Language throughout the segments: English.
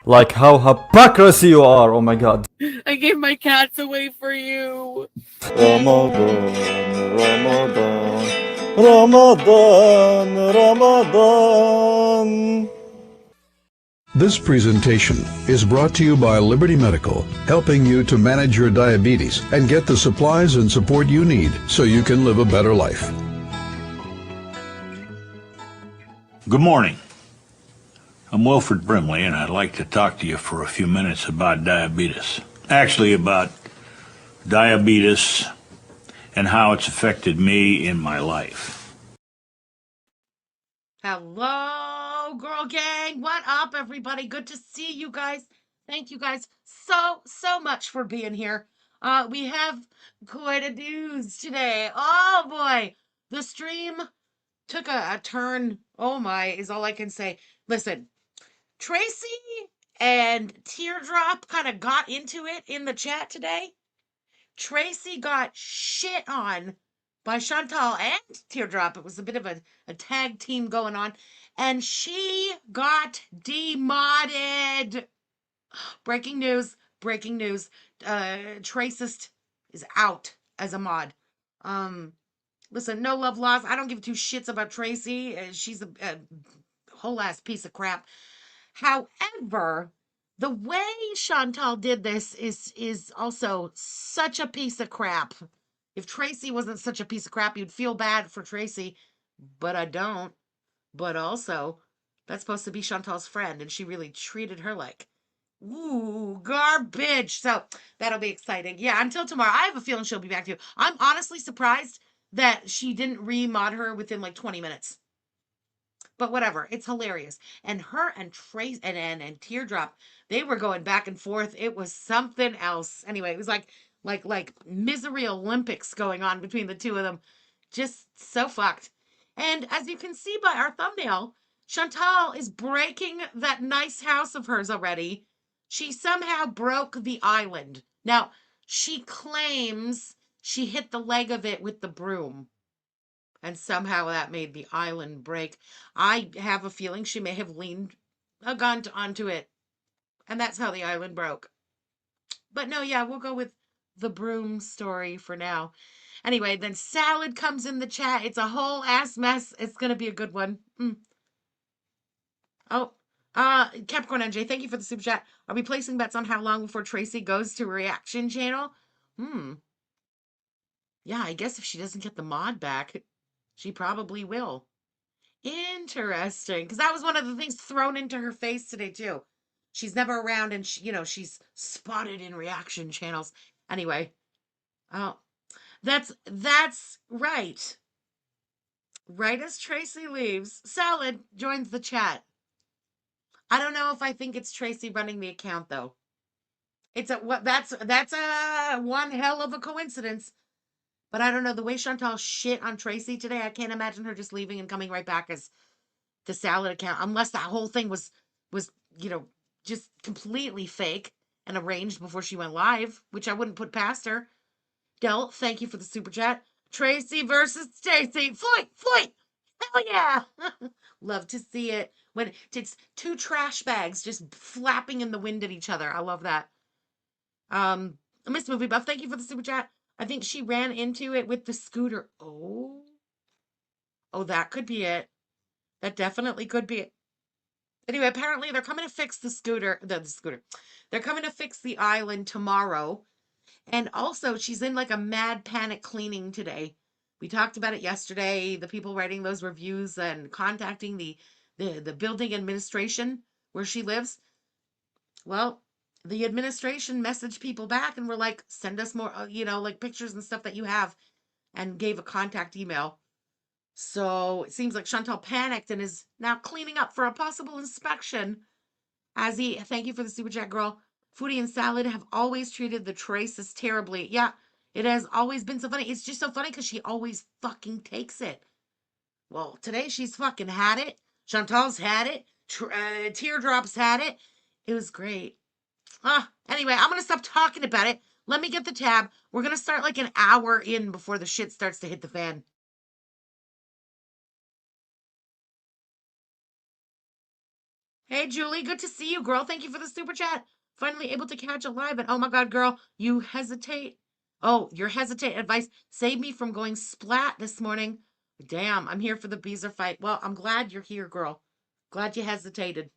Like how hypocrisy you are. Oh my god. I gave my cats away for you. Ramadan, Ramadan, Ramadan, Ramadan. This presentation is brought to you by Liberty Medical, helping you to manage your diabetes and get the supplies and support you need so you can live a better life. Good morning. I'm Wilford Brimley, and I'd like to talk to you for a few minutes about diabetes. Actually, about diabetes and how it's affected me in my life. Hello, girl gang. What up, everybody? Good to see you guys. Thank you guys so much for being here. We have quite a news today. Oh boy, the stream took a turn. Oh my, is all I can say. Listen, Tracy and Teardrop kind of got into it in the chat today. Tracy got shit on by Chantal and Teardrop. It was a bit of a tag team going on. And she got demodded. Breaking news. Tracist is out as a mod. Listen, no love lost. I don't give two shits about Tracy. She's a whole ass piece of crap. However, the way Chantal did this is also such a piece of crap. If Tracy wasn't such a piece of crap, you'd feel bad for Tracy, but I don't. But also, that's supposed to be Chantal's friend, and she really treated her like, ooh, garbage. So that'll be exciting. Yeah, until tomorrow. I have a feeling she'll be back to you. I'm honestly surprised that she didn't re-mod her within like 20 minutes. But whatever, it's hilarious. And her and Trace and Teardrop, they were going back and forth. It was something else. Anyway, it was like misery Olympics going on between the two of them. Just so fucked. And as you can see by our thumbnail, Chantal is breaking that nice house of hers already. She somehow broke the island. Now, she claims she hit the leg of it with the broom. And somehow that made the island break. I have a feeling she may have leaned a gun onto it. And that's how the island broke. But no, yeah, we'll go with the broom story for now. Anyway, then Salad comes in the chat. It's a whole ass mess. It's going to be a good one. Oh, Capricorn NJ, thank you for the super chat. Are we placing bets on how long before Tracy goes to reaction channel? Yeah, I guess if she doesn't get the mod back, she probably will. Interesting, because that was one of the things thrown into her face today too. She's never around, and she's spotted in reaction channels. Anyway, oh, that's right. Right as Tracy leaves, Salad joins the chat. I don't know if I think it's Tracy running the account though. It's that's a one hell of a coincidence. But I don't know, the way Chantal shit on Tracy today, I can't imagine her just leaving and coming right back as the Salad account, unless that whole thing was just completely fake and arranged before she went live, which I wouldn't put past her. Del, thank you for the super chat. Tracy versus Stacy. Floyd. Hell yeah. Love to see it. When it's two trash bags just flapping in the wind at each other. I love that. Miss Movie Buff, thank you for the super chat. I think she ran into it with the scooter. Oh, that could be it. That definitely could be it. Anyway, apparently they're coming to fix the scooter. They're coming to fix the island tomorrow. And also, she's in like a mad panic cleaning today. We talked about it yesterday. The people writing those reviews and contacting the building administration where she lives. Well, the administration messaged people back and were like, send us more, like pictures and stuff that you have, and gave a contact email. So it seems like Chantal panicked and is now cleaning up for a possible inspection. Thank you for the super chat, girl. Foodie and Salad have always treated the Traces terribly. Yeah, it has always been so funny. It's just so funny because she always fucking takes it. Well, today she's fucking had it. Chantal's had it. Teardrop's had it. It was great. Anyway, I'm going to stop talking about it. Let me get the tab. We're going to start like an hour in before the shit starts to hit the fan. Hey, Julie, good to see you, girl. Thank you for the super chat. Finally able to catch a live, and oh my god, girl, you hesitate. Oh, your hesitate advice saved me from going splat this morning. Damn, I'm here for the Beezer fight. Well, I'm glad you're here, girl. Glad you hesitated.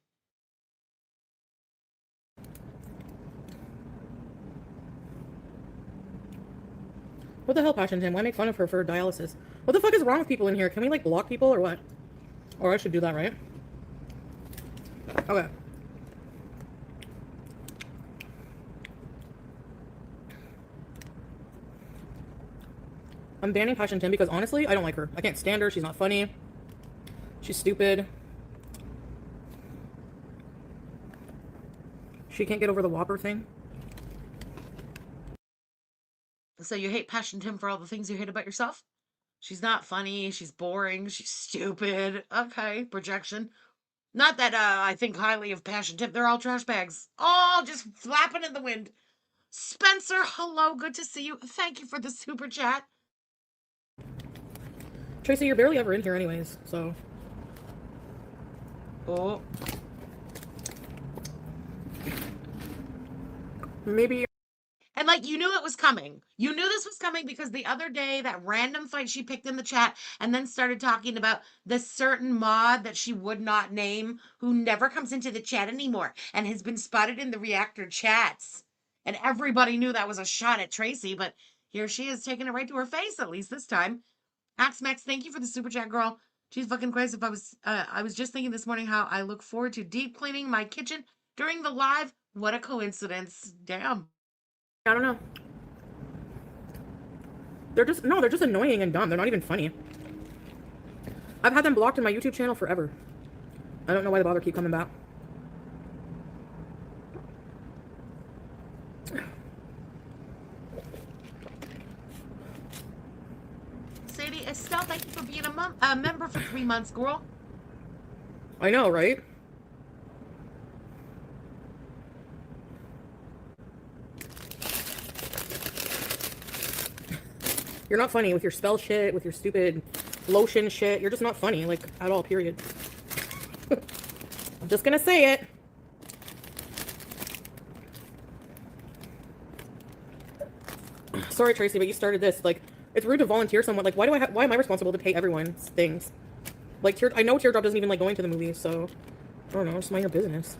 What the hell, Passion Tim? Why make fun of her for dialysis? What the fuck is wrong with people in here? Can we, like, block people or what? Or I should do that, right? Okay. I'm banning Passion Tim because, honestly, I don't like her. I can't stand her. She's not funny. She's stupid. She can't get over the Whopper thing. So you hate Passion Tim for all the things you hate about yourself? She's not funny. She's boring. She's stupid. Okay, projection. Not that I think highly of Passion Tim. They're all trash bags. All just flapping in the wind. Spencer, hello. Good to see you. Thank you for the super chat. Tracy, you're barely ever in here anyways, so... Oh. Maybe... And like, you knew it was coming. You knew this was coming because the other day, that random fight she picked in the chat and then started talking about this certain mod that she would not name who never comes into the chat anymore and has been spotted in the reactor chats. And everybody knew that was a shot at Tracy, but here she is taking it right to her face, at least this time. Axmax, thank you for the super chat, girl. She's fucking crazy. If I was just thinking this morning how I look forward to deep cleaning my kitchen during the live. What a coincidence. Damn. I don't know. They're just annoying and dumb. They're not even funny. I've had them blocked in my YouTube channel forever. I don't know why they bother keep coming back. Sadie, Estelle, thank you for being a member for 3 months, girl. I know, right? You're not funny with your spell shit, with your stupid lotion shit. You're just not funny, like, at all, period. I'm just gonna say it. Sorry, Tracy, but you started this. Like, it's rude to volunteer someone. Like, why am I responsible to pay everyone's things? Like, I know Teardrop doesn't even like going to the movies, so I don't know, just mind your business.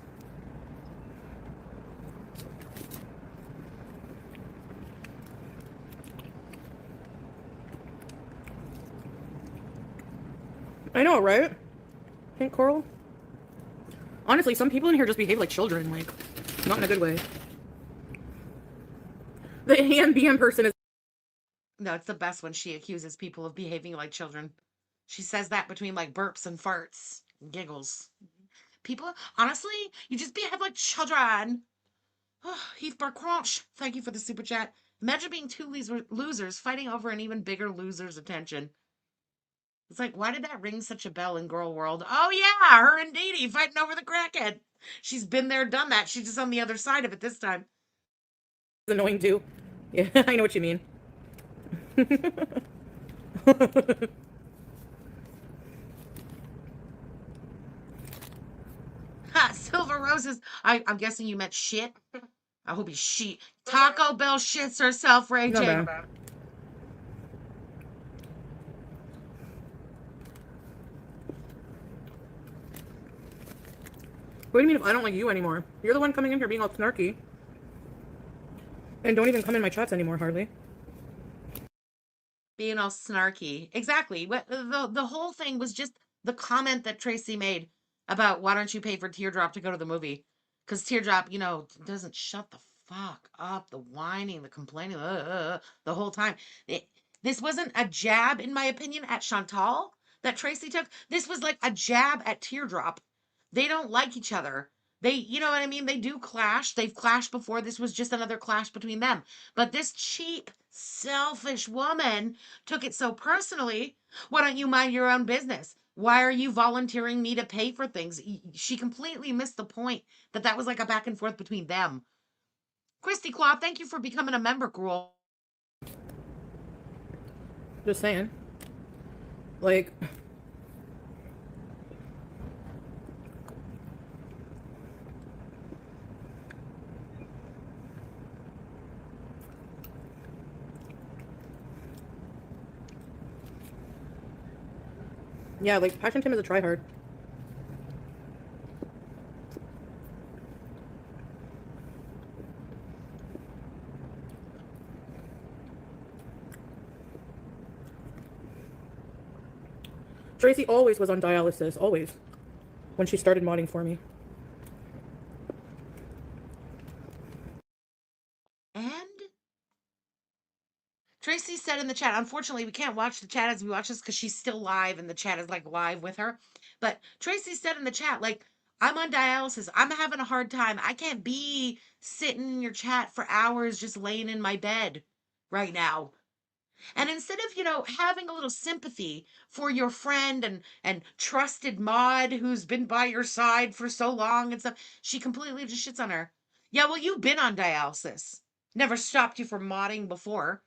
I know, right? Think, Coral? Honestly, some people in here just behave like children, like, not in a good way. The AMBM person is... No, it's the best when she accuses people of behaving like children. She says that between like burps and farts and giggles. People, honestly, you just behave like children. Oh, Heath Barcranche, thank you for the super chat. Imagine being two losers fighting over an even bigger loser's attention. It's like, why did that ring such a bell in girl world? Oh yeah, her and Dee Dee fighting over the crackhead. She's been there, done that. She's just on the other side of it this time. annoying too. Yeah, I know what you mean. Ha, Silver Roses. I'm guessing you meant shit. I hope he's shit. Taco Bell shits herself, Ray Not J. bad. What do you mean if I don't like you anymore? You're the one coming in here being all snarky. And don't even come in my chats anymore, hardly. Being all snarky. Exactly. The whole thing was just the comment that Tracy made about why don't you pay for Teardrop to go to the movie? Because Teardrop, doesn't shut the fuck up. The whining, the complaining, the whole time. This wasn't a jab, in my opinion, at Chantal that Tracy took. This was like a jab at Teardrop. They don't like each other. You know what I mean? They do clash. They've clashed before. This was just another clash between them. But this cheap, selfish woman took it so personally. Why don't you mind your own business? Why are you volunteering me to pay for things? She completely missed the point that was like a back and forth between them. Christy Claw, thank you for becoming a member, girl. Just saying. Like... Yeah, like, Passion Tim is a tryhard. Tracy always was on dialysis, always. When she started modding for me. And Tracy said in the chat, unfortunately, we can't watch the chat as we watch this because she's still live and the chat is like live with her. But Tracy said in the chat, like, I'm on dialysis. I'm having a hard time. I can't be sitting in your chat for hours just laying in my bed right now. And instead of, having a little sympathy for your friend and trusted mod who's been by your side for so long and stuff, she completely just shits on her. Yeah, well, you've been on dialysis. Never stopped you from modding before.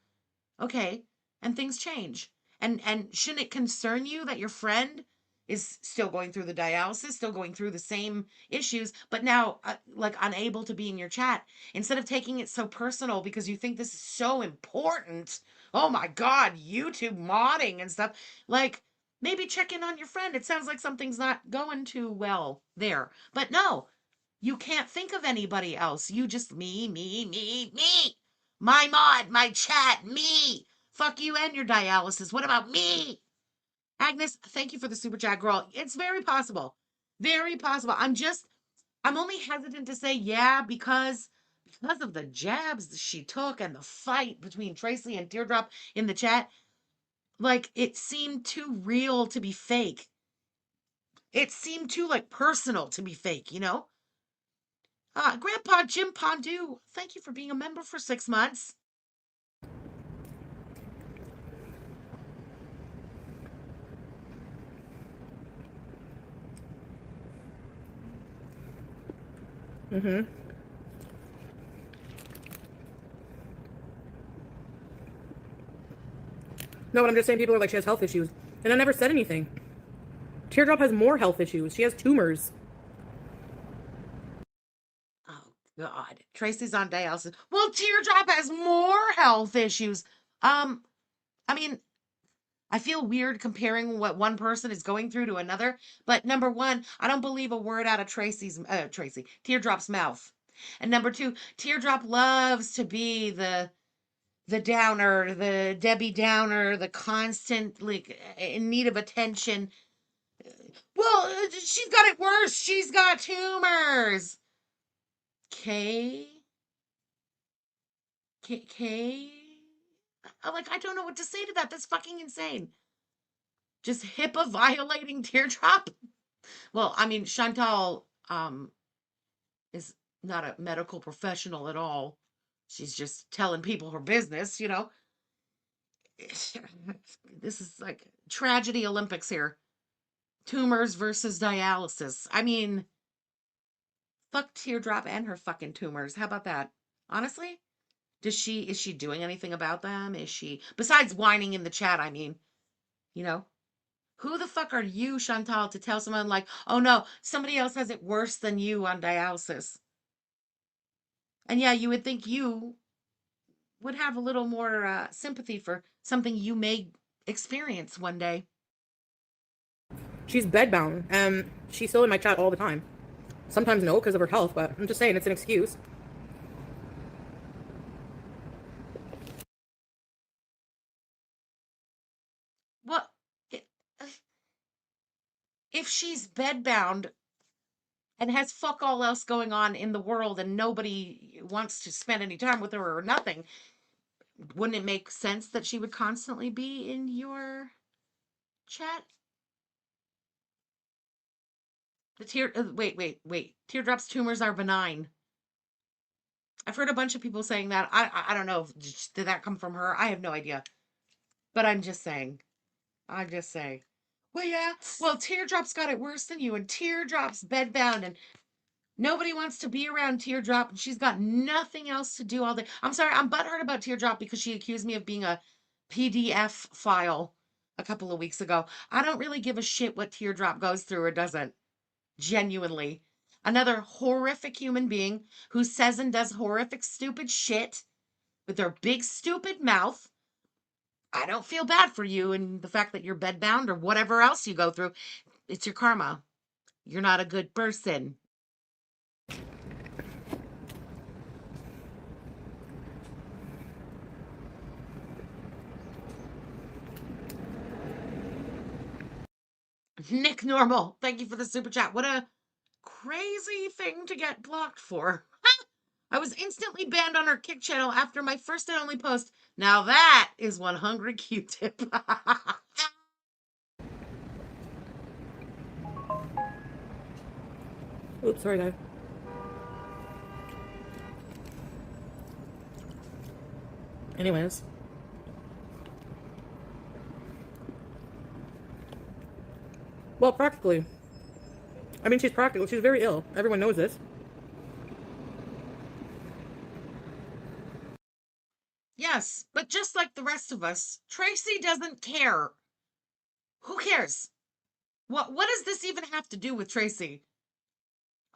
Okay, and things change. And shouldn't it concern you that your friend is still going through the dialysis, still going through the same issues, but now like unable to be in your chat? Instead of taking it so personal because you think this is so important. Oh my God, YouTube modding and stuff. Like, maybe check in on your friend. It sounds like something's not going too well there. But no, you can't think of anybody else. You just me, me, me, me. My mod, my chat, me. Fuck you and your dialysis. What about me? Agnes, thank you for the super chat, girl. It's very possible. Very possible. I'm only hesitant to say yeah because of the jabs she took and the fight between Tracy and Teardrop in the chat. Like, it seemed too real to be fake. It seemed too, like, personal to be fake, Grandpa Jim Pondu, thank you for being a member for 6 months. Mm-hmm. No, but I'm just saying people are like, she has health issues. And I never said anything. Teardrop has more health issues. She has tumors. Oh, God. Tracy's on dialysis. Well, Teardrop has more health issues. I mean, I feel weird comparing what one person is going through to another. But number one, I don't believe a word out of Teardrop's mouth. And number two, Teardrop loves to be the downer, the Debbie Downer, the constant, like, in need of attention. Well, she's got it worse. She's got tumors. K. Like, I don't know what to say to that. That's fucking insane. Just HIPAA violating Teardrop. Well, I mean, Chantal is not a medical professional at all. She's just telling people her business, This is like tragedy Olympics here. Tumors versus dialysis. I mean, fuck Teardrop and her fucking tumors. How about that? Honestly? Is she doing anything about them? Is she, besides whining in the chat, I mean, who the fuck are you, Chantal, to tell someone like, oh no, somebody else has it worse than you on dialysis? And yeah, you would think you would have a little more sympathy for something you may experience one day. She's bedbound, and she's still in my chat all the time. Sometimes no, because of her health, but I'm just saying it's an excuse. Well, if she's bedbound and has fuck all else going on in the world and nobody wants to spend any time with her or nothing, wouldn't it make sense that she would constantly be in your chat? Wait. Teardrop's tumors are benign. I've heard a bunch of people saying that. I don't know. Did that come from her? I have no idea. But I'm just saying. Well, yeah. Well, Teardrop's got it worse than you, and Teardrop's bedbound, and nobody wants to be around Teardrop, and she's got nothing else to do all day. I'm sorry, I'm butthurt about Teardrop because she accused me of being a PDF file a couple of weeks ago. I don't really give a shit what Teardrop goes through or doesn't. Genuinely. Another horrific human being who says and does horrific, stupid shit with their big, stupid mouth. I don't feel bad for you and the fact that you're bedbound or whatever else you go through. It's your karma. You're not a good person. Nick Normal, thank you for the super chat. What a crazy thing to get blocked for. I was instantly banned on our Kick channel after my first and only post. Now that is one hungry Q-tip. Oops, sorry, guys. Anyways. Well, practically. I mean, she's practical. She's very ill. Everyone knows this. Yes, but just like the rest of us, Tracy doesn't care. Who cares? What does this even have to do with Tracy?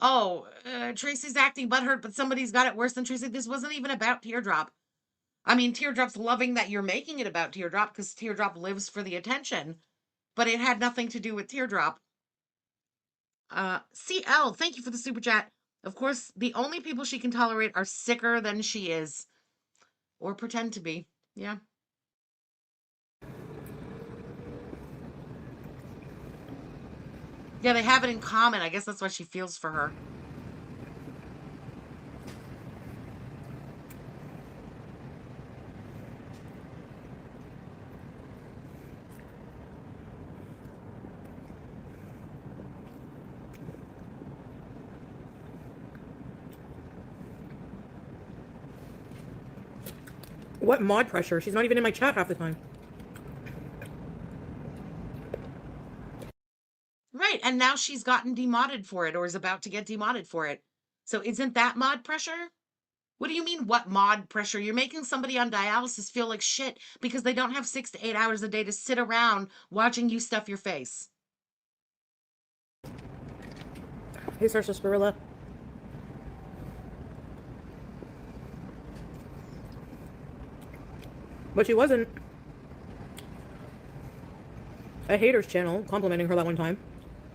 Oh, Tracy's acting butthurt, but somebody's got it worse than Tracy. This wasn't even about Teardrop. I mean, Teardrop's loving that you're making it about Teardrop because Teardrop lives for the attention, but it had nothing to do with Teardrop. CL, thank you for the super chat. Of course, the only people she can tolerate are sicker than she is. Or pretend to be. Yeah. Yeah, they have it in common. I guess that's why she feels for her. What mod pressure? She's not even in my chat half the time. Right, and now she's gotten demodded for it or is about to get demodded for it. So isn't that mod pressure? What do you mean, what mod pressure? You're making somebody on dialysis feel like shit because they don't have 6 to 8 hours a day to sit around watching you stuff your face. Hey, Narcissist Gorilla. But she wasn't a haters channel complimenting her that one time.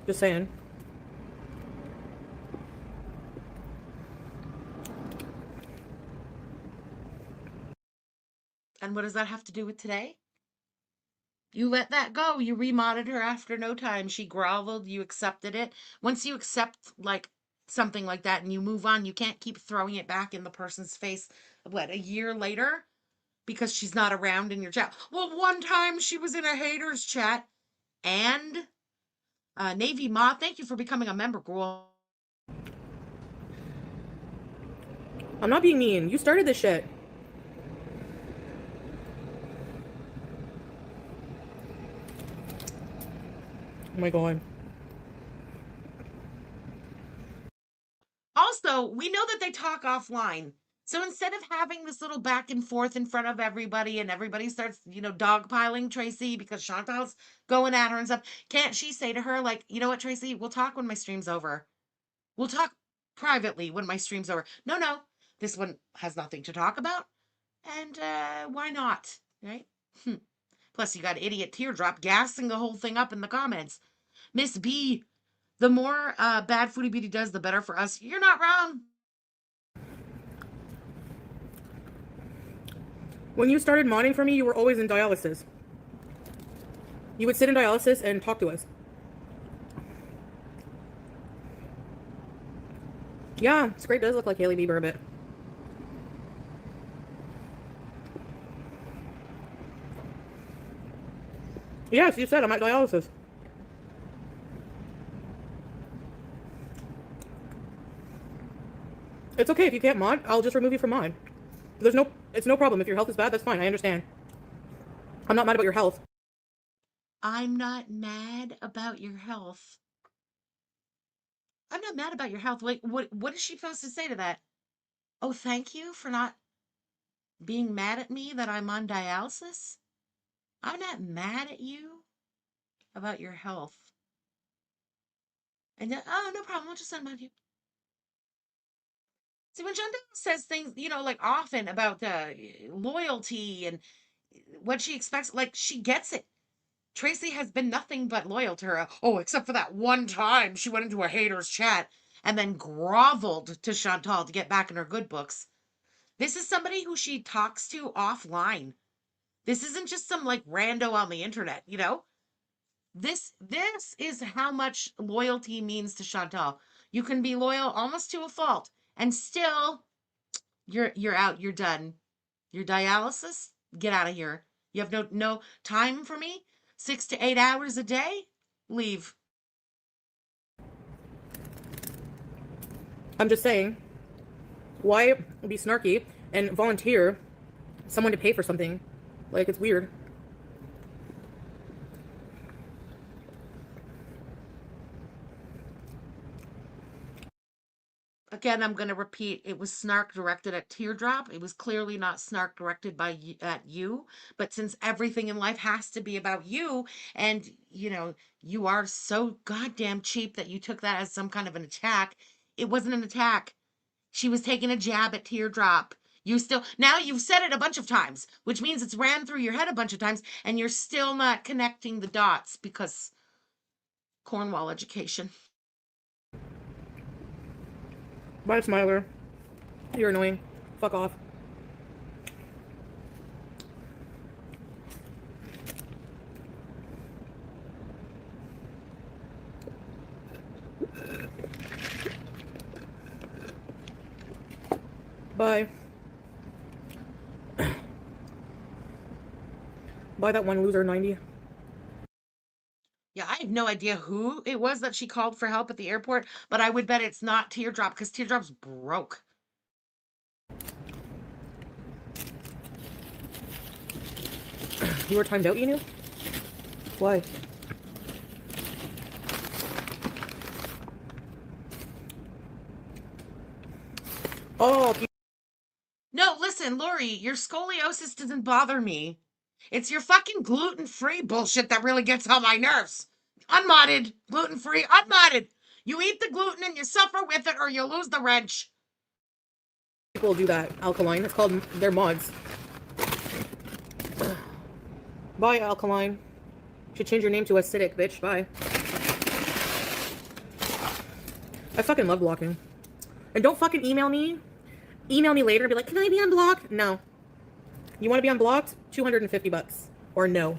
Just saying. And what does that have to do with today? You let that go. You remodded her after no time. She groveled. You accepted it. Once you accept like something like that and you move on, you can't keep throwing it back in the person's face. What, a year later? Because she's not around in your chat. Well, one time she was in a haters chat. And Navy Ma, thank you for becoming a member, Gorl. I'm not being mean. You started this shit. Oh my god. Also, we know that they talk offline. So instead of having this little back and forth in front of everybody and everybody starts, dogpiling Tracy because Chantal's going at her and stuff, can't she say to her, like, you know what, Tracy, we'll talk when my stream's over. We'll talk privately when my stream's over. No, this one has nothing to talk about. And why not, right? Plus, you got idiot Teardrop gassing the whole thing up in the comments. Miss B, the more bad Foodie Beauty does, the better for us. You're not wrong. When you started modding for me, you were always in dialysis. You would sit in dialysis and talk to us. Yeah, Scrape does look like Hailey Bieber a bit. Yes, you said I'm at dialysis. It's okay if you can't mod. I'll just remove you from mod. It's no problem. If your health is bad, that's fine. I understand. I'm not mad about your health. I'm not mad about your health. I'm not mad about your health. Wait, what is she supposed to say to that? Oh, thank you for not being mad at me that I'm on dialysis? I'm not mad at you about your health. And oh, no problem. I'll just send them to you. See, when Chantal says things, like often about loyalty and what she expects. Like, she gets it. Tracy has been nothing but loyal to her. Oh, except for that one time she went into a hater's chat and then groveled to Chantal to get back in her good books. This is somebody who she talks to offline. This isn't just some like rando on the internet, you know? This is how much loyalty means to Chantal. You can be loyal almost to a fault and still you're out, you're done. Your dialysis? Get out of here. You have no time for me? 6 to 8 hours a day? Leave. I'm just saying, why be snarky and volunteer someone to pay for something? Like, it's weird. Again, I'm going to repeat, it was snark directed at Teardrop. It was clearly not snark directed at you. But since everything in life has to be about you, and, you know, you are so goddamn cheap that you took that as some kind of an attack, it wasn't an attack. She was taking a jab at Teardrop. Now you've said it a bunch of times, which means it's ran through your head a bunch of times, and you're still not connecting the dots because Cornwall education. Bye, Smiler. You're annoying. Fuck off. Bye. Buy that one loser 90. Yeah, I have no idea who it was that she called for help at the airport, but I would bet it's not Teardrop because Teardrop's broke. You were timed out, you knew? Why? Oh, No, listen, Lori, your scoliosis doesn't bother me. It's your fucking gluten-free bullshit that really gets on my nerves. Unmodded, gluten-free, unmodded. You eat the gluten and you suffer with it or you lose the wrench. people do that, Alkaline. It's called, they're mods. Bye, Alkaline. Should change your name to Acidic, bitch. Bye. I fucking love blocking. And don't fucking email me. Email me later and be like, can I be unblocked? No. You want to be unblocked? $250. Or no.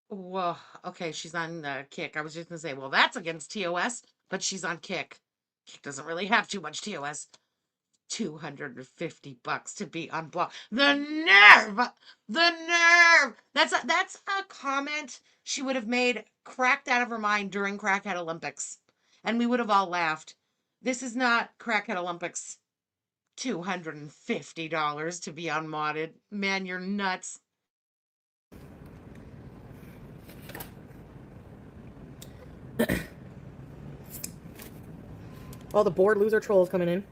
Well, okay, she's on Kick. I was just gonna say, well, that's against TOS, but she's on Kick. Kick doesn't really have too much TOS. $250 to be unblocked. The nerve! The nerve! That's a comment she would have made cracked out of her mind during Crackhead Olympics. And we would have all laughed. This is not Crackhead Olympics. $250 to be unmodded. Man, you're nuts. All the bored loser trolls coming in.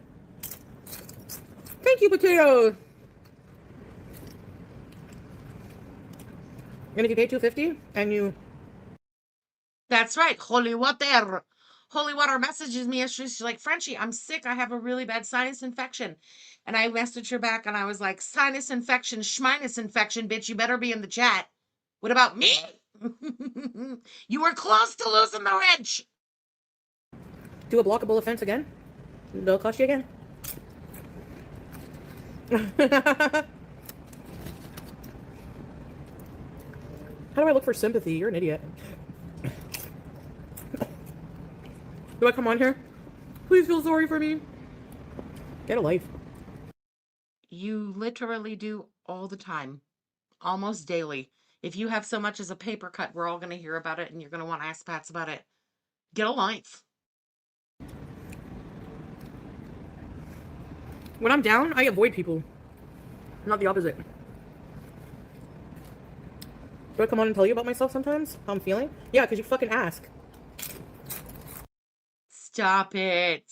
Thank you, potatoes! And if you pay $250 and you... That's right. Holy water. Holy water messages me yesterday. She's like, Frenchie, I'm sick. I have a really bad sinus infection. And I messaged her back and I was like, sinus infection, schminus infection, bitch. You better be in the chat. What about me? You were close to losing the wrench. do a blockable offense again, they'll cost you again. How do I look for sympathy? You're an idiot. Do I come on here? Please feel sorry for me. Get a life. You literally do all the time, almost daily. If you have so much as a paper cut, we're all going to hear about it and you're going to want to ask Pats about it. Get a life. When I'm down, I avoid people. Not the opposite. Do I come on and tell you about myself sometimes? How I'm feeling? Yeah, because you fucking ask. Stop it.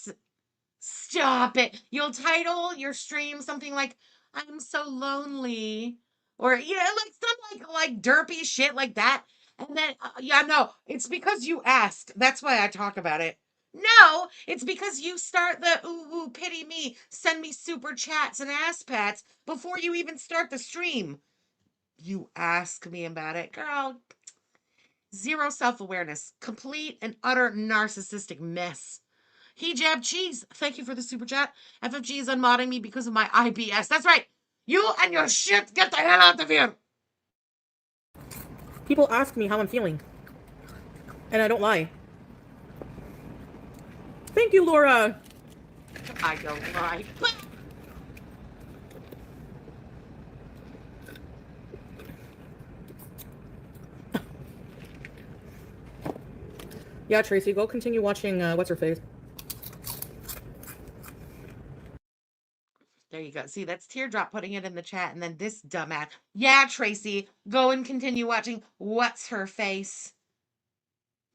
Stop it. You'll title your stream something like, I'm so lonely. Or, you know, like some like derpy shit like that. And then, yeah, no, it's because you asked. That's why I talk about it. No, it's because you start the ooh, pity me, send me super chats and ass pats before you even start the stream. You ask me about it. Girl, zero self-awareness. Complete and utter narcissistic mess. Hijab Cheese, thank you for the super chat. FFG is unmodding me because of my IBS. That's right. You and your shit, get the hell out of here. People ask me how I'm feeling. And I don't lie. Thank you, Laura. I don't lie. Yeah, Tracy, go continue watching What's Her Face. There you go. See, that's Teardrop putting it in the chat, and then this dumbass. Yeah, Tracy, go and continue watching What's Her Face.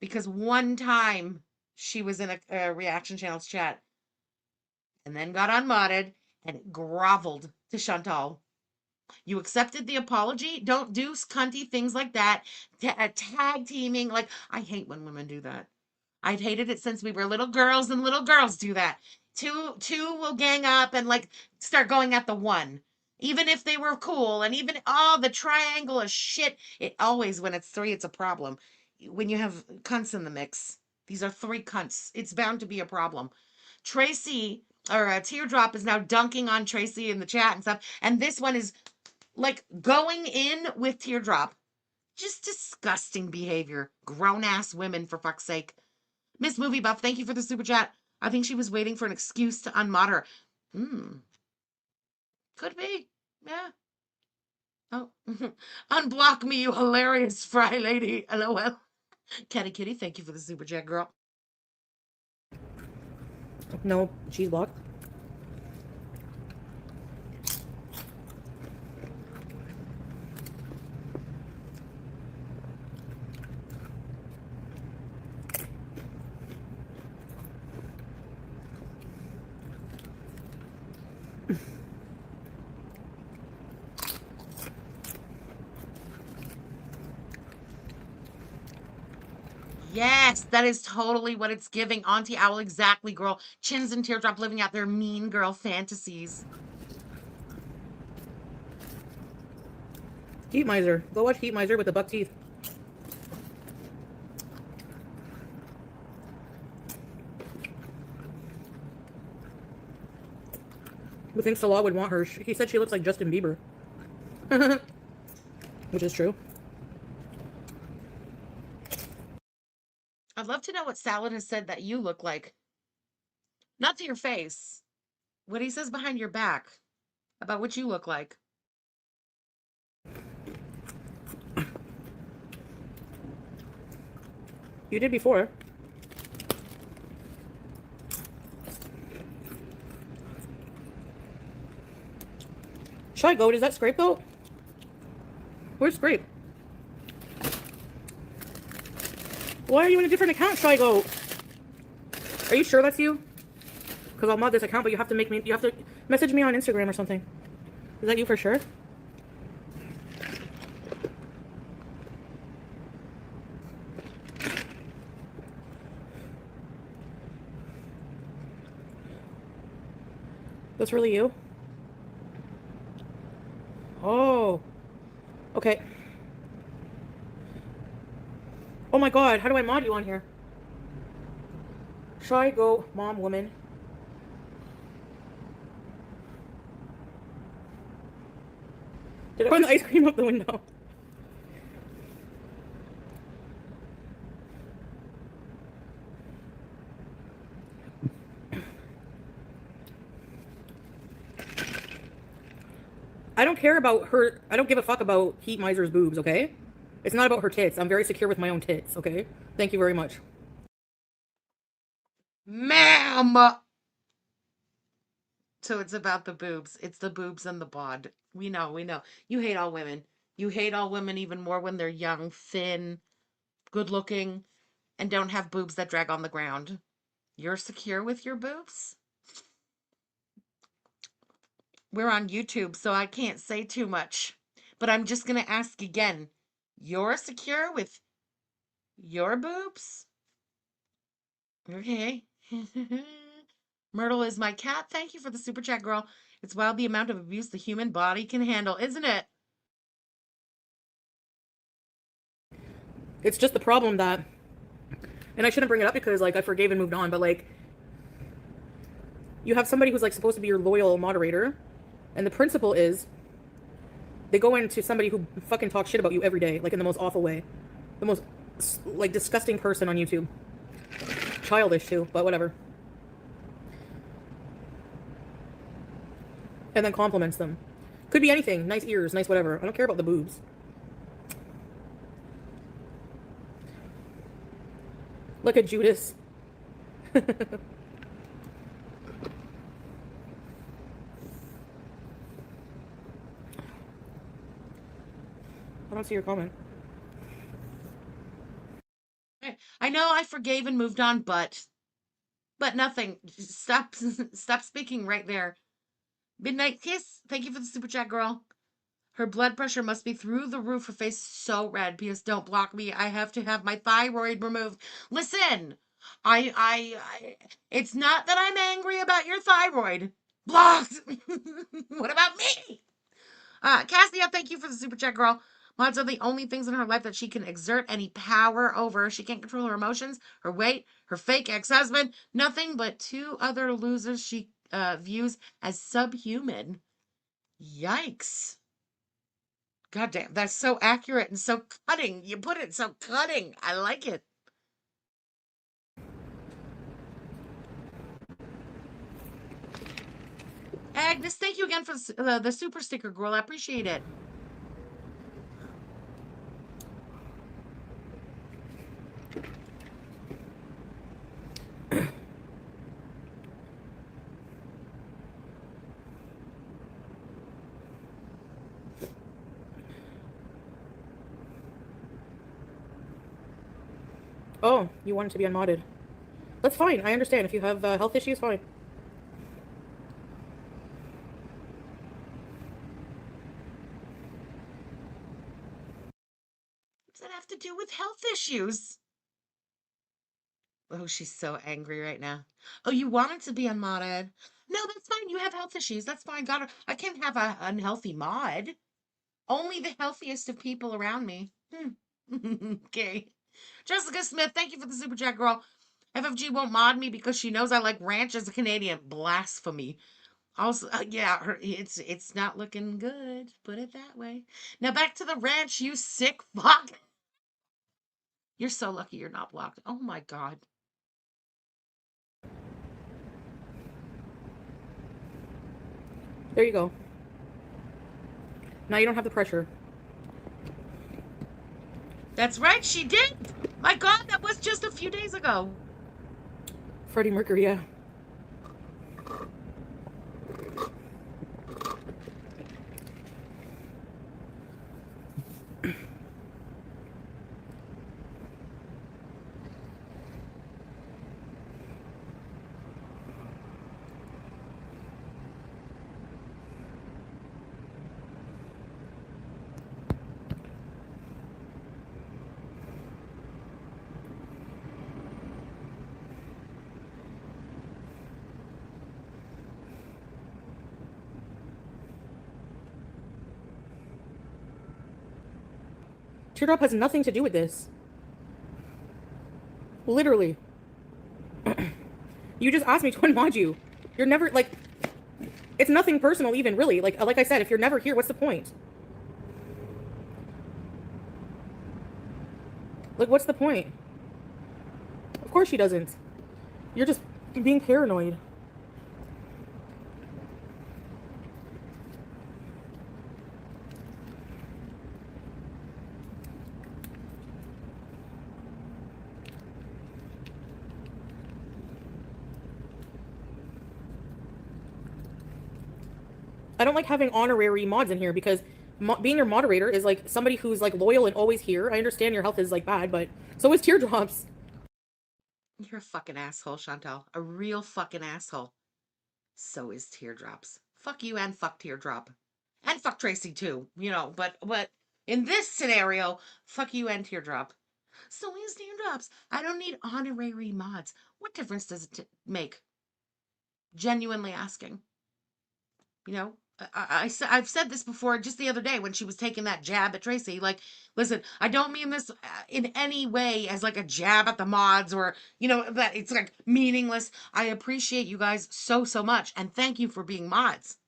Because one time she was in a reaction channel's chat and then got unmodded and groveled to Chantal. You accepted the apology. Don't do cunty things like that. Tag teaming. Like, I hate when women do that. I've hated it since we were little girls, and little girls do that. Two will gang up and like start going at the one. Even if they were cool, and even the triangle of shit. It always, when it's three, it's a problem. When you have cunts in the mix, these are three cunts. It's bound to be a problem. Tracy or Teardrop is now dunking on Tracy in the chat and stuff, and this one is like going in with Teardrop. Just disgusting behavior. Grown ass women, for fuck's sake. Miss Movie Buff, thank you for the super chat. I think she was waiting for an excuse to unmod her. Could be. Yeah. Oh. Unblock me, you hilarious fry lady. LOL. Catty Kitty, thank you for the super chat, girl. No, she's blocked. Yes, that is totally what it's giving. Auntie Owl, exactly, girl. Chins and Teardrop living out their mean girl fantasies. Heat Miser. Go watch Heat Miser with the buck teeth. Who thinks Salah would want her? He said she looks like Justin Bieber. Which is true. I'd love to know what Salad has said that you look like. Not to your face. What he says behind your back about what you look like. You did before. Shy Goat, is that Scrape Goat? Where's Scrape? Why are you in a different account, Shy Goat? Are you sure that's you? Because I'll mod this account, but you have to message me on Instagram or something. Is that you for sure? That's really you? Oh. Okay. Oh my god, how do I mod you on here? Shy Goat, mom, woman. Did I put the ice cream out the window? I don't care about her. I don't give a fuck about Heat Miser's boobs, okay? It's not about her tits. I'm very secure with my own tits, okay? Thank you very much. Ma'am! So it's about the boobs. It's the boobs and the bod. We know, we know. You hate all women. You hate all women even more when they're young, thin, good looking, and don't have boobs that drag on the ground. You're secure with your boobs? We're on YouTube, so I can't say too much. But I'm just going to ask again. You're secure with your boobs? Okay. Myrtle is my cat. Thank you for the super chat, girl. It's wild the amount of abuse the human body can handle, isn't it? It's just the problem that, and I shouldn't bring it up because, like, I forgave and moved on, but, like, you have somebody who's, like, supposed to be your loyal moderator, and the principle is they go into somebody who fucking talks shit about you every day, like, in the most awful way. The most, like, disgusting person on YouTube. Childish, too, but whatever. And then compliments them. Could be anything. Nice ears, nice whatever. I don't care about the boobs. Look at Judas. I don't see your comment. I know I forgave and moved on, but nothing. Stop stop speaking right there. Midnight Kiss, thank you for the super chat, girl. Her blood pressure must be through the roof. Her face is so red. P.S. Don't block me. I have to have my thyroid removed. Listen, it's not that I'm angry about your thyroid. Blocked. What about me? Cassia, thank you for the super chat, girl. Mods are the only things in her life that she can exert any power over. She can't control her emotions, her weight, her fake ex-husband. Nothing but two other losers she views as subhuman. Yikes. God damn, that's so accurate and so cutting. You put it so cutting. I like it. Agnes, thank you again for the super sticker, girl. I appreciate it. Oh, you want it to be unmodded. That's fine. I understand. If you have health issues, fine. What's that have to do with health issues? Oh, she's so angry right now. Oh, you want it to be unmodded? No, that's fine. You have health issues. That's fine. Got her. I can't have an unhealthy mod. Only the healthiest of people around me. Okay. Jessica Smith, thank you for the super chat, girl. FFG won't mod me because she knows I like ranch as a Canadian. Blasphemy. Also, yeah, it's not looking good. Put it that way. Now back to the ranch, you sick fuck. You're so lucky you're not blocked. Oh my god. There you go. Now you don't have the pressure. That's right, she did. My god, that was just a few days ago. Freddie Mercury, yeah. Teardrop has nothing to do with this. Literally. You just asked me to unmod you. You're never, like... It's nothing personal even, really. Like I said, if you're never here, what's the point? Like, what's the point? Of course she doesn't. You're just being paranoid. I don't like having honorary mods in here because being your moderator is like somebody who's like loyal and always here. I understand your health is like bad, but so is Teardrops. You're a fucking asshole, Chantal. A real fucking asshole. So is Teardrops. Fuck you and fuck Teardrop. And fuck Tracy too, you know, but in this scenario, fuck you and Teardrop. So is Teardrops. I don't need honorary mods. What difference does it make? Genuinely asking. You know, I've said this before just the other day when she was taking that jab at Tracy. Like, listen, I don't mean this in any way as like a jab at the mods or, you know, that it's like meaningless. I appreciate you guys so, so much. And thank you for being mods.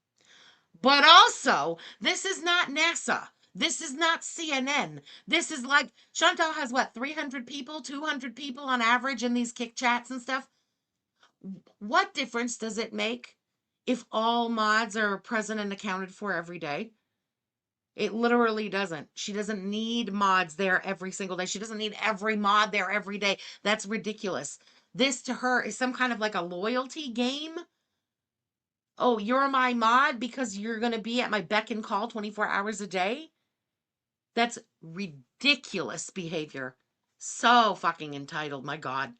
But also, this is not NASA. This is not CNN. This is like, Chantal has what, 300 people, 200 people on average in these kick chats and stuff? What difference does it make if all mods are present and accounted for every day? It literally doesn't. She doesn't need mods there every single day. She doesn't need every mod there every day. That's ridiculous. This to her is some kind of like a loyalty game. Oh, you're my mod because you're going to be at my beck and call 24 hours a day? That's ridiculous behavior. So fucking entitled, my God.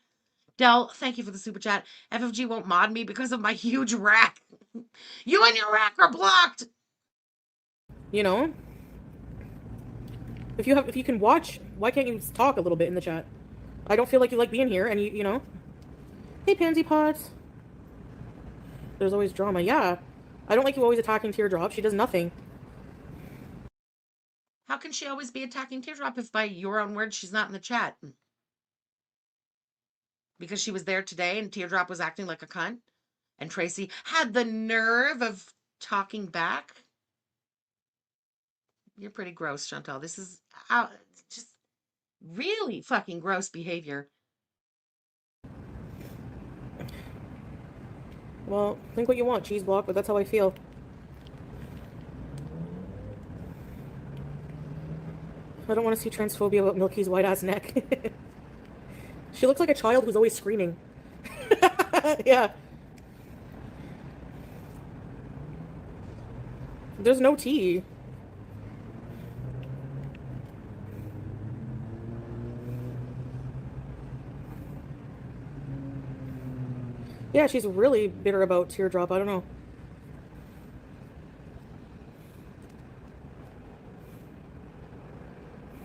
Del, thank you for the super chat. FFG won't mod me because of my huge rack. You and your rack are blocked. You know? If you can watch, why can't you talk a little bit in the chat? I don't feel like you like being here, and you know? Hey, Pansy Pods. There's always drama. Yeah. I don't like you always attacking Teardrop. She does nothing. How can she always be attacking Teardrop if by your own words she's not in the chat? Because she was there today and Teardrop was acting like a cunt? And Tracy had the nerve of talking back? You're pretty gross, Chantal. This is just really fucking gross behavior. Well, think what you want, cheese block, but that's how I feel. I don't want to see transphobia about Milky's white-ass neck. She looks like a child who's always screaming. Yeah. There's no tea. Yeah, she's really bitter about Teardrop. I don't know.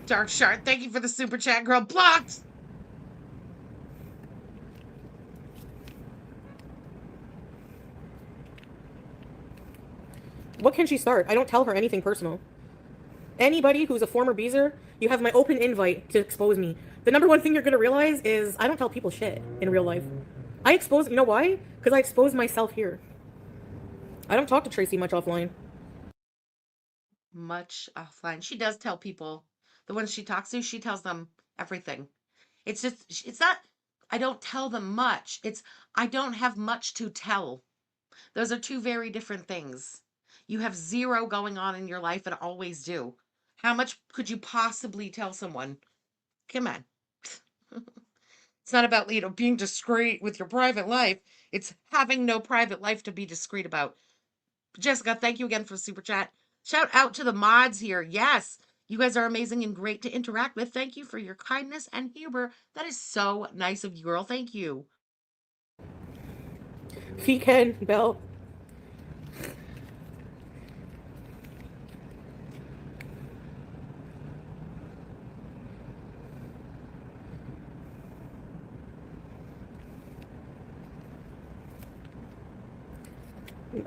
Dark Shark, thank you for the super chat, girl. Blocked! What can she start? I don't tell her anything personal. Anybody who's a former Beezer, you have my open invite to expose me. The number one thing you're gonna realize is I don't tell people shit in real life. I expose, you know why? Because I expose myself here. I don't talk to Tracy much offline. Much offline. She does tell people. The ones she talks to, she tells them everything. It's just, it's not, I don't tell them much. It's, I don't have much to tell. Those are two very different things. You have zero going on in your life and always do. How much could you possibly tell someone? Come on. It's not about, you know, being discreet with your private life. It's having no private life to be discreet about. Jessica, thank you again for the super chat. Shout out to the mods here. Yes, you guys are amazing and great to interact with. Thank you for your kindness and humor. That is so nice of you, girl. Thank you. Ken, Belle.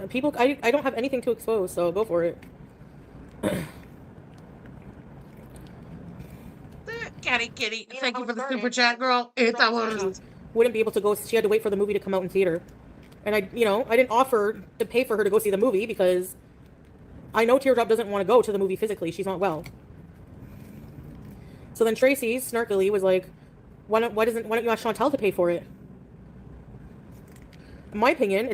People, I don't have anything to expose, so go for it. Kitty, thank you for the super chat, girl. It's that one. Wouldn't be able to go. She had to wait for the movie to come out in theater, and I didn't offer to pay for her to go see the movie because I know Teardrop doesn't want to go to the movie physically. She's not well. So then Tracy snarkily was like, "Why don't you ask Chantal to pay for it?" In my opinion,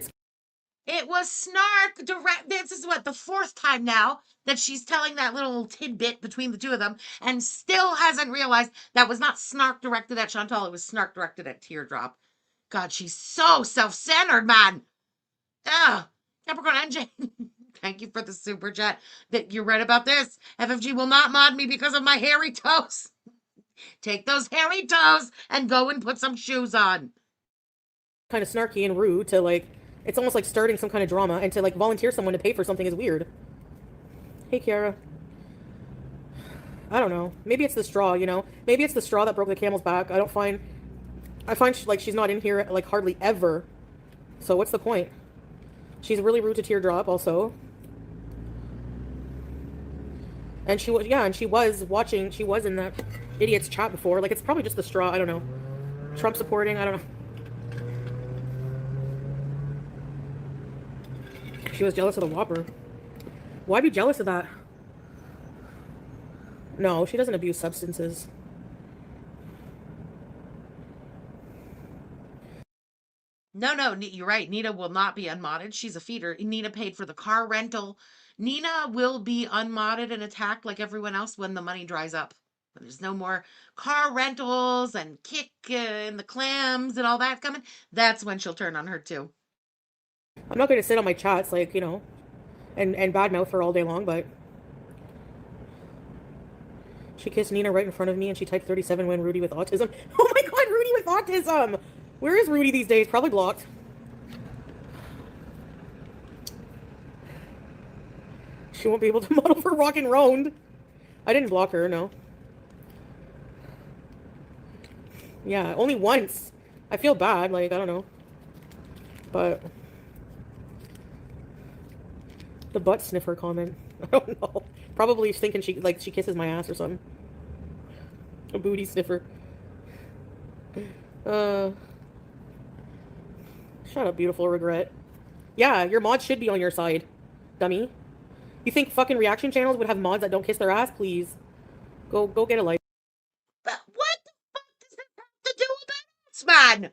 It was snark direct. This is what, the fourth time now that she's telling that little tidbit between the two of them and still hasn't realized that was not snark directed at Chantal. It was snark directed at Teardrop. God, she's so self-centered, man. Ugh. Capricorn NJ. Thank you for the super chat. That you're right about this. FFG will not mod me because of my hairy toes. Take those hairy toes and go and put some shoes on. kind of snarky and rude to, like, it's almost like starting some kind of drama, and to, like, volunteer someone to pay for something is weird. Hey, Kiara. I don't know. Maybe it's the straw, you know? Maybe it's the straw that broke the camel's back. I find like she's not in here like hardly ever. So what's the point? She's really rude to Teardrop also. And she was, yeah, and she was watching, she was in that idiot's chat before. Like, it's probably just the straw, I don't know. Trump supporting, I don't know. She was jealous of the Whopper. Why be jealous of that? No, she doesn't abuse substances. No, you're right. Nina will not be unmodded. She's a feeder. Nina paid for the car rental. Nina will be unmodded and attacked like everyone else when the money dries up. When there's no more car rentals and kick and the clams and all that coming, that's when she'll turn on her too. I'm not going to sit on my chats, like, you know, and badmouth her all day long, but she kissed Nina right in front of me and she typed 37 when Rudy with autism. Oh my god, Rudy with autism! Where is Rudy these days? Probably blocked. She won't be able to model for Rock and Round. I didn't block her, no. Yeah, only once. I feel bad, like, I don't know. But the butt sniffer comment. I don't know. Probably thinking she kisses my ass or something. A booty sniffer. Shut up, beautiful regret. Yeah, your mods should be on your side, dummy. You think fucking reaction channels would have mods that don't kiss their ass? Please. Go get a life. But what the fuck does that have to do with us, man?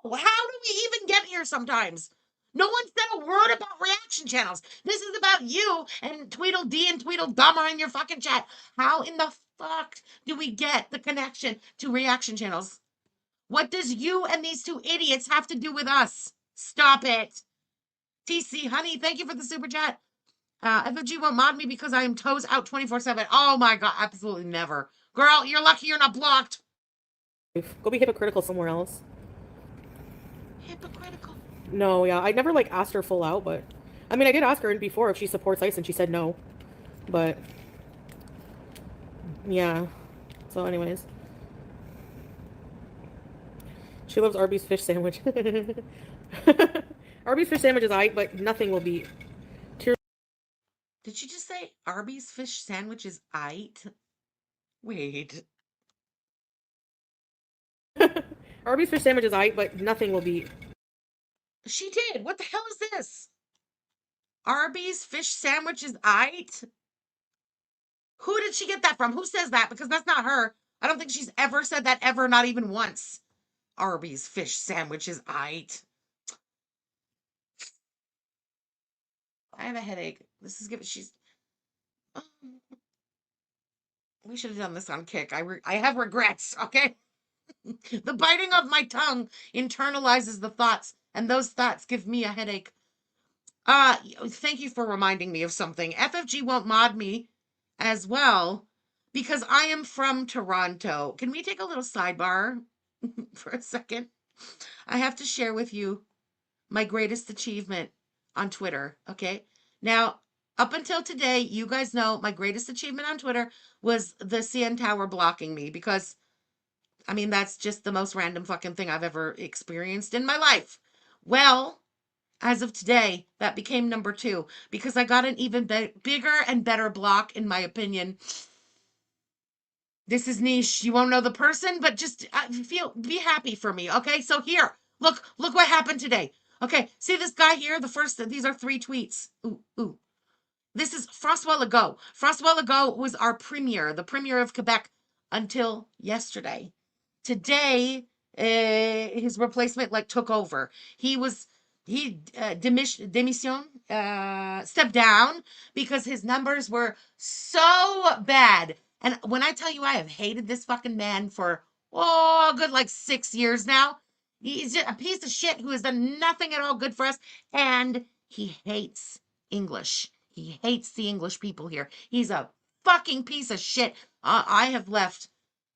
How do we even get here sometimes? No one said a word about reaction channels. This is about you and Tweedledee and Tweedledummer in your fucking chat. How in the fuck do we get the connection to reaction channels? What does you and these two idiots have to do with us? Stop it. TC, honey, thank you for the super chat. FFG won't mod me because I am toes out 24/7. Oh my god, absolutely never. Girl, you're lucky you're not blocked. Go be hypocritical somewhere else. Hypocritical. No, yeah, I never like asked her full out, but I mean, I did ask her before if she supports ICE, and she said no. But yeah. So, anyways, she loves Arby's fish sandwich. Arby's fish sandwich is aight, but nothing will beat. Did you just say Arby's fish sandwich is aight? Wait. Arby's fish sandwich is aight, but nothing will beat. She did. What the hell is this? Arby's fish sandwich is aight? Who did she get that from? Who says that? Because that's not her. I don't think she's ever said that ever, not even once. Arby's fish sandwich is aight. I have a headache. This is good. We should have done this on Kick. I have regrets, okay? The biting of my tongue internalizes the thoughts, and those thoughts give me a headache. Thank you for reminding me of something. FFG won't mod me as well because I am from Toronto. Can we take a little sidebar for a second? I have to share with you my greatest achievement on Twitter, okay? Now, up until today, you guys know my greatest achievement on Twitter was the CN Tower blocking me because, I mean, that's just the most random fucking thing I've ever experienced in my life. Well, as of today, that became number 2 because I got an even bigger and better block, in my opinion. This is niche. You won't know the person, but just be happy for me, okay? So here, look what happened today. Okay, see this guy here? These are 3 tweets. Ooh. This is François Legault. François Legault was our premier, the premier of Quebec until yesterday. Today, his replacement took over. He démission, stepped down because his numbers were so bad. And when I tell you I have hated this fucking man for, a good 6 years now, he's just a piece of shit who has done nothing at all good for us. And he hates English. He hates the English people here. He's a fucking piece of shit. I have left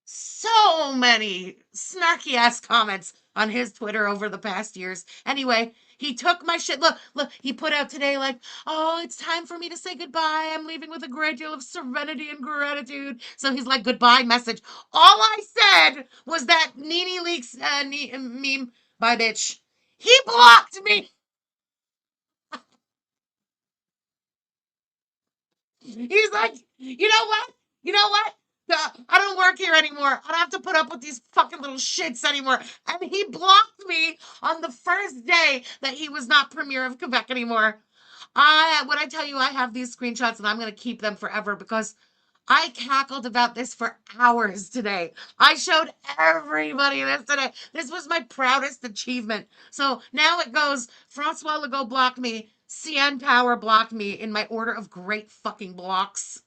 so many snarky ass comments on his Twitter over the past years. Anyway, He took my shit. Look, he put out today like, oh, it's time for me to say goodbye. I'm leaving with a great deal of serenity and gratitude. So he's like, goodbye message. All I said was that Nene Leaks meme. Bye, bitch. He blocked me. He's like, you know what? You know what? I don't work here anymore. I don't have to put up with these fucking little shits anymore. And he blocked me on the first day that he was not Premier of Quebec anymore. When I tell you I have these screenshots and I'm going to keep them forever because I cackled about this for hours today. I showed everybody this today. This was my proudest achievement. So now it goes, Francois Legault blocked me, CN Power blocked me in my order of great fucking blocks.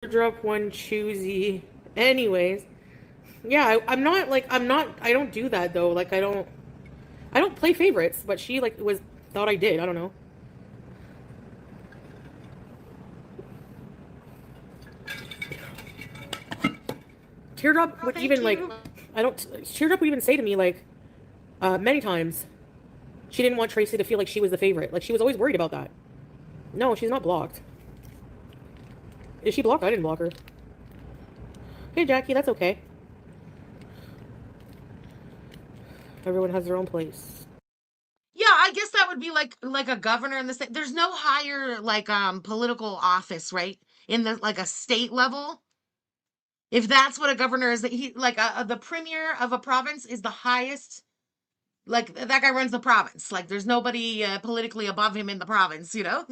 Teardrop one choosy. Anyways, yeah, I don't do that though. Like I don't play favorites, but she like thought I did. I don't know. Teardrop would even like, Teardrop would even say to me like, many times, she didn't want Tracy to feel like she was the favorite. Like she was always worried about that. No, she's not blocked. Is she blocked? I didn't block her. Hey, Jackie, that's okay. Everyone has their own place. Yeah, I guess that would be like a governor in the state. There's no higher like political office, right? In the like a state level. If that's what a governor is, that he like the premier of a province is the highest. Like that guy runs the province. Like there's nobody politically above him in the province, you know?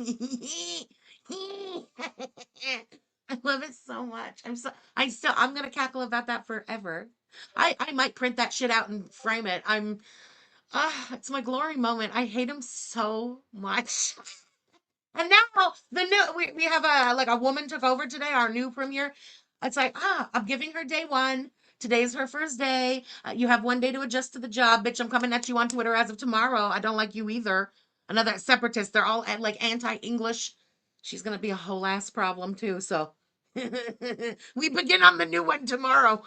I love it so much. I'm gonna cackle about that forever. I might print that shit out and frame it. It's my glory moment. I hate him so much. And now we have a woman took over today, our new premier. It's like, I'm giving her day one. Today's her first day. You have 1 day to adjust to the job, bitch. I'm coming at you on Twitter as of tomorrow. I don't like you either. Another separatist. They're all like anti-English. She's gonna be a whole ass problem too. So we begin on the new one tomorrow.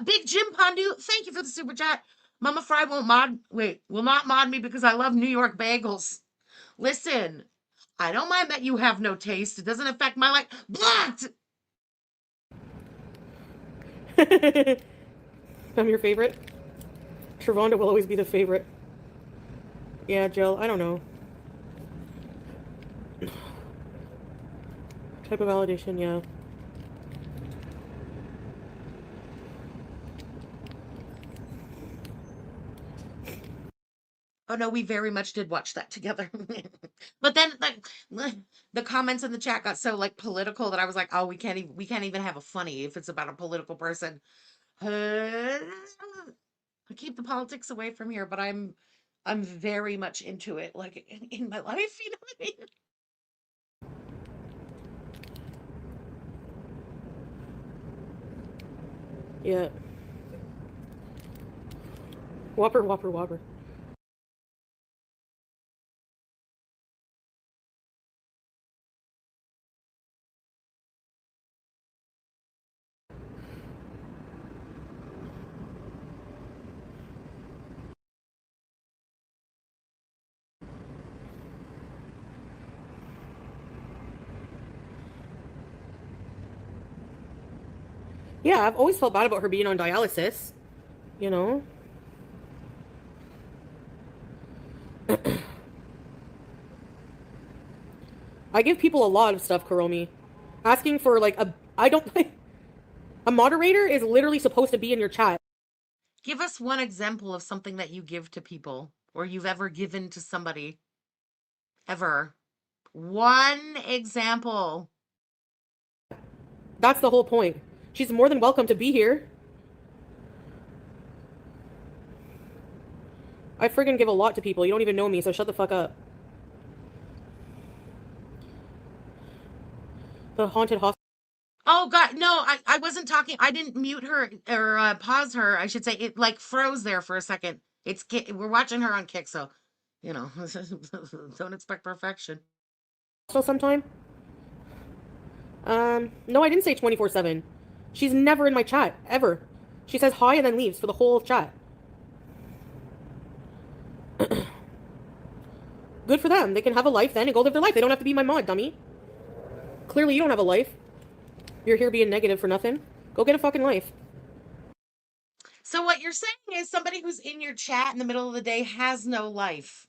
Big Jim Pondu, thank you for the super chat. Mama Fry will not mod me because I love New York bagels. Listen, I don't mind that you have no taste. It doesn't affect my life. Blocked! I'm your favorite. Travonda will always be the favorite. Yeah, Jill, I don't know. Type of validation, yeah. Oh no, we very much did watch that together. But then the comments in the chat got so like political that I was like, oh, we can't even have a funny if it's about a political person. I keep the politics away from here, but I'm very much into it, like in my life, you know what I mean? Yeah. Whopper, whopper, whopper. Yeah, I've always felt bad about her being on dialysis. You know? I give people a lot of stuff, Kuromi. Asking for, like, a moderator is literally supposed to be in your chat. Give us one example of something that you give to people or you've ever given to somebody. Ever. One example. That's the whole point. She's more than welcome to be here. I friggin' give a lot to people. You don't even know me, so shut the fuck up. The haunted hospital. Oh god, no, I wasn't talking. I didn't mute her or pause her. I should say it like froze there for a second. We're watching her on Kick, so you know, don't expect perfection. Sometime. No, I didn't say 24/7. She's never in my chat ever. She says hi and then leaves for the whole chat. Good for them. They can have a life then and go live their life. They don't have to be my mod, dummy. Clearly you don't have a life. You're here being negative for nothing. Go get a fucking life. So what you're saying is somebody who's in your chat in the middle of the day has no life.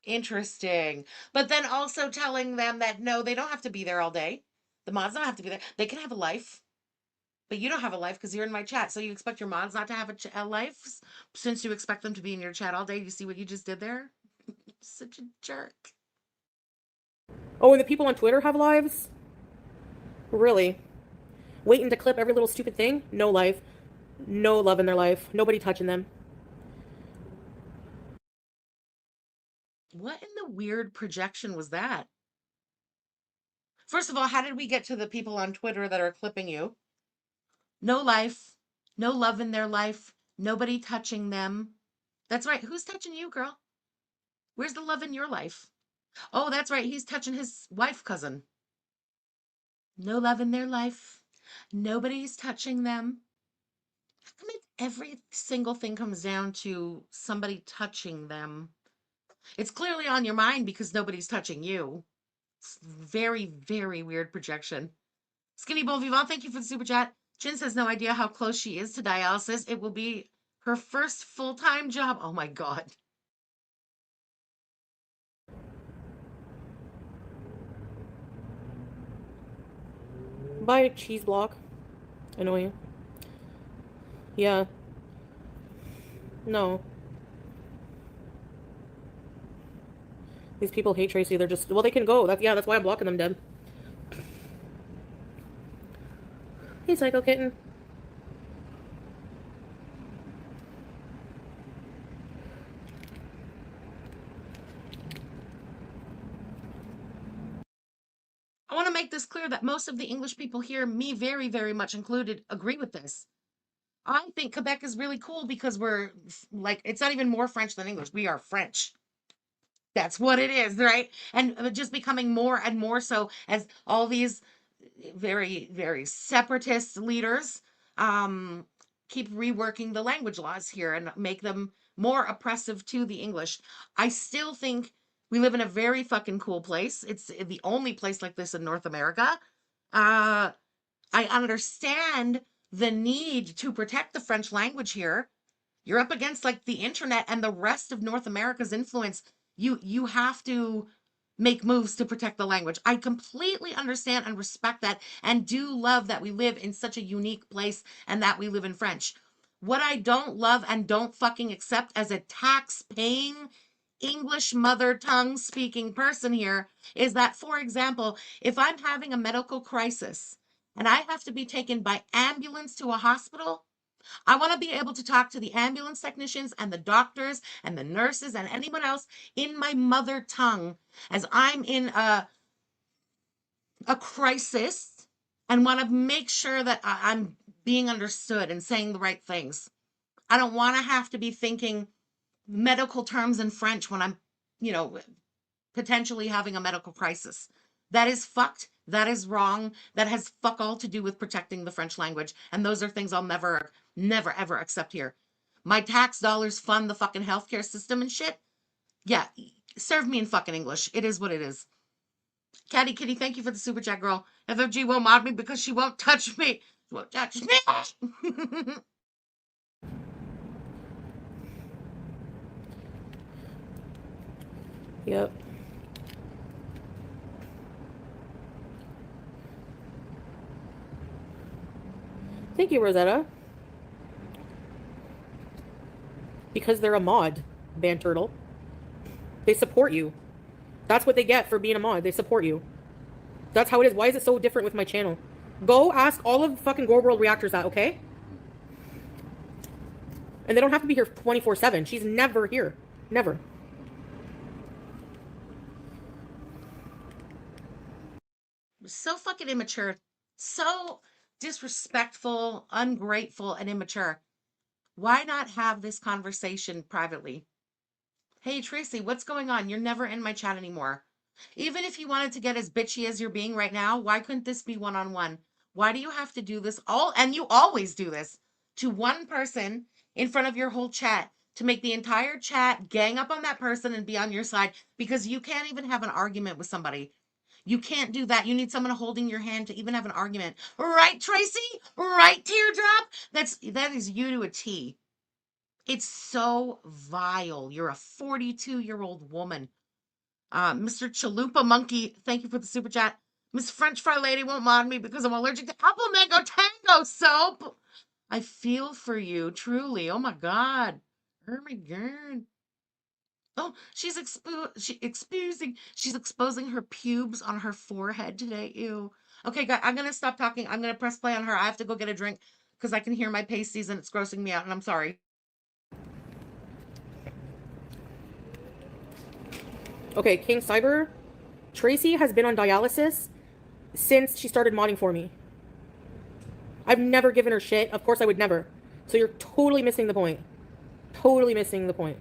Interesting. But then also telling them that no, they don't have to be there all day. The mods don't have to be there. They can have a life. But you don't have a life because you're in my chat. So you expect your mods not to have a life since you expect them to be in your chat all day. You see what you just did there? Such a jerk. Oh, and the people on Twitter have lives? Really? Waiting to clip every little stupid thing? No life. No love in their life. Nobody touching them. What in the weird projection was that? First of all, how did we get to the people on Twitter that are clipping you? No life, no love in their life, nobody touching them. That's right. Who's touching you, girl? Where's the love in your life? Oh, that's right. He's touching his wife cousin. No love in their life. Nobody's touching them. How come every single thing comes down to somebody touching them? It's clearly on your mind because nobody's touching you. It's very, very weird projection. Skinny Bon Vivant, thank you for the super chat. Jin says no idea how close she is to dialysis. It will be her first full-time job. Oh my God. Buy cheese block. Annoying. Yeah. No. These people hate Tracy. They're just, well, they can go. That's why I'm blocking them, Deb. Hey, Psycho Kitten. I want to make this clear that most of the English people here, me very, very much included, agree with this. I think Quebec is really cool because we're like, it's not even more French than English. We are French. That's what it is, right? And just becoming more and more so as all these very, very separatist leaders keep reworking the language laws here and make them more oppressive to the English. I still think we live in a very fucking cool place. It's the only place like this in North America. I understand the need to protect the French language here. You're up against like the internet and the rest of North America's influence. You have to make moves to protect the language. I completely understand and respect that and do love that we live in such a unique place and that we live in French. What I don't love and don't fucking accept as a tax-paying English mother tongue speaking person here is that, for example, if I'm having a medical crisis and I have to be taken by ambulance to a hospital, I want to be able to talk to the ambulance technicians and the doctors and the nurses and anyone else in my mother tongue as I'm in a crisis and want to make sure that I'm being understood and saying the right things. I don't want to have to be thinking medical terms in French when I'm, potentially having a medical crisis. That is fucked. That is wrong. That has fuck all to do with protecting the French language. And those are things I'll never, never, ever accept here. My tax dollars fund the fucking healthcare system and shit. Yeah, serve me in fucking English. It is what it is. Catty Kitty, thank you for the super chat, girl. FFG won't mod me because she won't touch me. She won't touch me. Yep. Thank you, Rosetta. Because they're a mod, Ban Turtle. They support you. That's what they get for being a mod. They support you. That's how it is. Why is it so different with my channel? Go ask all of the fucking Gorl World reactors that, okay? And they don't have to be here 24/7. She's never here. Never. So fucking immature. So disrespectful, ungrateful, and immature. Why not have this conversation privately? Hey, Tracy, what's going on? You're never in my chat anymore. Even if you wanted to get as bitchy as you're being right now, why couldn't this be one-on-one? Why do you have to do this and you always do this? to one person in front of your whole chat to make the entire chat gang up on that person and be on your side because you can't even have an argument with somebody. You can't do that. You need someone holding your hand to even have an argument. Right, Tracy? Right, Teardrop? That is you to a T. It's so vile. You're a 42-year-old woman. Mr. Chalupa Monkey, thank you for the super chat. Miss French Fry Lady won't mod me because I'm allergic to apple mango tango soap. I feel for you, truly. Oh my God. Oh my God. Oh, she's exposing her pubes on her forehead today. Ew. Okay, guys, I'm gonna stop talking. I'm gonna press play on her. I have to go get a drink because I can hear my pasties and it's grossing me out, and I'm sorry. Okay, King Cyber. Tracy has been on dialysis since she started modding for me. I've never given her shit. Of course I would never. So you're totally missing the point. Totally missing the point.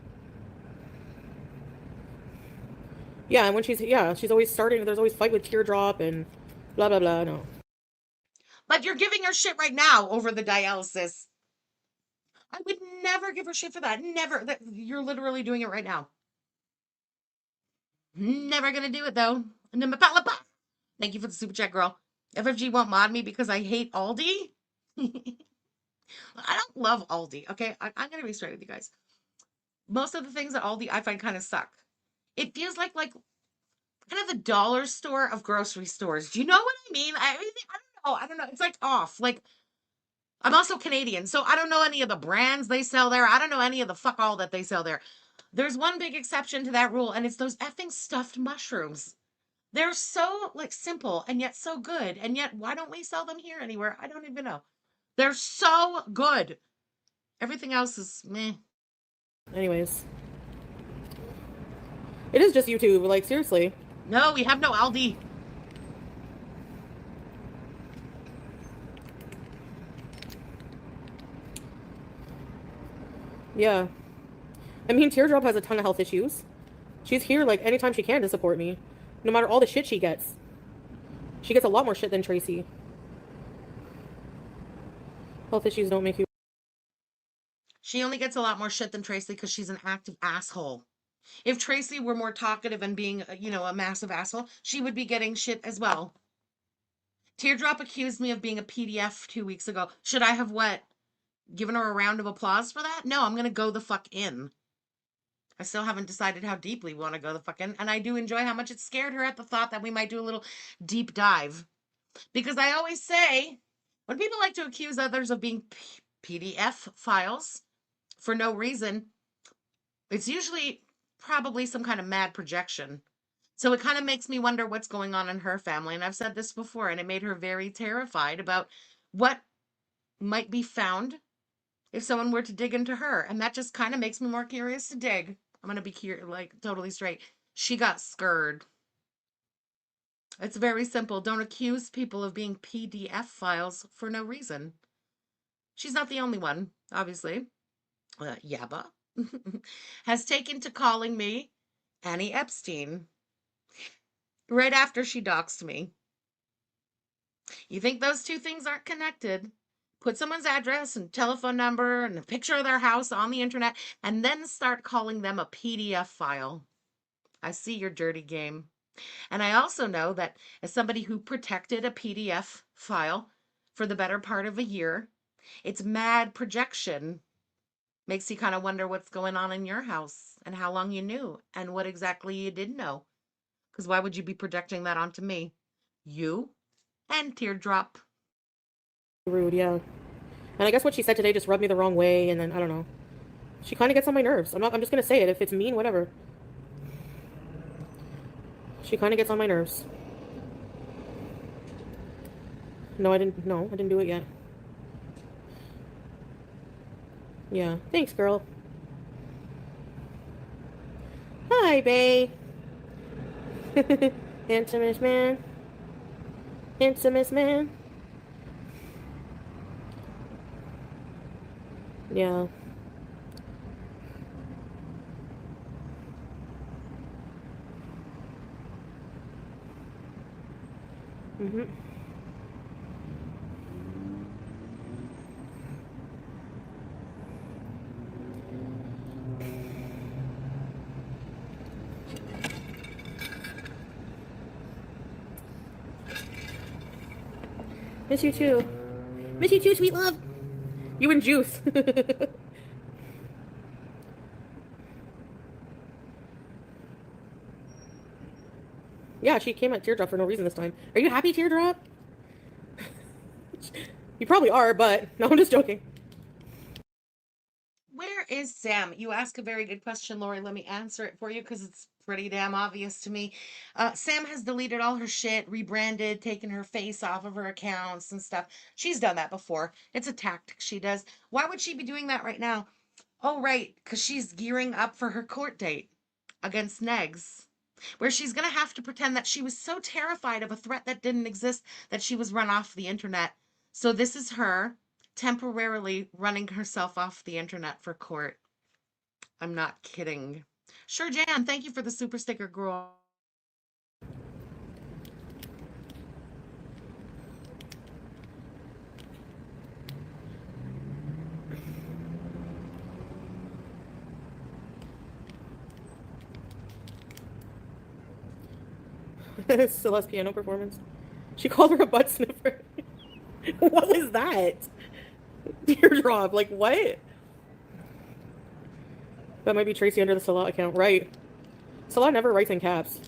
Yeah, and when she's always starting, there's always fight with Teardrop and blah, blah, blah, no. But you're giving her shit right now over the dialysis. I would never give her shit for that. Never. You're literally doing it right now. Never gonna do it, though. Thank you for the super chat, girl. FFG won't mod me because I hate Aldi. I don't love Aldi, okay? I'm gonna be straight with you guys. Most of the things at Aldi I find kind of suck. It feels like kind of the dollar store of grocery stores. Do you know what I mean? I don't know. It's like off. Like, I'm also Canadian, so I don't know any of the brands they sell there. I don't know any of the fuck all that they sell there. There's one big exception to that rule, and it's those effing stuffed mushrooms. They're so, simple and yet so good. And yet, why don't we sell them here anywhere? I don't even know. They're so good. Everything else is meh. Anyways. It is just YouTube, like, seriously. No, we have no Aldi. Yeah. I mean, Teardrop has a ton of health issues. She's here, anytime she can to support me. No matter all the shit she gets. She gets a lot more shit than Tracy. Health issues don't make you... She only gets a lot more shit than Tracy because she's an active asshole. If Tracy were more talkative and being, a massive asshole, she would be getting shit as well. Teardrop accused me of being a PDF 2 weeks ago. Should I have what? Given her a round of applause for that? No, I'm going to go the fuck in. I still haven't decided how deeply we want to go the fuck in. And I do enjoy how much it scared her at the thought that we might do a little deep dive. Because I always say, when people like to accuse others of being PDF files for no reason, it's usually probably some kind of mad projection. So it kind of makes me wonder what's going on in her family. And I've said this before, and it made her very terrified about what might be found if someone were to dig into her. And that just kind of makes me more curious to dig. I'm going to be totally straight. She got scared. It's very simple. Don't accuse people of being PDF files for no reason. She's not the only one, obviously. Yabba has taken to calling me Annie Epstein right after she doxed me. You think those two things aren't connected? Put someone's address and telephone number and a picture of their house on the internet and then start calling them a PDF file. I see your dirty game. And I also know that as somebody who protected a PDF file for the better part of a year, its mad projection makes you kind of wonder what's going on in your house and how long you knew and what exactly you didn't know. Because why would you be projecting that onto me? You and Teardrop. Rude, yeah. And I guess what she said today just rubbed me the wrong way, and then, I don't know. She kind of gets on my nerves. I'm just gonna say it. If it's mean, whatever. She kind of gets on my nerves. No, I didn't do it yet. Yeah. Thanks, girl. Hi, bae. Handsomest man. Handsomest man. Yeah. Miss you too. Miss you too, sweet love. You and Juice. Yeah, she came at Teardrop for no reason this time. Are you happy, Teardrop? You probably are, but no, I'm just joking. Where is Sam? You ask a very good question, Lori. Let me answer it for you because it's pretty damn obvious to me. Sam has deleted all her shit, rebranded, taken her face off of her accounts and stuff. She's done that before. It's a tactic she does. Why would she be doing that right now? Oh, right, because she's gearing up for her court date against Negs, where she's going to have to pretend that she was so terrified of a threat that didn't exist that she was run off the internet. So this is her temporarily running herself off the internet for court. I'm not kidding. Sure, Jan, thank you for the super sticker, girl. Celeste's piano performance. She called her a butt sniffer. What was that? Teardrop, like what? That might be Tracy under the Salah account, right? Salah never writes in caps.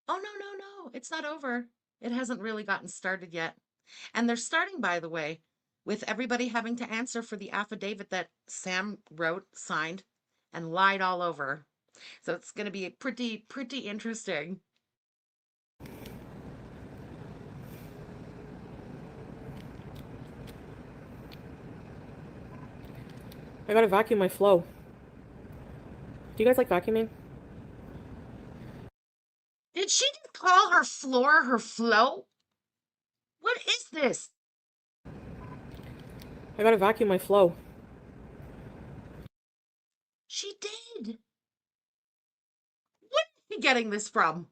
Oh, no. It's not over. It hasn't really gotten started yet. And they're starting, by the way, with everybody having to answer for the affidavit that Sam wrote, signed, and lied all over. So it's going to be pretty interesting. I gotta vacuum my flow. Do you guys like vacuuming? Did she just call her floor her flow? What is this? I gotta vacuum my flow. She did. What is she getting this from?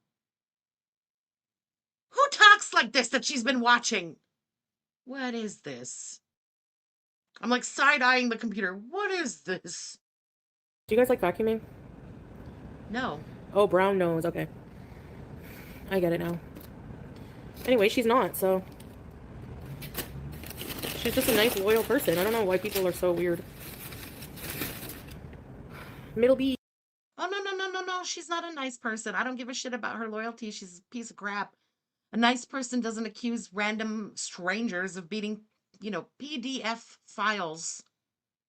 Who talks like this that she's been watching? What is this? I'm like side-eyeing the computer. What is this? Do you guys like vacuuming? No. Oh, brown nose. Okay. I get it now. Anyway, she's not, so... She's just a nice, loyal person. I don't know why people are so weird. Middle B. Oh, no. She's not a nice person. I don't give a shit about her loyalty. She's a piece of crap. A nice person doesn't accuse random strangers of beating, PDF files.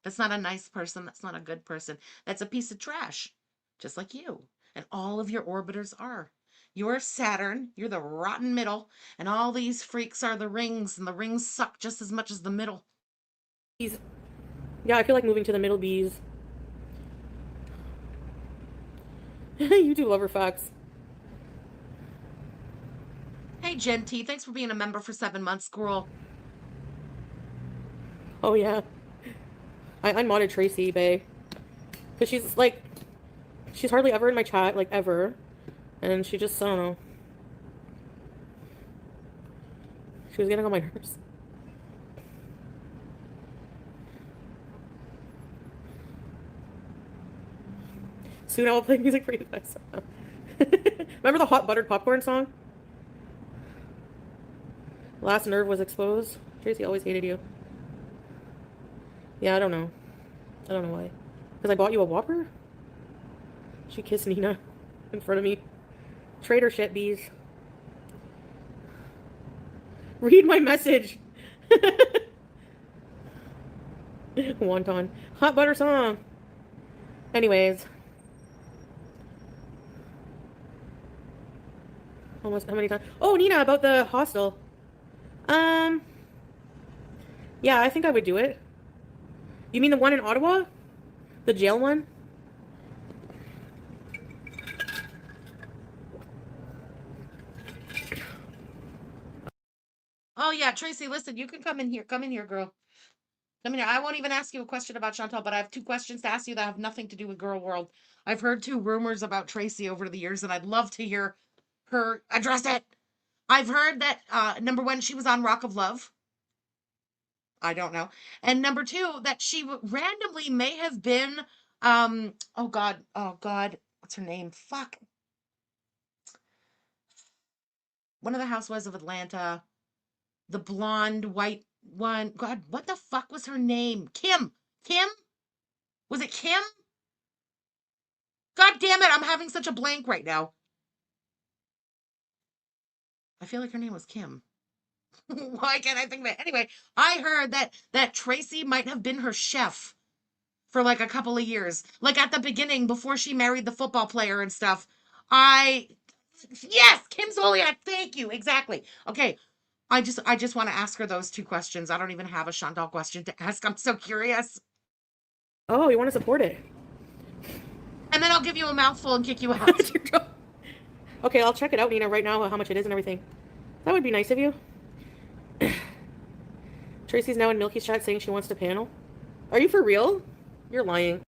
That's not a nice person. That's not a good person. That's a piece of trash. Just like you. And all of your orbiters are. You're Saturn. You're the rotten middle. And all these freaks are the rings. And the rings suck just as much as the middle. Yeah, I feel like moving to the middle B's. YouTube lover facts. Hey, Genty. Thanks for being a member for 7 months, Gorl. Oh, yeah. I unmodded Tracy, bae. Because she's hardly ever in my chat, like, ever. And she just, I don't know. She was getting on my nerves. Soon I will play music for you guys. Remember the hot buttered popcorn song? Last nerve was exposed. Tracy always hated you. Yeah, I don't know. I don't know why. Because I bought you a Whopper? She kissed Nina in front of me. Traitor shit, bees. Read my message. Wonton. Hot butter song. Anyways. Almost how many times? Oh, Nina, about the hostel. Yeah, I think I would do it. You mean the one in Ottawa? The jail one? Oh, yeah, Tracy, listen, you can come in here. Come in here, girl. Come in here. I won't even ask you a question about Chantal, but I have 2 questions to ask you that have nothing to do with Girl World. I've heard 2 rumors about Tracy over the years, and I'd love to hear her address it. I've heard that, number 1, she was on Rock of Love. I don't know. And number 2, that she randomly may have been, oh God, what's her name? Fuck. one of the housewives of Atlanta, the blonde white one. God, what the fuck was her name? Kim. Kim? Was it Kim? God damn it, I'm having such a blank right now. I feel like her name was Kim. Why can't I think of it? Anyway, I heard that Tracy might have been her chef for like a couple of years. Like at the beginning, before she married the football player and stuff. Yes, Kim Zoliak, thank you. Exactly. Okay. I just want to ask her those two questions. I don't even have a Chantal question to ask. I'm so curious. Oh, you want to support it? And then I'll give you a mouthful and kick you out. Okay, I'll check it out, Nina, right now, how much it is and everything. That would be nice of you. Tracy's now in Milky's chat saying she wants to panel. Are you for real? You're lying.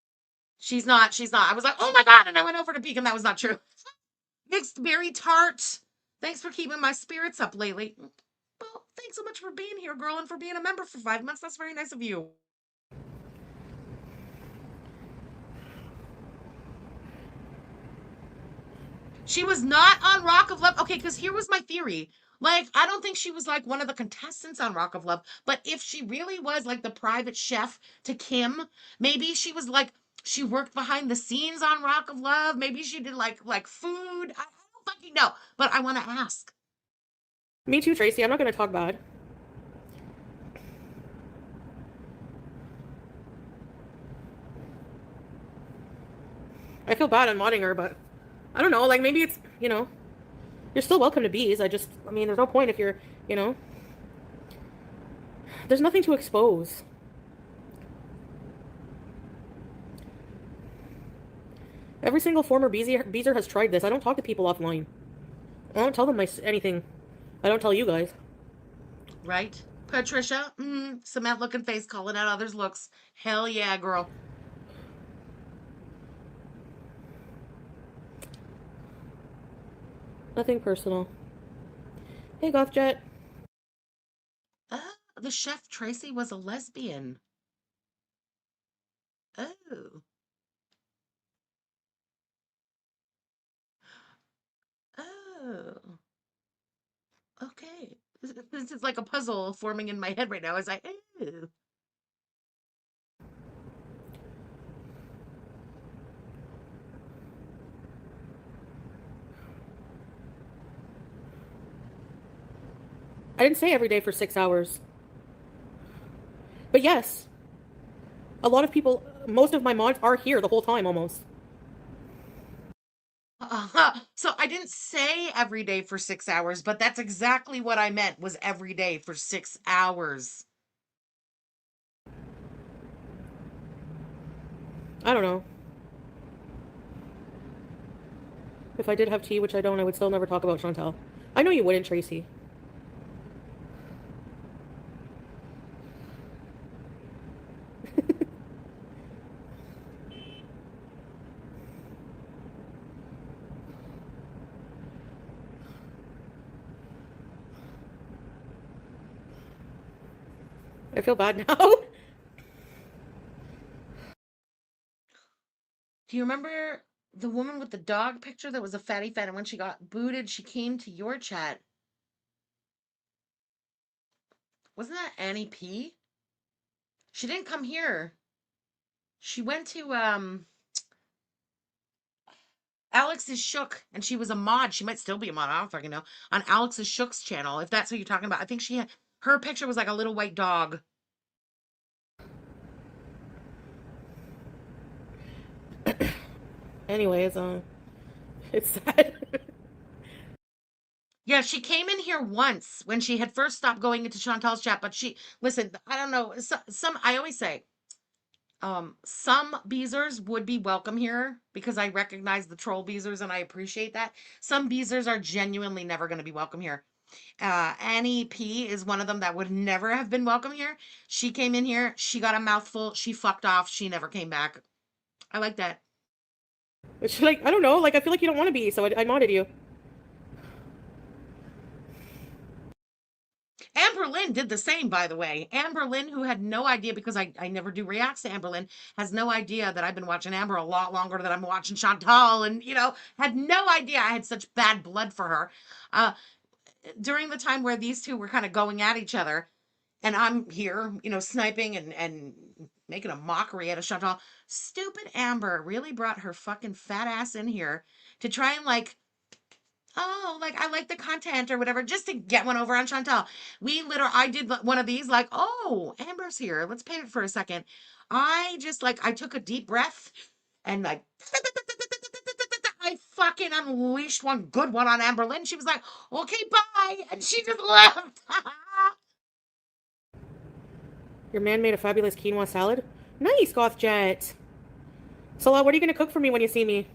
She's not. I was like, oh my God. And I went over to peek and that was not true. Mixed berry tart. Thanks for keeping my spirits up lately. Well, thanks so much for being here, girl, and for being a member for 5 months. That's very nice of you. She was not on Rock of Love. Okay, because here was my theory. Like, I don't think she was like one of the contestants on Rock of Love, but if she really was like the private chef to Kim, maybe she was like, she worked behind the scenes on Rock of Love. Maybe she did like food. I don't fucking know, but I want to ask. Me too, Tracy. I'm not going to talk bad. I feel bad on modding her, but I don't know. Like, maybe it's, you know, you're still welcome to bees. I mean, there's no point if you're, you know, there's nothing to expose. Every single former beezer has tried this. I don't talk to people offline. I don't tell them anything. I don't tell you guys. Right? Patricia, cement looking face calling out others' looks. Hell yeah, girl. Nothing personal. Hey, Gothjet. The chef Tracy was a lesbian. Oh. Oh. Okay. This is like a puzzle forming in my head right now as I. Oh. I didn't say every day for 6 hours. But yes, a lot of people, most of my mods are here the whole time almost. So I didn't say every day for 6 hours, but that's exactly what I meant was every day for 6 hours. I don't know. If I did have tea, which I don't, I would still never talk about Chantal. I know you wouldn't, Tracy. I feel bad now. Do you remember the woman with the dog picture that was a fatty fat, and when she got booted, she came to your chat? Wasn't that Annie P? She didn't come here. She went to Alex is Shook, and she was a mod. She might still be a mod. I don't fucking know. On Alex is Shook's channel, if that's what you're talking about. I think her picture was like a little white dog. Anyways, it's sad. Yeah, she came in here once when she had first stopped going into Chantal's chat, but listen, I don't know. I always say, some beezers would be welcome here because I recognize the troll beezers and I appreciate that. Some beezers are genuinely never going to be welcome here. Annie P is one of them that would never have been welcome here. She came in here, she got a mouthful, she fucked off, she never came back. I like that. It's like, I don't know, like, I feel like you don't want to be, so I modded you. Amber Lynn did the same, by the way. Amber Lynn, who had no idea, because I never do reacts to Amber Lynn, has no idea that I've been watching Amber a lot longer than I'm watching Chantal, and, had no idea I had such bad blood for her. during the time where these two were kind of going at each other, and I'm here, sniping and making a mockery out of Chantal, stupid Amber really brought her fucking fat ass in here to try and I like the content or whatever, just to get one over on Chantal. I did one of these, oh, Amber's here. Let's paint it for a second. I just I took a deep breath and I fucking unleashed one good one on Amber Lynn. She was like, okay, bye. And she just left. Your man made a fabulous quinoa salad. Nice, Gothjet. Sola, what are you going to cook for me when you see me?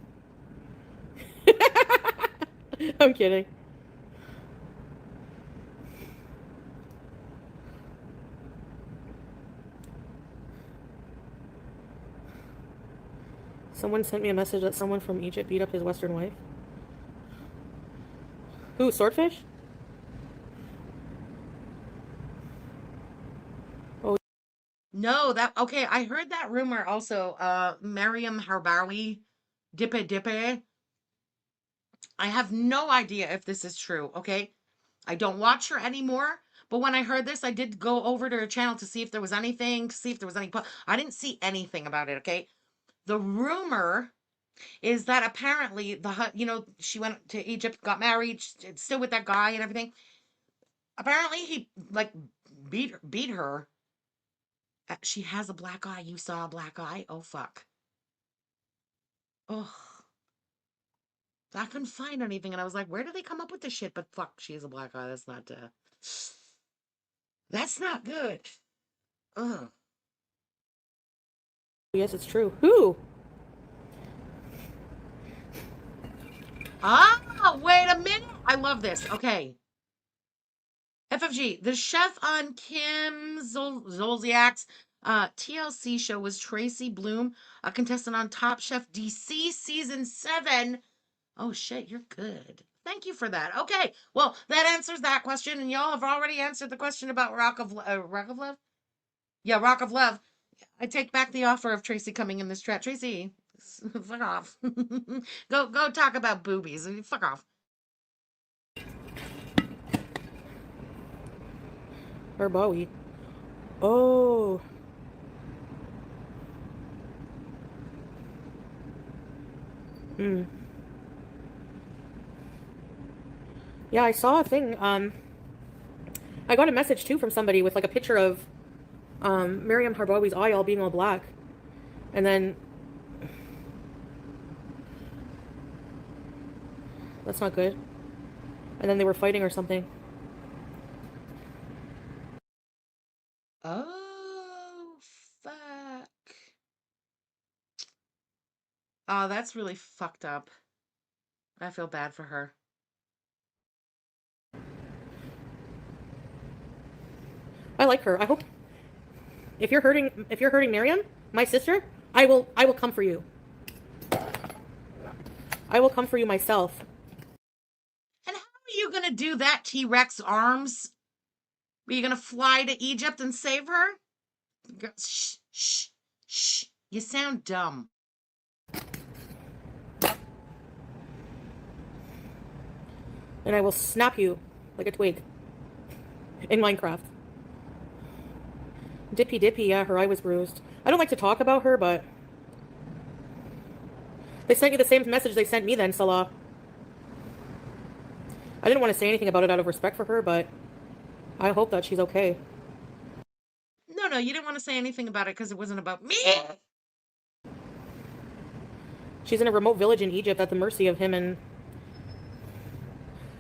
I'm kidding. Someone sent me a message that someone from Egypt beat up his Western wife. Who, Swordfish? Oh. No, okay, I heard that rumor also. Mariam Harbawi, Dippe Dippe. I have no idea if this is true, okay? I don't watch her anymore, but when I heard this, I did go over to her channel to see if there was anything, to see if there was any... I didn't see anything about it, okay? The rumor is that apparently, she went to Egypt, got married, still with that guy and everything. Apparently, he, beat her. She has a black eye. You saw a black eye? Oh, fuck. Ugh. I couldn't find anything, and I was like, where do they come up with this shit? But fuck, she has a black eye. That's not good. Ugh. Yes, it's true. Who? Ah, wait a minute. I love this. Okay. FFG, the chef on Kim Zolciak's TLC show was Tracy Bloom, a contestant on Top Chef DC Season 7. Oh, shit, you're good. Thank you for that. Okay, well, that answers that question, and y'all have already answered the question about Rock of Love? Yeah, Rock of Love. I take back the offer of Tracy coming in this chat. Tracy, fuck off. Go talk about boobies. Fuck off. Her Bowie. Oh. Yeah, I saw a thing. I got a message too from somebody with a picture of Miriam Harbawi's eye all being all black. And then that's not good. And then they were fighting or something. Oh, fuck. Oh, that's really fucked up. I feel bad for her. I like her. I hope if you're hurting Miriam, my sister, I will come for you. I will come for you myself. And how are you gonna do that, T-Rex arms? Are you gonna fly to Egypt and save her? Shh, shh, shh. You sound dumb. And I will snap you like a twig. In Minecraft. Dippy Dippy, yeah, her eye was bruised. I don't like to talk about her, but they sent you the same message they sent me then, Salah. I didn't want to say anything about it out of respect for her, but I hope that she's okay. No, you didn't want to say anything about it because it wasn't about me. She's in a remote village in Egypt at the mercy of him, and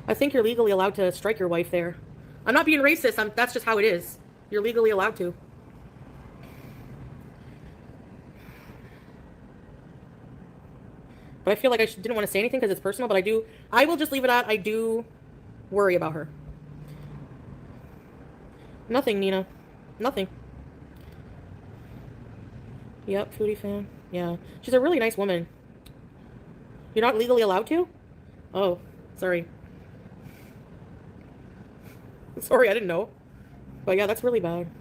I think you're legally allowed to strike your wife there. I'm not being racist, that's just how it is. You're legally allowed to. But I feel like I didn't want to say anything because it's personal, but I will just leave it at, I do worry about her. Nothing, Nina. Nothing. Yep, foodie fan. Yeah. She's a really nice woman. You're not legally allowed to? Oh, sorry. Sorry, I didn't know. But yeah, that's really bad.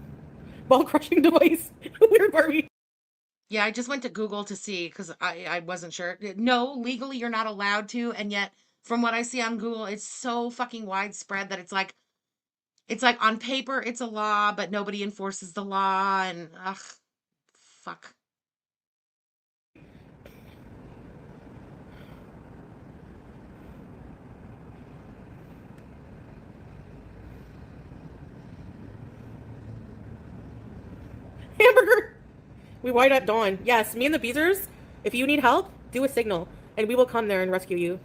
Ball crushing device. Weird Barbie. Yeah, I just went to Google to see because I wasn't sure. No, legally you're not allowed to, and yet From what I see on Google, it's so fucking widespread that it's like on paper it's a law, but nobody enforces the law, and ugh, fuck. Hamburger! We white at dawn. Yes, me and the Beezers, if you need help, do a signal, and we will come there and rescue you.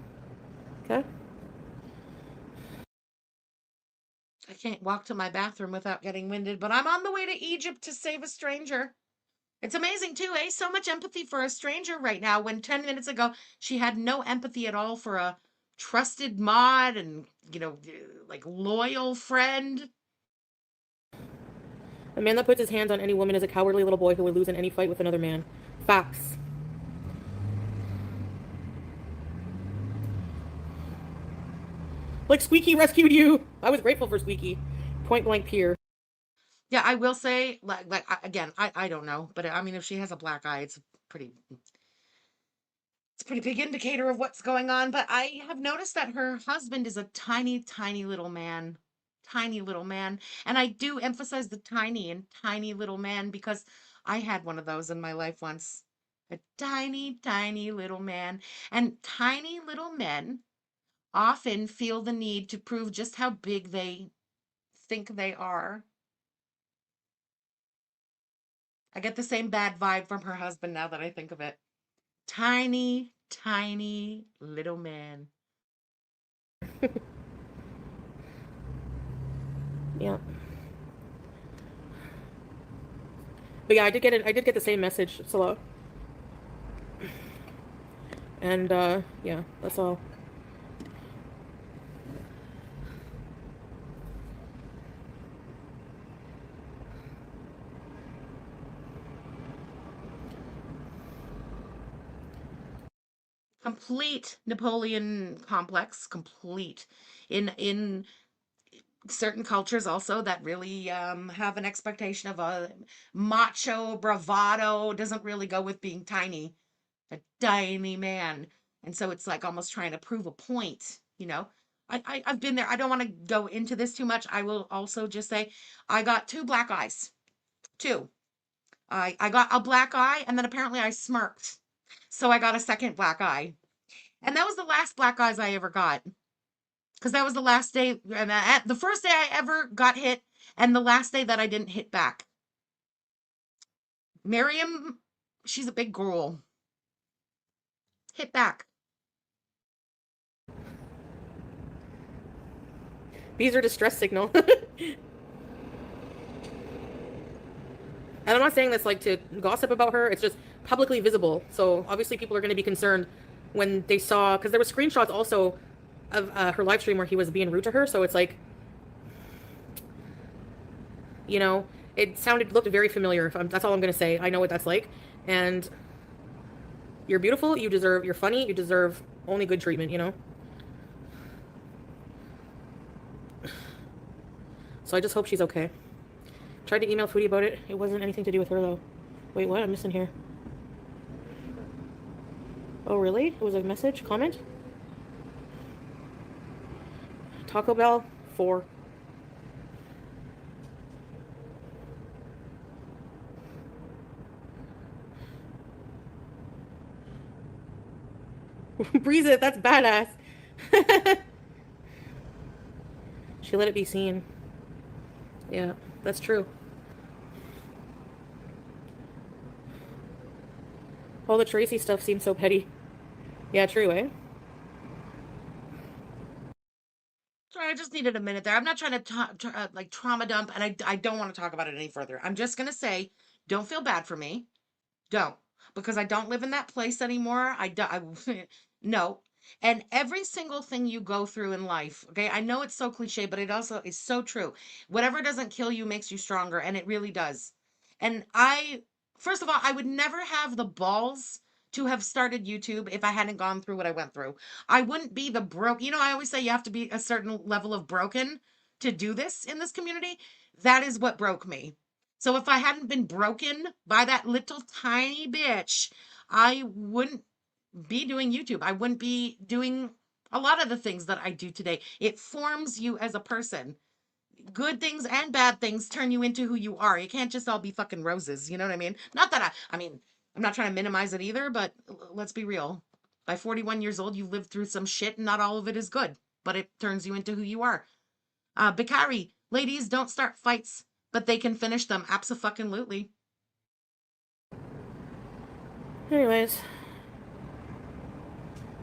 Okay? I can't walk to my bathroom without getting winded, but I'm on the way to Egypt to save a stranger. It's amazing too, eh? So much empathy for a stranger right now when 10 minutes ago she had no empathy at all for a trusted mod and, like loyal friend. A man that puts his hands on any woman is a cowardly little boy who would lose in any fight with another man. Facts. Like Squeaky rescued you. I was grateful for Squeaky. Point blank peer. Yeah, I will say, again, I don't know, but I mean, if she has a black eye, it's pretty big indicator of what's going on. But I have noticed that her husband is a tiny, tiny little man. Tiny little man. And I do emphasize the tiny and tiny little man because I had one of those in my life once. A tiny, tiny little man. And tiny little men often feel the need to prove just how big they think they are. I get the same bad vibe from her husband now that I think of it. Tiny, tiny little man. Yeah. But yeah, I did get the same message, Salo. And yeah, that's all. Complete Napoleon complex, complete. In certain cultures also that really have an expectation of a macho bravado doesn't really go with being tiny, a tiny man. And so it's like almost trying to prove a point, I've been there. I don't want to go into this too much. I will also just say I got 2 black eyes. 2. I got a black eye, and then apparently I smirked. So I got a second black eye. And that was the last black eyes I ever got. Because that was the last day, the first day I ever got hit, and the last day that I didn't hit back. Miriam, she's a big girl. Hit back. Beezer distress signal. And I'm not saying this like to gossip about her. It's just publicly visible. So obviously people are going to be concerned when they saw, because there were screenshots also of her live stream where he was being rude to her. So it's like, it looked very familiar. That's all I'm going to say. I know what that's like. And you're beautiful. You're funny. You deserve only good treatment, So I just hope she's okay. Tried to email Foodie about it. It wasn't anything to do with her, though. Wait, what? I'm missing here. Oh, really? It was a message? Comment? Taco Bell, 4. Breeze it, that's badass. She let it be seen. Yeah, that's true. All the Tracy stuff seems so petty. Yeah, true, eh? Sorry, I just needed a minute there. I'm not trying to like trauma dump, and I don't want to talk about it any further. I'm just gonna say, don't feel bad for me. Don't, because I don't live in that place anymore. No. And every single thing you go through in life, okay, I know it's so cliche, but it also is so true. Whatever doesn't kill you makes you stronger, and it really does. And first of all, I would never have the balls to have started YouTube if I hadn't gone through what I went through. I wouldn't be the broke, I always say you have to be a certain level of broken to do this in this community. That is what broke me. So if I hadn't been broken by that little tiny bitch, I wouldn't be doing YouTube. I wouldn't be doing A lot of the things that I do today, it forms you as a person. Good things and bad things turn you into who you are. You can't just all be fucking roses. You know what I mean? Not that I mean, I'm not trying to minimize it either, but let's be real. By 41 years old, you've lived through some shit and not all of it is good, but it turns you into who you are. Bakari, ladies don't start fights, but they can finish them. Abso-fucking-lutely. Anyways.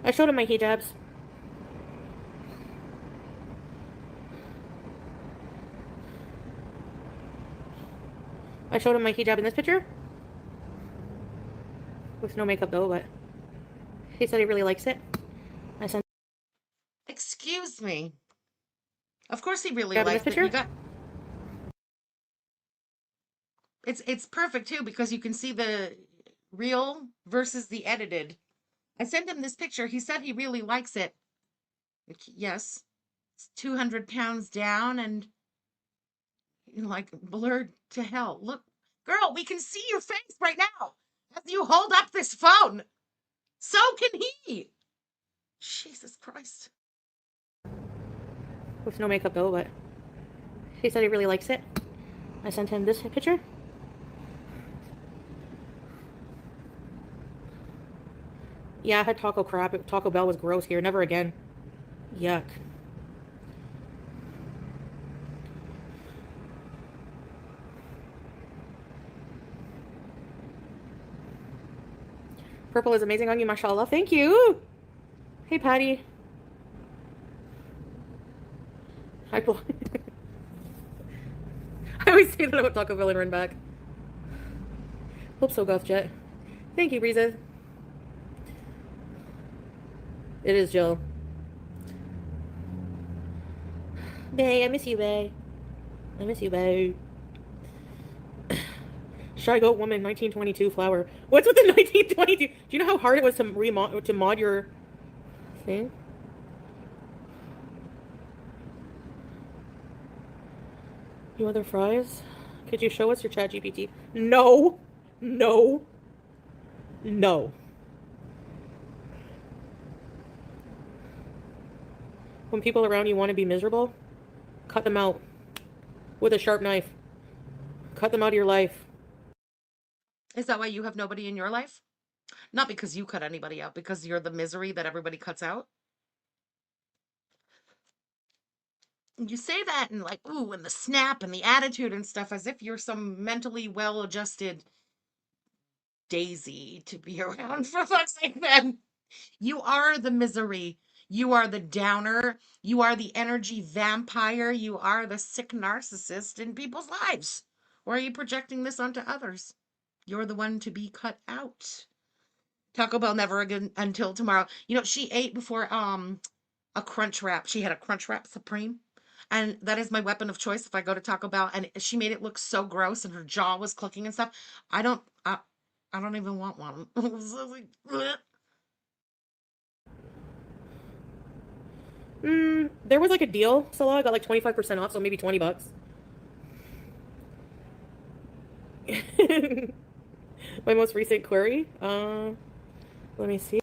I showed him my hijabs. I showed him my hijab in this picture. With no makeup though, but he said he really likes it. I sent Excuse me. Of course he really hijab in this liked it. picture. You got it's perfect too because you can see the real versus the edited. I sent him this picture. He said he really likes it. Yes. It's 200 pounds down and like blurred to hell. Look, girl, we can see your face right now as you hold up this phone. So can he. Jesus Christ. With no makeup though, but he said he really likes it. I sent him this picture. Yeah, I had taco crap. Taco Bell was gross here. Never again. Yuck. Purple is amazing on you, mashallah. Thank you. Hey, Patty. I always say that about Taco Bell and run back. Hope so, Goth Jet. Thank you, Breeza. It is Jill. Bae, I miss you, Bae. I miss you, Bae. Shy Goat Woman, 1922 flower. What's with the 1922? Do you know how hard it was to mod your thing? You other fries? Could you show us your chat GPT? No. No. No. When people around you want to be miserable, cut them out with a sharp knife. Cut them out of your life. Is that why you have nobody in your life? Not because you cut anybody out, because you're the misery that everybody cuts out? You say that and like, ooh, and the snap and the attitude and stuff as if you're some mentally well-adjusted daisy to be around for fuck's sake, then. You are the misery. You are the downer. You are the energy vampire. You are the sick narcissist in people's lives. Or are you projecting this onto others? You're the one to be cut out. Taco Bell never again until tomorrow. You know, she ate before a crunch wrap. She had a crunch wrap supreme. And that is my weapon of choice if I go to Taco Bell, and she made it look so gross and her jaw was clicking and stuff. I don't even want one. There was like a deal, Salah. I got like 25% off, so maybe 20 bucks. My most recent query. Let me see.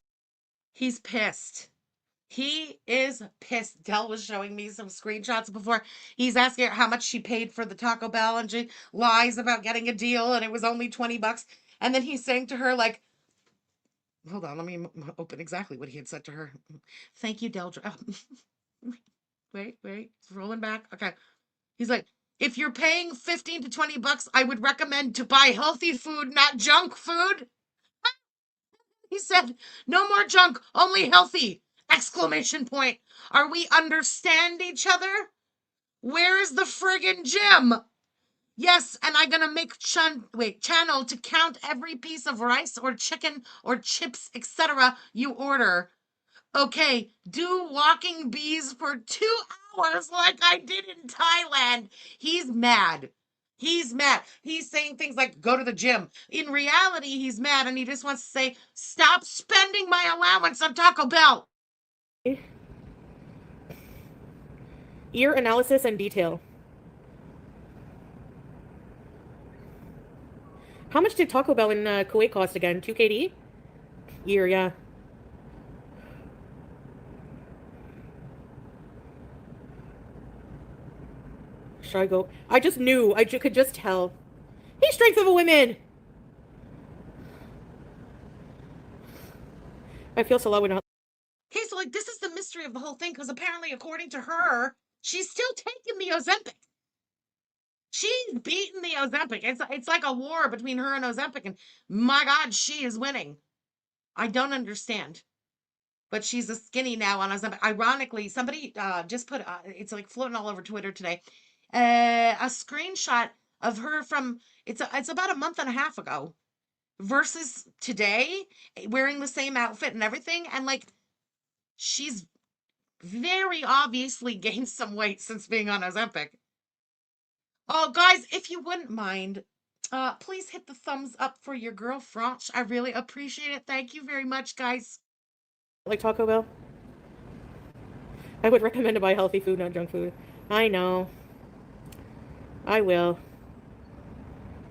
He's pissed. He is pissed. Dell was showing me some screenshots before. He's asking her how much she paid for the Taco Bell, and she lies about getting a deal, and it was only 20 bucks. And then he's saying to her, like, hold on, let me open exactly what he had said to her. Thank you, Dell. Wait, it's rolling back. Okay. He's like, if you're paying 15 to 20 bucks, I would recommend to buy healthy food, not junk food. He said, no more junk, only healthy! Exclamation point. Are we understand each other? Where is the friggin' gym? Yes, and I'm gonna make channel to count every piece of rice or chicken or chips, etc. you order. Okay, do walking bees for 2 hours like I did in Thailand. He's mad. He's mad. He's saying things like, go to the gym. In reality, he's mad and he just wants to say, stop spending my allowance on Taco Bell. Ear analysis and detail. How much did Taco Bell in Kuwait cost again? 2 KD? Ear, yeah. Should I go? I just knew. I could just tell. He's strength of a woman. I feel so low enough. Okay, so like this is the mystery of the whole thing, because apparently, according to her, she's still taking the Ozempic. She's beaten the Ozempic. It's like a war between her and Ozempic, and my God, she is winning. I don't understand. But she's a skinny now on Ozempic. Ironically, somebody just put it's like floating all over Twitter today, a screenshot of her from it's about a month and a half ago versus today, wearing the same outfit and everything, and like she's very obviously gained some weight since being on Ozempic. Oh, guys, if you wouldn't mind, please hit the thumbs up for your girl, Franch. I really appreciate it. Thank you very much, guys. Like Taco Bell. I would recommend to buy healthy food, not junk food. I know. I will.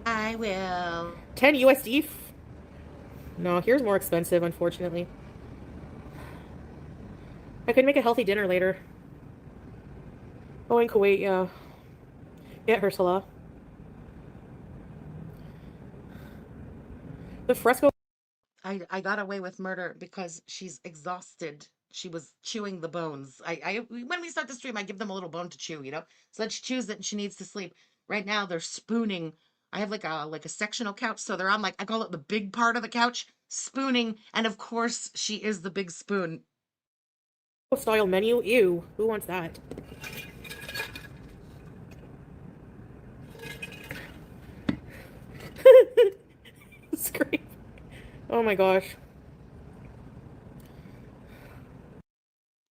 I will. 10 USD? No, here's more expensive, unfortunately. I could make a healthy dinner later. Oh, in Kuwait, yeah. Yeah, Ursula. The fresco. I got away with murder because she's exhausted. She was chewing the bones. When we start the stream, I give them a little bone to chew, you know? So that she chews it and she needs to sleep. Right now, they're spooning. I have like a sectional couch, so they're on, like, I call it the big part of the couch, spooning, and of course, she is the big spoon. Style menu? Ew. Who wants that? Scream. Oh my gosh.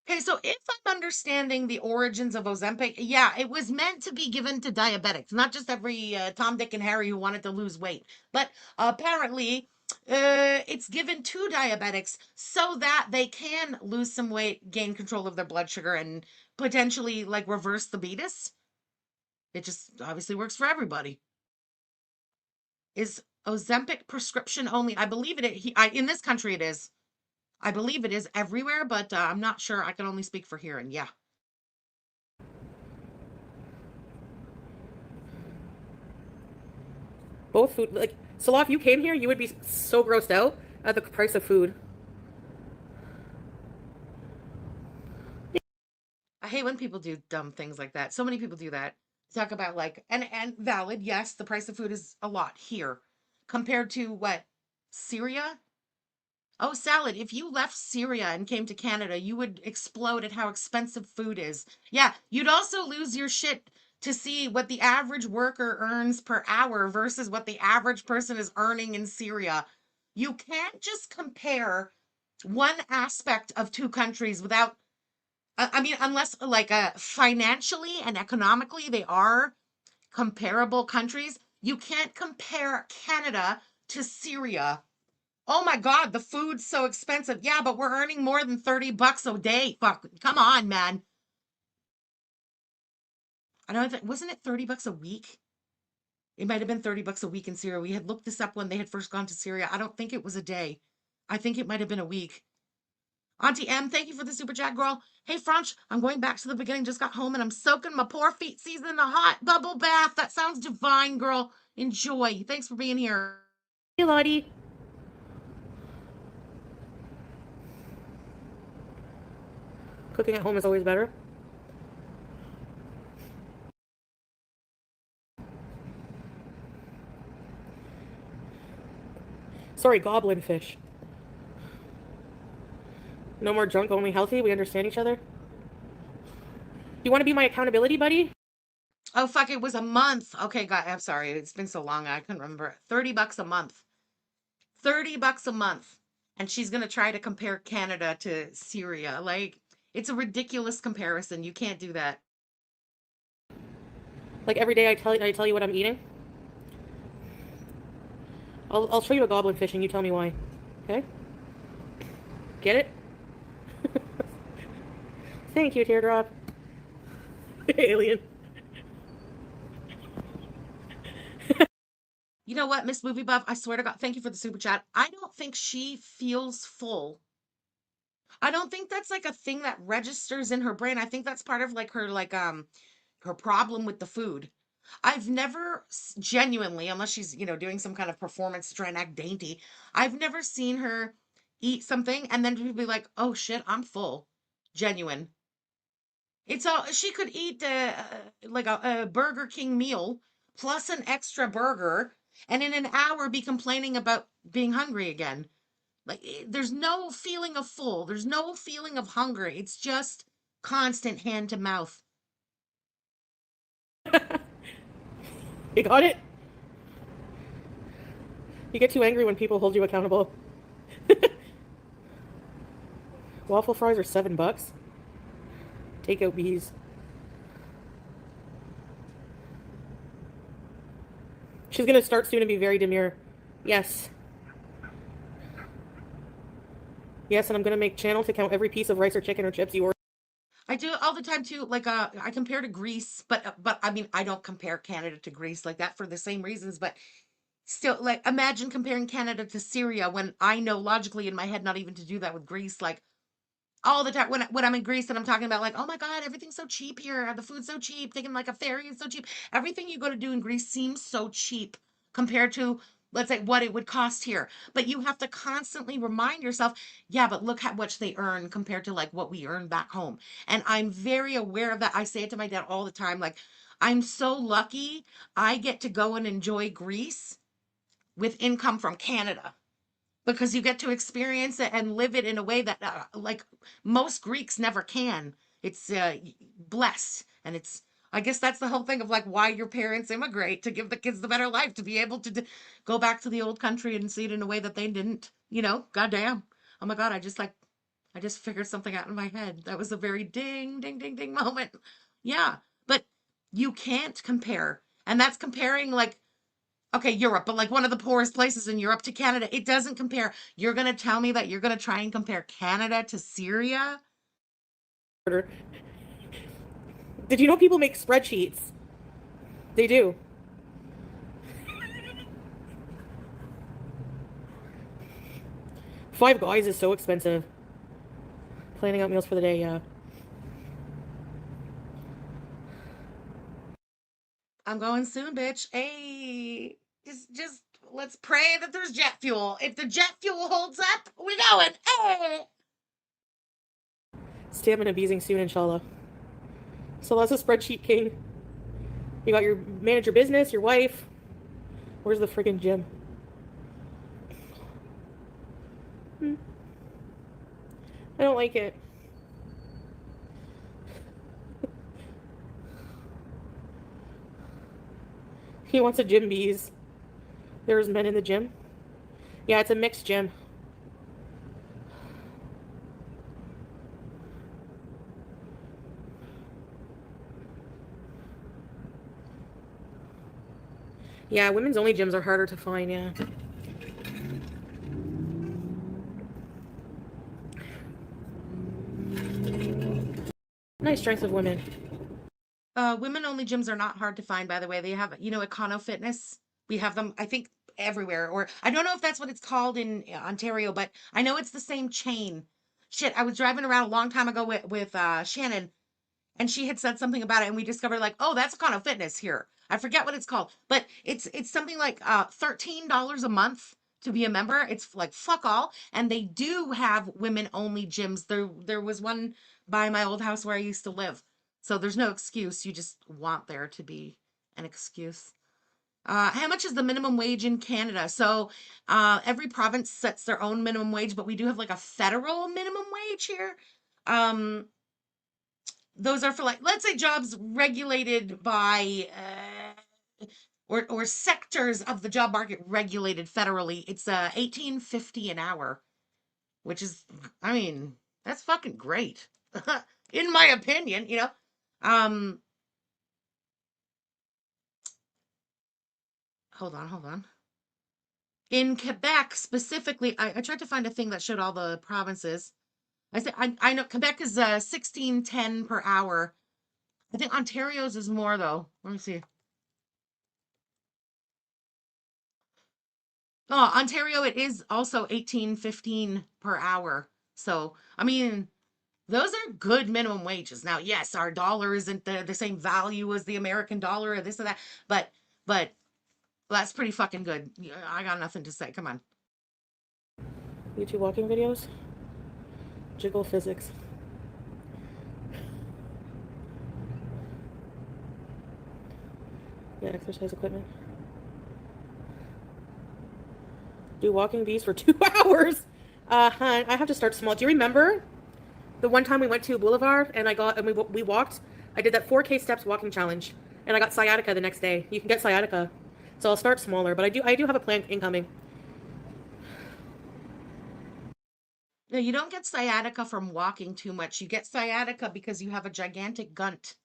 Okay, so if I'm understanding the origins of Ozempic, yeah, it was meant to be given to diabetics, not just every Tom, Dick, and Harry who wanted to lose weight. But apparently, it's given to diabetics so that they can lose some weight, gain control of their blood sugar, and potentially, like, reverse the beatus. It just obviously works for everybody. Is Ozempic prescription only? I believe in this country it is. I believe it is everywhere, but I'm not sure. I can only speak for here, and yeah. Both food, like, Salah, if you came here, you would be so grossed out at the price of food. I hate when people do dumb things like that. So many people do that. Talk about, like, and valid, yes, the price of food is a lot here compared to what? Syria? Oh, salad. If you left Syria and came to Canada, you would explode at how expensive food is. Yeah, you'd also lose your shit to see what the average worker earns per hour versus what the average person is earning in Syria. You can't just compare one aspect of two countries without, I mean, unless, like, financially and economically they are comparable countries. You can't compare Canada to Syria. Oh my God, the food's so expensive. Yeah, but we're earning more than $30 a day. Fuck, come on, man. I don't know, wasn't it $30 a week? It might have been $30 a week in Syria. We had looked this up when they had first gone to Syria. I don't think it was a day. I think it might have been a week. Auntie M, thank you for the super chat, girl. Hey, Franch, I'm going back to the beginning. Just got home and I'm soaking my poor feet in a hot bubble bath. That sounds divine, girl. Enjoy. Thanks for being here. Hey, Lottie. Cooking at home is always better. Sorry, goblin fish. No more junk, only healthy. We understand each other. You want to be my accountability buddy? Oh, fuck, it was a month. Okay, God, I'm sorry. It's been so long, I couldn't remember. $30 a month. $30 a month. And she's going to try to compare Canada to Syria. Like, it's a ridiculous comparison. You can't do that. Like every day I tell you what I'm eating? I'll show you a goblin fish and you tell me why. Okay? Get it? Thank you, Teardrop. Alien. You know what, Miss Movie Buff? I swear to God, thank you for the super chat. I don't think she feels full. I don't think that's like a thing that registers in her brain. I think that's part of like her, like, her problem with the food. I've never genuinely, unless she's, doing some kind of performance to try and act dainty, I've never seen her eat something and then be like, oh shit, I'm full. Genuine. It's all she could eat like a Burger King meal plus an extra burger and in an hour be complaining about being hungry again. Like there's no feeling of full, there's no feeling of hunger. It's just constant hand to mouth. You got it? You get too angry when people hold you accountable. Waffle fries are $7. Takeout bees. She's gonna start soon and be very demure. Yes. Yes, and I'm gonna make channel to count every piece of rice or chicken or chips you order. I do it all the time too. Like I compare to Greece, but I mean I don't compare Canada to Greece like that for the same reasons. But still, like imagine comparing Canada to Syria when I know logically in my head not even to do that with Greece. Like all the time when I'm in Greece and I'm talking about like, oh my God, everything's so cheap here. The food's so cheap. Taking like a ferry is so cheap. Everything you go to do in Greece seems so cheap compared to, let's say, what it would cost here. But you have to constantly remind yourself, yeah, but look how much they earn compared to like what we earn back home. And I'm very aware of that. I say it to my dad all the time. Like, I'm so lucky I get to go and enjoy Greece with income from Canada because you get to experience it and live it in a way that like most Greeks never can. It's blessed, and it's, I guess that's the whole thing of like why your parents immigrate, to give the kids the better life, to be able to go back to the old country and see it in a way that they didn't, goddamn. Oh my God, I just figured something out in my head. That was a very ding ding ding ding moment. Yeah, but you can't compare, and that's comparing like, okay, Europe, but like one of the poorest places in Europe to Canada. It doesn't compare. You're going to tell me that you're going to try and compare Canada to Syria? Did you know people make spreadsheets? They do. Five Guys is so expensive. Planning out meals for the day, yeah. I'm going soon, bitch. Hey, just let's pray that there's jet fuel. If the jet fuel holds up, we going. Hey. Stamina beasing soon, inshallah. So that's a spreadsheet king. You got your manager business, your wife. Where's the friggin' gym? I don't like it. He wants a gym bees. There's men in the gym. Yeah, it's a mixed gym. Yeah, women's only gyms are harder to find, yeah. Nice strength of women. Women only gyms are not hard to find, by the way. They have, Econo Fitness. We have them, I think, everywhere. Or I don't know if that's what it's called in Ontario, but I know it's the same chain. Shit, I was driving around a long time ago with Shannon, and she had said something about it, and we discovered like, oh, that's Econo Fitness here. I forget what it's called, but it's something like $13 a month to be a member. It's like fuck all, and they do have women only gyms. There was one by my old house where I used to live, so there's no excuse. You just want there to be an excuse. How much is the minimum wage in Canada? So every province sets their own minimum wage, but we do have like a federal minimum wage here. Um, those are for like, let's say jobs regulated by or sectors of the job market regulated federally. It's 18.50 an hour, which is, I mean, that's fucking great. In my opinion. Um hold on. In Quebec specifically, I tried to find a thing that showed all the provinces. I know Quebec is 16.10 per hour. I think Ontario's is more though. Let me see. Oh, Ontario, it is also 18.15 per hour. So, I mean, Those are good minimum wages. Now, yes, our dollar isn't the same value as the American dollar or this or that, but that's pretty fucking good. I got nothing to say. Come on. YouTube walking videos. Jiggle physics. Yeah, exercise equipment. Do walking bees for 2 hours. I have to start small. Do you remember the one time we went to Boulevard and we walked? I did that 4K steps walking challenge, and I got sciatica the next day. You can get sciatica, so I'll start smaller. But I do have a plan incoming. No, you don't get sciatica from walking too much. You get sciatica because you have a gigantic gunt.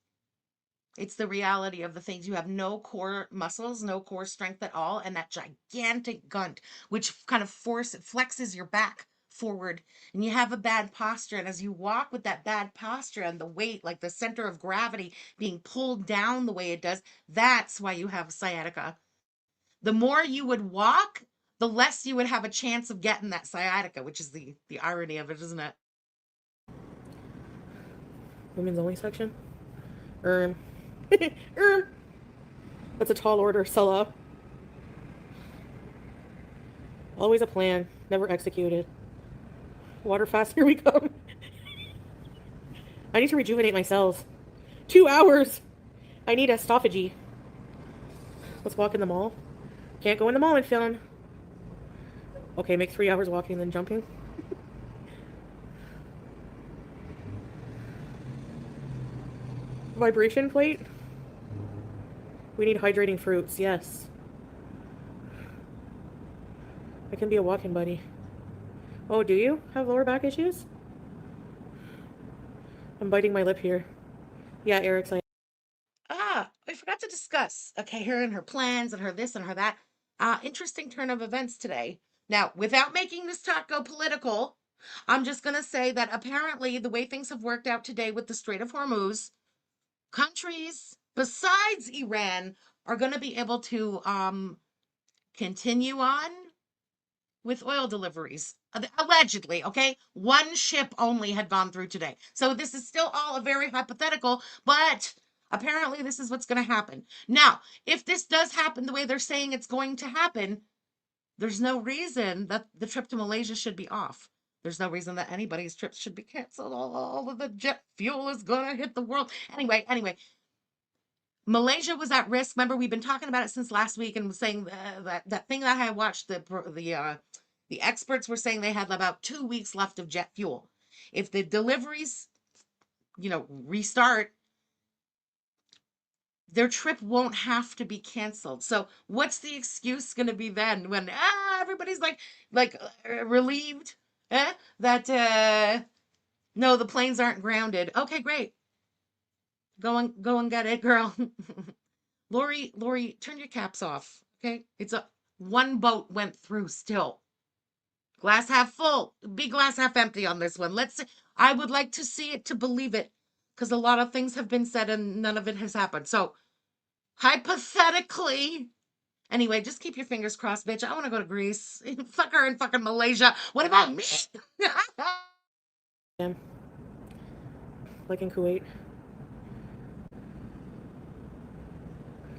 It's the reality of the things. You have no core muscles, no core strength at all, and that gigantic gunt, which kind of flexes your back forward, and you have a bad posture. And as you walk with that bad posture and the weight, like the center of gravity being pulled down the way it does, that's why you have sciatica. The more you would walk, the less you would have a chance of getting that sciatica, which is the irony of it, isn't it? Women's only section. That's a tall order, Sulla. Always a plan, never executed. Water fast, here we come. I need to rejuvenate my cells. 2 hours! I need autophagy. Let's walk in the mall. Can't go in the mall and film. Okay, make 3 hours walking, then jumping. Vibration plate? We need hydrating fruits, yes. I can be a walking buddy. Oh, do you have lower back issues? I'm biting my lip here. Yeah, Eric's like... I forgot to discuss, okay, her and her plans and her this and her that. Interesting turn of events today. Now, without making this talk go political, I'm just going to say that apparently the way things have worked out today with the Strait of Hormuz, countries besides Iran are going to be able to continue on with oil deliveries. Allegedly, okay? One ship only had gone through today. So this is still all a very hypothetical, but apparently this is what's going to happen. Now, if this does happen the way they're saying it's going to happen, there's no reason that the trip to Malaysia should be off. There's no reason that anybody's trips should be canceled. All of the jet fuel is going to hit the world. Anyway, Malaysia was at risk. Remember, we've been talking about it since last week and saying that thing that I watched, the experts were saying they had about 2 weeks left of jet fuel. If the deliveries, restart, their trip won't have to be canceled. So what's the excuse going to be then when everybody's like relieved that no, the planes aren't grounded? Okay, great. Go and get it, girl. Lori, turn your caps off. Okay, it's one boat went through still. Glass half full, be glass half empty on this one. Let's see. I would like to see it to believe it, because a lot of things have been said and none of it has happened. So hypothetically, anyway, just keep your fingers crossed, bitch. I want to go to Greece. Fuck her in fucking Malaysia. What about me? Yeah. Like in Kuwait.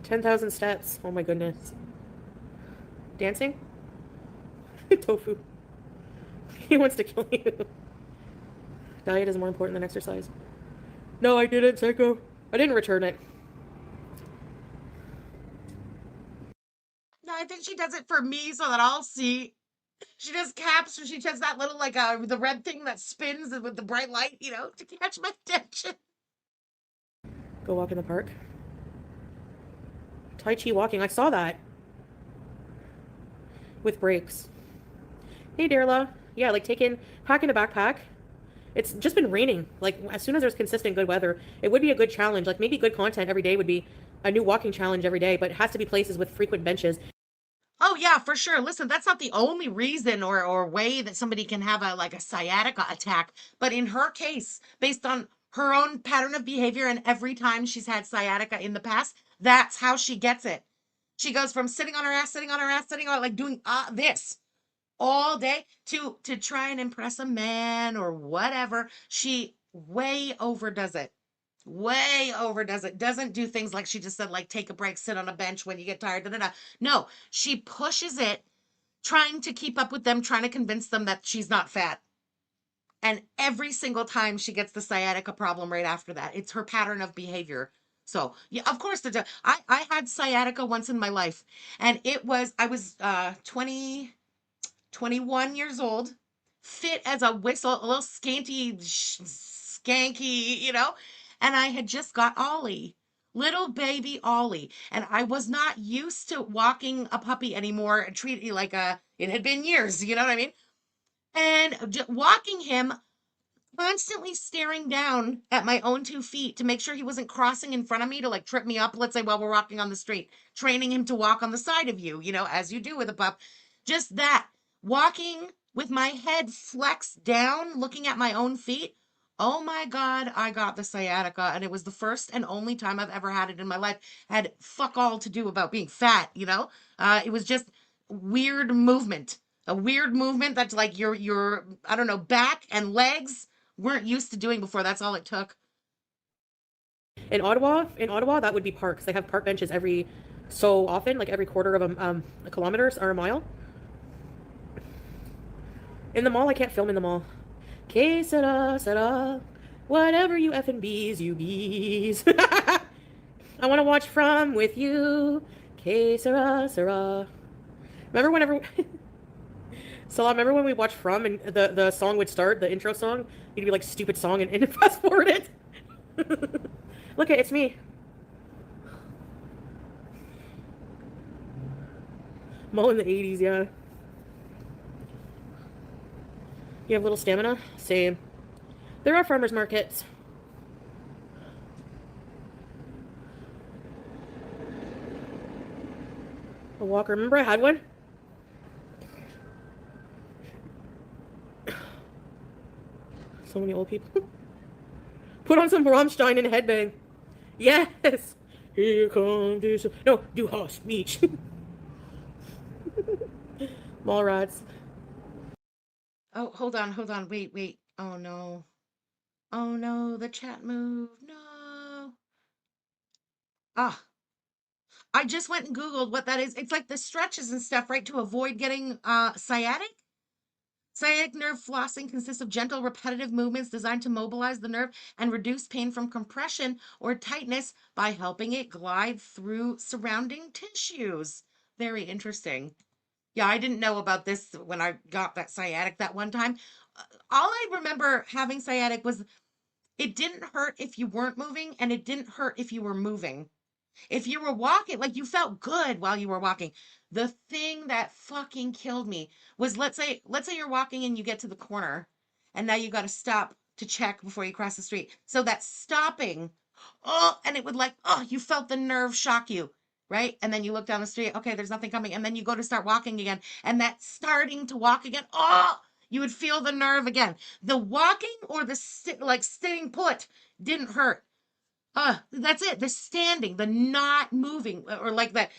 10,000 steps. Oh my goodness. Dancing? Tofu. He wants to kill you. Diet is more important than exercise. No, I didn't, Psycho. I didn't return it. No, I think she does it for me so that I'll see. She does caps, or she does that little, the red thing that spins with the bright light, to catch my attention. Go walk in the park. Tai Chi walking. I saw that. With breaks. Hey, Darla. Yeah, packing a backpack. It's just been raining. As soon as there's consistent good weather, it would be a good challenge. Maybe good content every day would be a new walking challenge every day, but it has to be places with frequent benches. Oh, yeah, for sure. Listen, that's not the only reason or way that somebody can have a sciatica attack. But in her case, based on her own pattern of behavior and every time she's had sciatica in the past, that's how she gets it. She goes from sitting on her ass, doing this all day to try and impress a man or whatever. She way overdoes it. Way overdoes it. Doesn't do things like she just said, like take a break, sit on a bench when you get tired. Da, da, da. No, she pushes it, trying to keep up with them, trying to convince them that she's not fat. And every single time she gets the sciatica problem right after that. It's her pattern of behavior. So yeah, of course I had sciatica once in my life, and I was 21 years old, fit as a whistle, a little skanky, and I had just got Ollie, little baby Ollie, and I was not used to walking a puppy anymore and treating it like it had been years, you know what I mean? And walking him, constantly staring down at my own 2 feet to make sure he wasn't crossing in front of me to like trip me up, let's say while we're walking on the street, training him to walk on the side of you, as you do with a pup. Just that, walking with my head flexed down, looking at my own feet. Oh my God, I got the sciatica, and it was the first and only time I've ever had it in my life. Had fuck all to do about being fat, it was just weird movement. A weird movement that's like your I don't know, back and legs weren't used to doing before. That's all it took. In Ottawa, that would be parks. They have park benches every so often, like every quarter of a kilometer or a mile. In the mall, I can't film in the mall. Que sera, whatever you effing you bees. I want to watch From with you. Que sera. Remember whenever... So I remember when we watched From and the song would start, the intro song, you'd be like, stupid song, and fast forward it. Look, it's me. Mo in the 80s, yeah. You have little stamina? Same. There are farmers markets. A walker. Remember I had one? So many old people. Put on some Rammstein and headbang. Yes! Here comes this... No, du hast mich. Mallrats. Oh, hold on. Wait. Oh no, the chat moved. No. Ah, I just went and Googled what that is. It's like the stretches and stuff, right? To avoid getting sciatic. Sciatic nerve flossing consists of gentle, repetitive movements designed to mobilize the nerve and reduce pain from compression or tightness by helping it glide through surrounding tissues. Very interesting. Yeah, I didn't know about this when I got that sciatic that one time. All I remember having sciatic was it didn't hurt if you weren't moving, and it didn't hurt if you were moving. If you were walking, like you felt good while you were walking. The thing that fucking killed me was, let's say you're walking and you get to the corner and now you got to stop to check before you cross the street. So that stopping, and it would you felt the nerve shock you, right? And then you look down the street, okay, there's nothing coming. And then you go to start walking again, and that starting to walk again, you would feel the nerve again. The walking or the staying put didn't hurt. That's it. The standing, the not moving, or like that,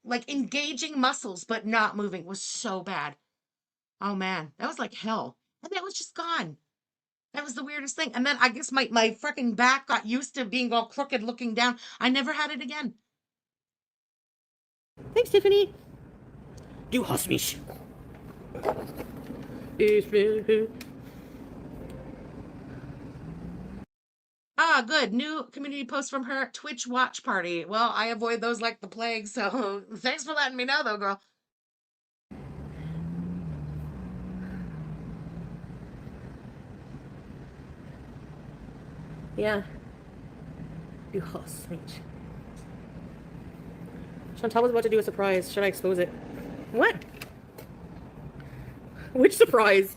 like engaging muscles but not moving was so bad. Oh man, that was like hell. And that was just gone. That was the weirdest thing. And then I guess my freaking back got used to being all crooked looking down. I never had it again. Thanks, Tiffany. Du hast mich. Good. New community post from her Twitch watch party. Well, I avoid those like the plague, so thanks for letting me know, though, girl. Yeah. Du hast mich. Chantal was about to do a surprise. Should I expose it? What? Which surprise?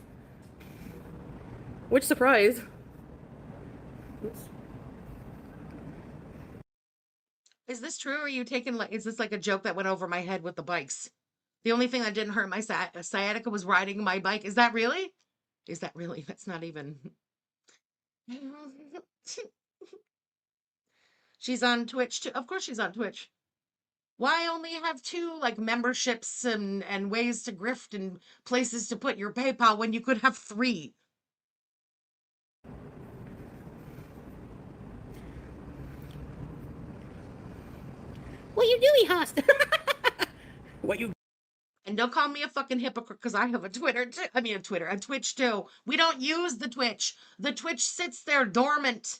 Which surprise? Oops. Is this true, or are you taking is this like a joke that went over my head with the bikes? The only thing that didn't hurt my sciatica was riding my bike. Is that really? That's not even. She's on Twitch too. Of course she's on Twitch. Why only have 2 like memberships and ways to grift and places to put your PayPal when you could have 3? What you doing, host? What you? And don't call me a fucking hypocrite because I have a Twitter too. I mean, a Twitch too. We don't use the Twitch. The Twitch sits there dormant.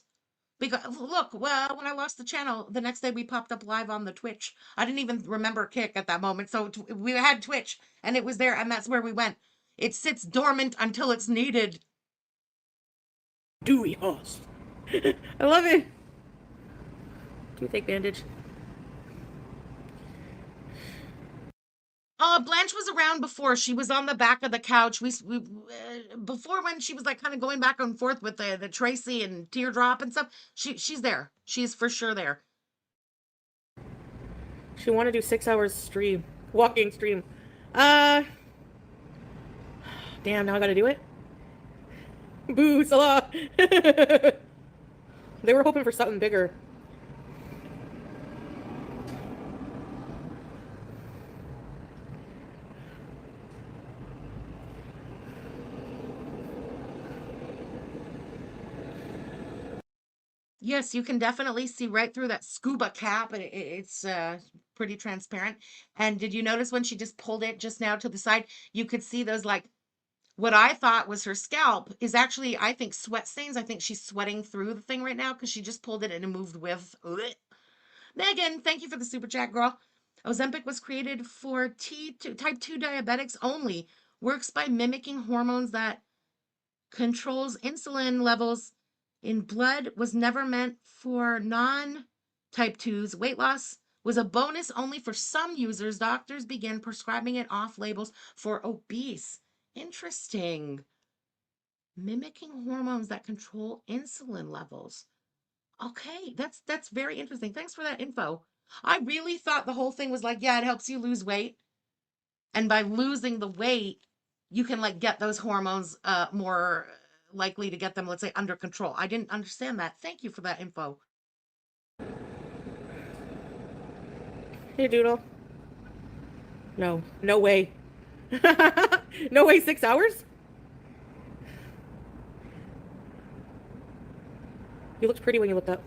Because look, well, when I lost the channel, the next day we popped up live on the Twitch. I didn't even remember Kick at that moment, so we had Twitch, and it was there, and that's where we went. It sits dormant until it's needed. Dewey host. I love it. Toothache bandage. Blanche was around before. She was on the back of the couch. Before when she was like kind of going back and forth with the Tracy and Teardrop and stuff. She's there. She's for sure there. She want to do 6 hours stream, walking stream. Damn, now I gotta do it. Boo, Salah. They were hoping for something bigger. Yes, you can definitely see right through that scuba cap. It's pretty transparent. And did you notice when she just pulled it just now to the side, you could see those like what I thought was her scalp is actually, I think, sweat stains. I think she's sweating through the thing right now because she just pulled it and it moved with. Ugh. Megan, thank you for the super chat, girl. Ozempic was created for type 2 diabetics only. Works by mimicking hormones that controls insulin levels in blood, was never meant for non-type 2s. Weight loss was a bonus only for some users. Doctors began prescribing it off labels for obese. Interesting. Mimicking hormones that control insulin levels. Okay, that's very interesting. Thanks for that info. I really thought the whole thing was like, yeah, it helps you lose weight. And by losing the weight, you can like get those hormones more likely to get them, let's say, under control. I didn't understand that. Thank you for that info. Hey, Doodle. No. No way. No way, 6 hours? You looked pretty when you looked up.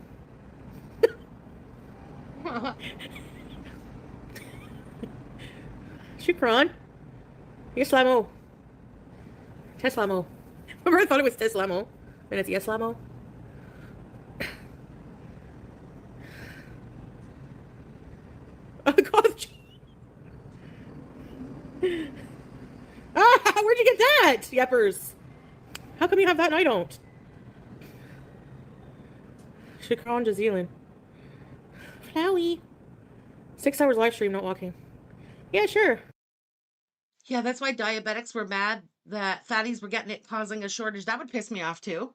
Shukran. Yeslamo. Teslamo. Remember I thought it was Teslamo. And it's Yeslamo. Oh god. Ah, where'd you get that? Yeppers. How come you have that and I don't? Shukran Jazeelan. Flowey. 6 hours live stream, not walking. Yeah, sure. Yeah, that's why diabetics were mad that fatties were getting it, causing a shortage. That would piss me off too.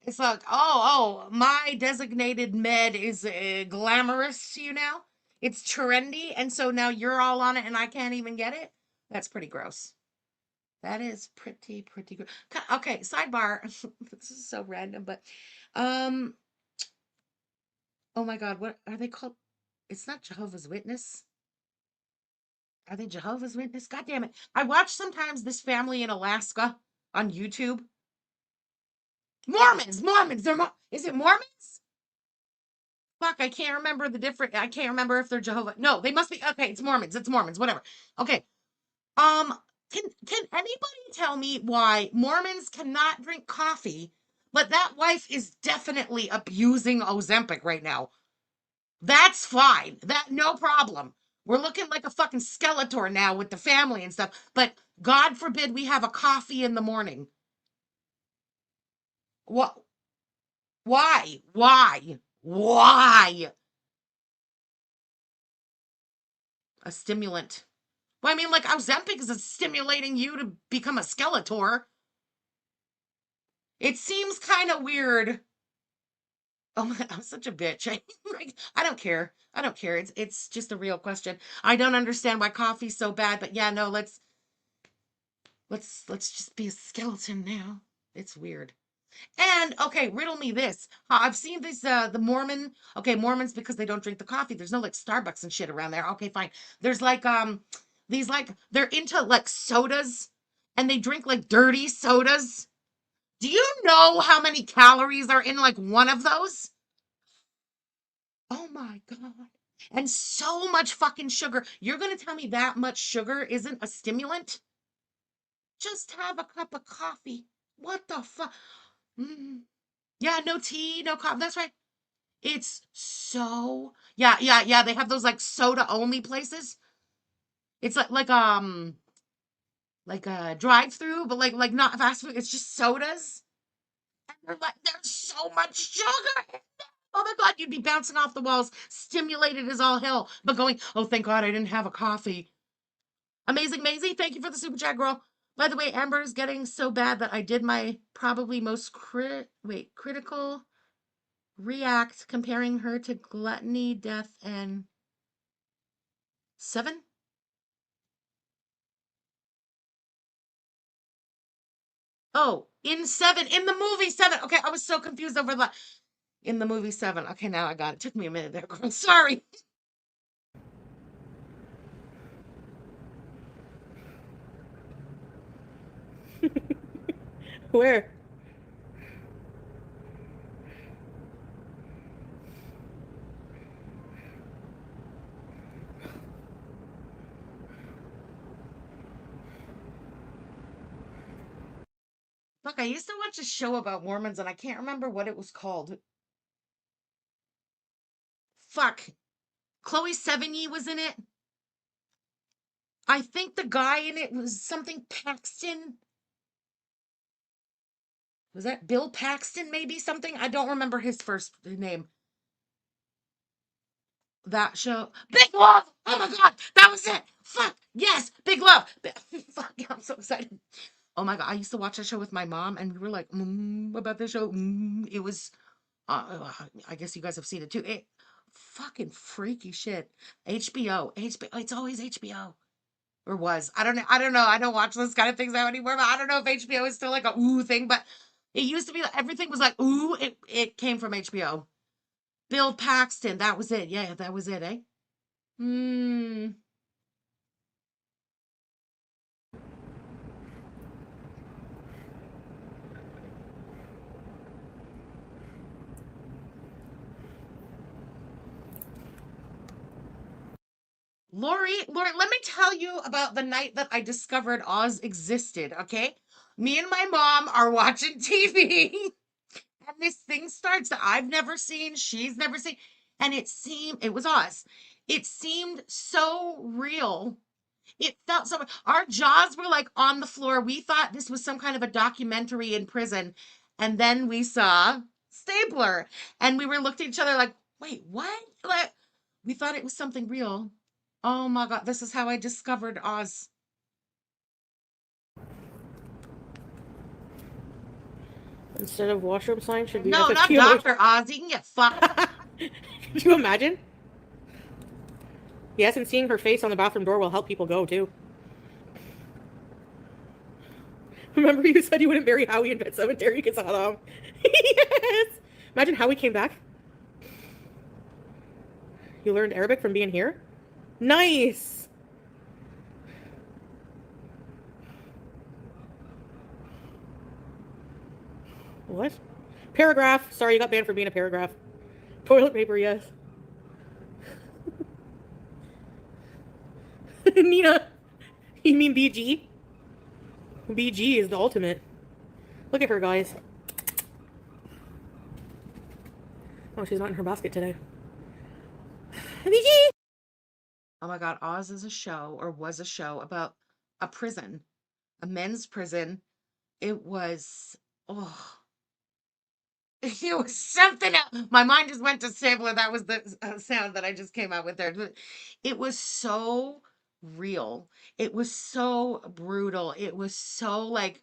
It's like, oh, my designated med is glamorous to you now. It's trendy, and so now you're all on it and I can't even get it. That's pretty gross. That is pretty gross. Okay, sidebar. This is so random, but oh my God, what are they called? It's not Jehovah's Witness. Are they Jehovah's Witness? God damn it. I watch sometimes this family in Alaska on YouTube. Mormons. Is it Mormons? Fuck, I can't remember the different. I can't remember if they're Jehovah. No, they must be. Okay, it's Mormons. Whatever. Okay. Can anybody tell me why Mormons cannot drink coffee, but that wife is definitely abusing Ozempic right now? That's fine. That no problem. We're looking like a fucking Skeletor now with the family and stuff. But God forbid we have a coffee in the morning. What? Why? A stimulant. Well, I mean, like Ozempic is stimulating you to become a Skeletor. It seems kind of weird. Oh my, I'm such a bitch. I don't care. It's just a real question. I don't understand why coffee's so bad, but yeah, no, let's just be a skeleton now. It's weird. And okay, riddle me this. I've seen this the Mormons because they don't drink the coffee. There's no like Starbucks and shit around there. Okay, fine. There's like these like they're into like sodas and they drink like dirty sodas. Do you know how many calories are in like one of those? Oh my God. And so much fucking sugar. You're gonna tell me that much sugar isn't a stimulant? Just have a cup of coffee. What the fuck? Yeah, no tea, no coffee. That's right. It's so yeah. They have those like soda only places. It's like a drive-through, but like not fast food. It's just sodas. And they're like, there's so much sugar in there. Oh my God, you'd be bouncing off the walls, stimulated as all hell, but going, oh, thank God I didn't have a coffee. Amazing Maisie, thank you for the super chat, girl. By the way, Amber is getting so bad that I did my probably most critical react comparing her to Gluttony, Death, and Seven. Oh, in Seven, in the movie Seven. Okay, I was so confused over the in the movie Seven. Okay, now I got it. Took me a minute there, girl. Sorry. Where? Look, I used to watch a show about Mormons and I can't remember what it was called. Fuck. Chloe Sevigny was in it. I think the guy in it was something Paxton. Was that Bill Paxton, maybe something? I don't remember his first name. That show. Big Love! Oh my God, that was it! Fuck! Yes! Big Love! Fuck, I'm so excited. Oh my God, I used to watch that show with my mom and we were like, about this show. It was, I guess you guys have seen it too. It fucking freaky shit. HBO. It's always HBO. Or was. I don't know. I don't watch those kind of things now anymore, but I don't know if HBO is still like a ooh thing, but it used to be like everything was like ooh. It came from HBO. Bill Paxton, that was it. Yeah, that was it, eh? Lori, let me tell you about the night that I discovered Oz existed, okay? Me and my mom are watching TV, and this thing starts that I've never seen, she's never seen, and it was Oz. It seemed so real. It felt so, our jaws were like on the floor. We thought this was some kind of a documentary in prison, and then we saw Stabler, and we were looked at each other like, wait, what? Like, we thought it was something real. Oh my God, this is how I discovered Oz. Instead of washroom sign should be No, like not Dr. Oz. You can get fucked. Could you imagine? Yes, and seeing her face on the bathroom door will help people go too. Remember you said you wouldn't marry Howie in Pet Cemetery because of Adam. Yes! Imagine Howie came back. You learned Arabic from being here? Nice! What? Paragraph. Sorry, you got banned for being a paragraph. Toilet paper, yes. Nina. You mean BG? BG is the ultimate. Look at her, guys. Oh, she's not in her basket today. BG! Oh my God, Oz is a show, or was a show, about a prison, a men's prison. It was, it was something else. My mind just went to Stabler. That was the sound that I just came out with there. It was so real. It was so brutal. It was so like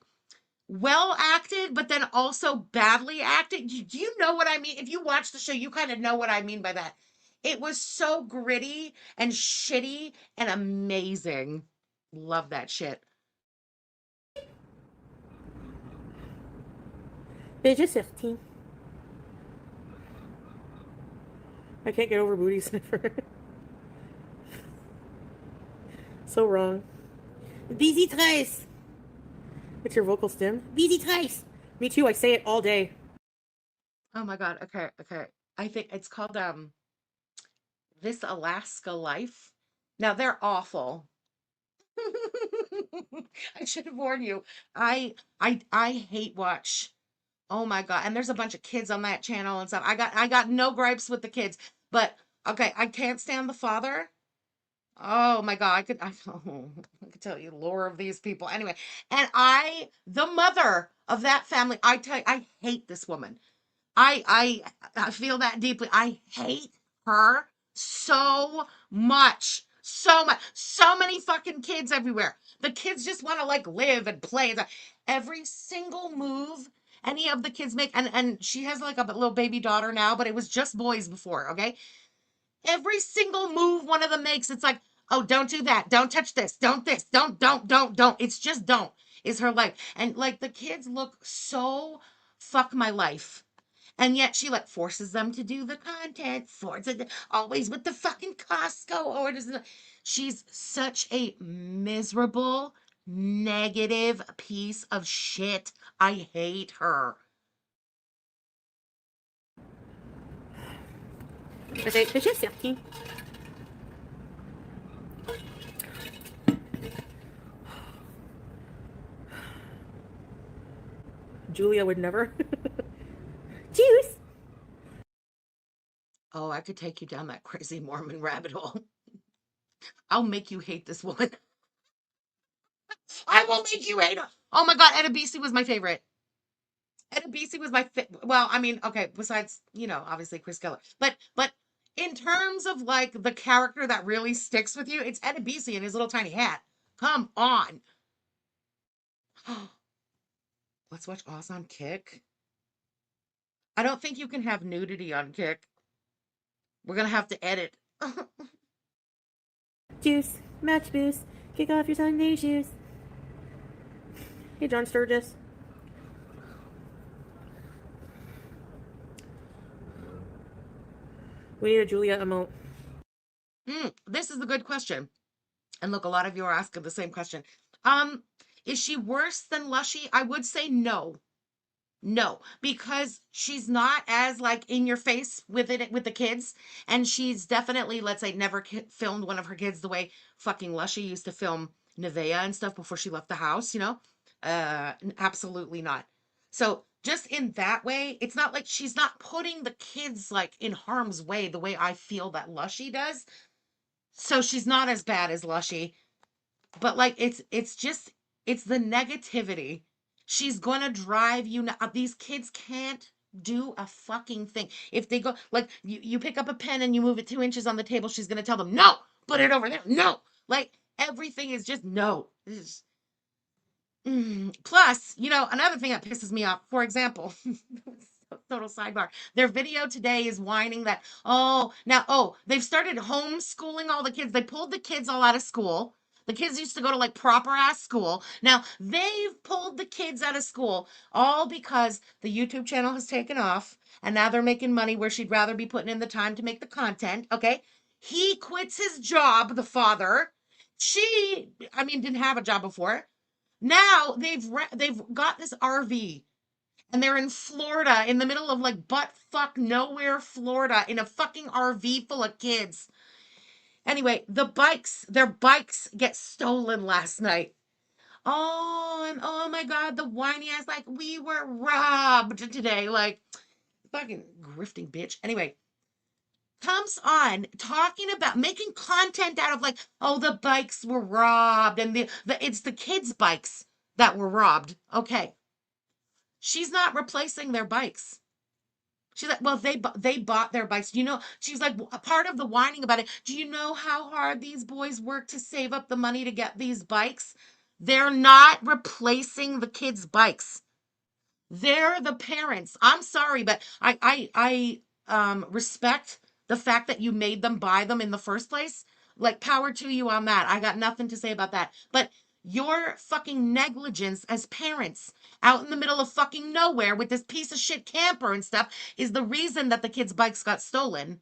well acted, but then also badly acted. Do you know what I mean? If you watch the show, you kind of know what I mean by that. It was so gritty and shitty and amazing. Love that shit. Page 15. I can't get over booty sniffer. So wrong. Busy Trace. What's your vocal stim? Busy Trace. Me too. I say it all day. Oh my God. Okay. I think it's called This Alaska Life. Now they're awful. I should have warned you. I hate watch. Oh my God. And there's a bunch of kids on that channel and stuff. I got no gripes with the kids, but okay, I can't stand the father. Oh my God, I could tell you the lore of these people. Anyway, and the mother of that family, I tell you, I hate this woman. I feel that deeply. I hate her so much. So much. So many fucking kids everywhere. The kids just want to like live and play. Every single move any of the kids make, and she has like a little baby daughter now, but it was just boys before, okay? Every single move one of them makes, it's like, oh, don't do that. Don't touch this. Don't this. Don't. It's just don't is her life. And like the kids look so fuck my life. And yet she like forces them to do the content, always with the fucking Costco orders. She's such a miserable, negative piece of shit. I hate her. Julia would never. Juice. Oh, I could take you down that crazy Mormon rabbit hole. I'll make you hate this woman. I will make you hate her. Oh my God, Edabisi was my favorite. Edabisi was my well, I mean, okay, besides, obviously Chris Keller. But in terms of like the character that really sticks with you, it's Edabisi in his little tiny hat. Come on. Let's watch Oz on Kick. I don't think you can have nudity on Kick. We're gonna have to edit. Juice, match boost, kick off your Sunday shoes. Hey, John Sturgis. We need a Julia emote. This is a good question. And look, a lot of you are asking the same question. Is she worse than Lushy? I would say no. No, because she's not as like in your face with the kids, and she's definitely, let's say, never filmed one of her kids the way fucking Lushy used to film Nevaeh and stuff before she left the house, absolutely not. So just in that way, it's not like she's not putting the kids like in harm's way the way I feel that Lushy does. So she's not as bad as Lushy, but like it's the negativity. She's gonna drive you. These kids can't do a fucking thing. If they go, like, you pick up a pen and you move it 2 inches on the table, she's gonna tell them, no, put it over there. No. Like, everything is just no. Plus, another thing that pisses me off, for example, total sidebar. Their video today is whining that, they've started homeschooling all the kids. They pulled the kids all out of school. The kids used to go to like proper ass school. Now they've pulled the kids out of school all because the YouTube channel has taken off and now they're making money where she'd rather be putting in the time to make the content. Okay. He quits his job, the father. Didn't have a job before. Now they've got this RV and they're in Florida in the middle of like butt fuck nowhere, Florida, in a fucking RV full of kids. Anyway, their bikes get stolen last night. Oh, and oh my God, the whiny ass, like, we were robbed today. Like, fucking grifting bitch. Anyway, comes on talking about making content out of like, oh, the bikes were robbed and it's the kids' bikes that were robbed. Okay. She's not replacing their bikes. She's like, well, they bought their bikes. She's like, a part of the whining about it. Do you know how hard these boys work to save up the money to get these bikes? They're not replacing the kids' bikes. They're the parents. I'm sorry, but I respect the fact that you made them buy them in the first place. Like, power to you on that. I got nothing to say about that. But your fucking negligence as parents out in the middle of fucking nowhere with this piece of shit camper and stuff is the reason that the kids' bikes got stolen.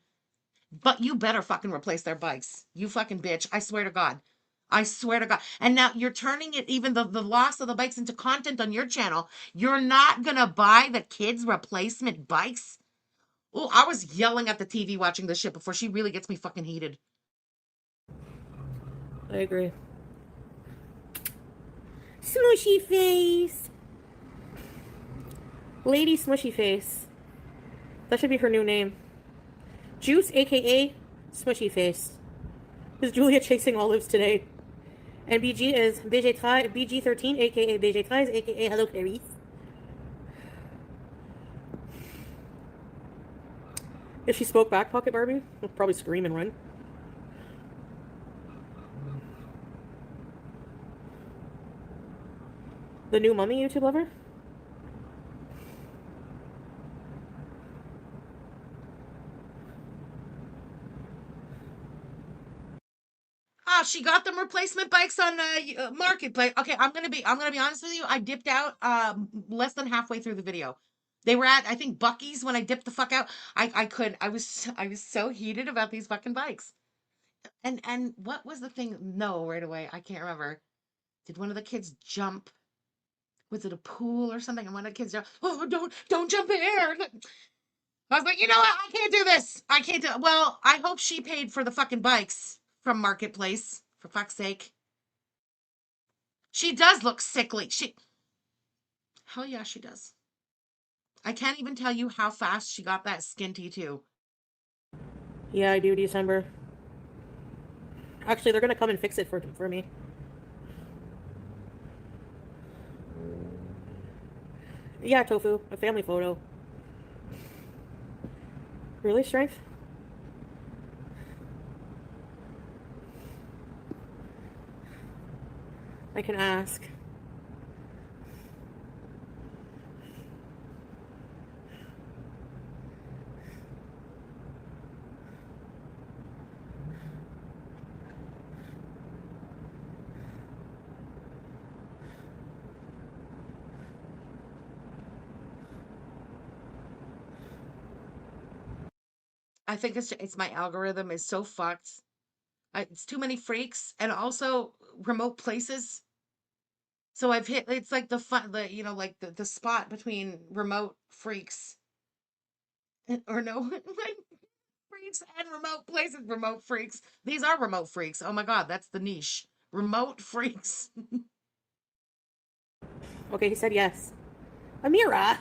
But you better fucking replace their bikes. You fucking bitch. I swear to God. I swear to God. And now you're turning it, even the loss of the bikes, into content on your channel. You're not gonna buy the kids' replacement bikes? Oh, I was yelling at the TV watching this shit before she really gets me fucking heated. I agree. Smushy face. Lady Smushy Face. That should be her new name. Juice, aka Smushy Face. Is Julia chasing olives today? And BG is BG13, aka BG13, aka Hello Clarice. If she spoke back, Pocket Barbie, she'll probably scream and run. The new mummy YouTube lover? Oh, she got them replacement bikes on Marketplace. Okay, I'm gonna be honest with you. I dipped out less than halfway through the video. They were at, I think, Bucky's when I dipped the fuck out. I couldn't. I was so heated about these fucking bikes. And what was the thing? No, right away. I can't remember. Did one of the kids jump? Was it a pool or something? And one of the kids jumped. Oh, don't jump in here. I was like, you know what? I can't do this. I can't do it. Well, I hope she paid for the fucking bikes from Marketplace, for fuck's sake. She does look sickly. Hell yeah, she does. I can't even tell you how fast she got that skin T2. Yeah, I do, December. Actually, they're gonna come and fix it for me. Yeah, Tofu, a family photo. Really, Strength? I can ask. I think it's my algorithm is so fucked. It's too many freaks and also remote places. So I've hit, it's like like the spot between remote freaks or no, freaks and remote places, remote freaks. These are remote freaks. Oh my God, that's the niche. Remote freaks. Okay, he said yes. Amira!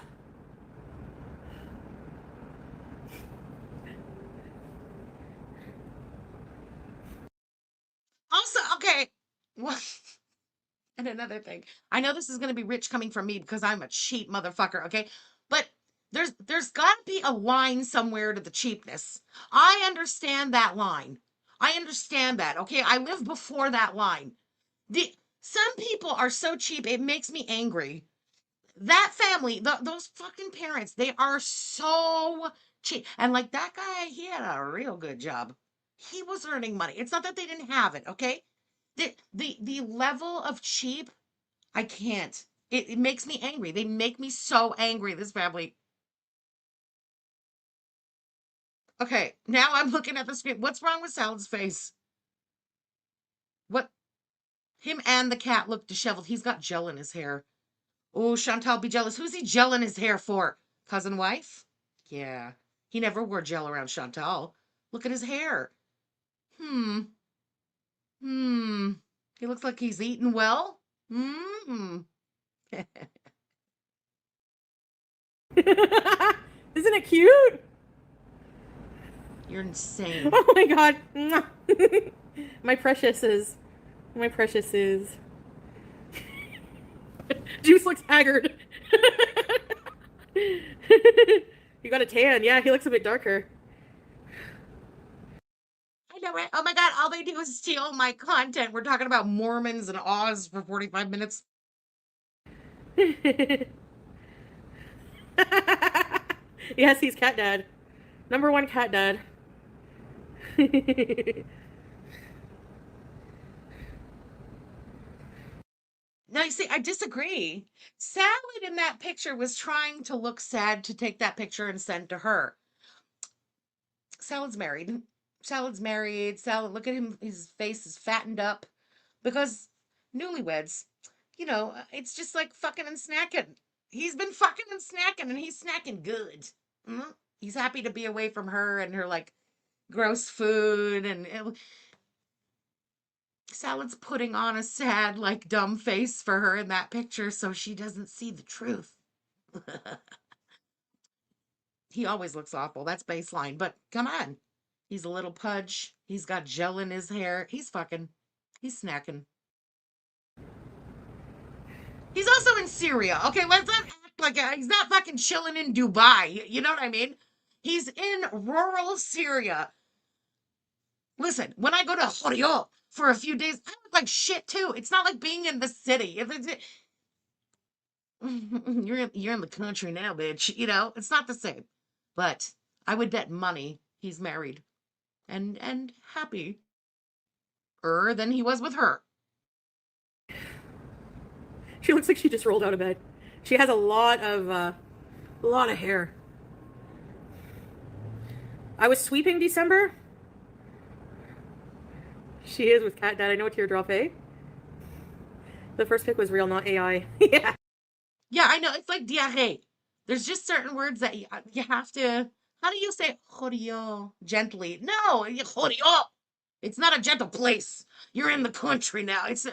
Also, okay. Well, and another thing. I know this is going to be rich coming from me because I'm a cheap motherfucker, okay? But there's got to be a line somewhere to the cheapness. I understand that line. I understand that, okay? I live before that line. Some people are so cheap, it makes me angry. That family, those fucking parents, they are so cheap. And like that guy, he had a real good job. He was earning money. It's not that they didn't have it, okay? The level of cheap, I can't. It makes me angry. They make me so angry, this family. Okay, now I'm looking at the screen. What's wrong with Salad's face? What? Him and the cat look disheveled. He's got gel in his hair. Oh, Chantal, be jealous. Who's he gel in his hair for? Cousin wife? Yeah. He never wore gel around Chantal. Look at his hair. Hmm. Hmm. He looks like he's eating well. Hmm. Isn't it cute? You're insane. Oh my God. My precious is. My precious is. Juice looks haggard. You got a tan. Yeah, he looks a bit darker. I know it. Oh my God, all they do is steal my content. We're talking about Mormons and Oz for 45 minutes. Yes, he's cat dad. Number one cat dad. No, you see, I disagree. Salad in that picture was trying to look sad to take that picture and send to her. Salad's married. Salad's married. Salad, look at him. His face is fattened up because newlyweds, it's just like fucking and snacking. He's been fucking and snacking and he's snacking good. He's happy to be away from her and her like gross food and Salad's putting on a sad, like dumb face for her in that picture so she doesn't see the truth. He always looks awful. That's baseline. But come on. He's a little pudge. He's got gel in his hair. He's fucking. He's snacking. He's also in Syria. Okay, let's not act like he's not fucking chilling in Dubai. You know what I mean? He's in rural Syria. Listen, when I go to Gorl for a few days, I look like shit too. It's not like being in the city. You're in the country now, bitch. You know, it's not the same. But I would bet money he's married and happy than he was with her. She looks like she just rolled out of bed. She has a lot of hair. I was sweeping December. She is with Cat Dad. I know Teardrop, eh? The first pic was real, not AI. Yeah. Yeah, I know. It's like diarrhea. There's just certain words that you have to. How do you say Gorl gently? No, Gorl. It's not a gentle place. You're in the country now. It's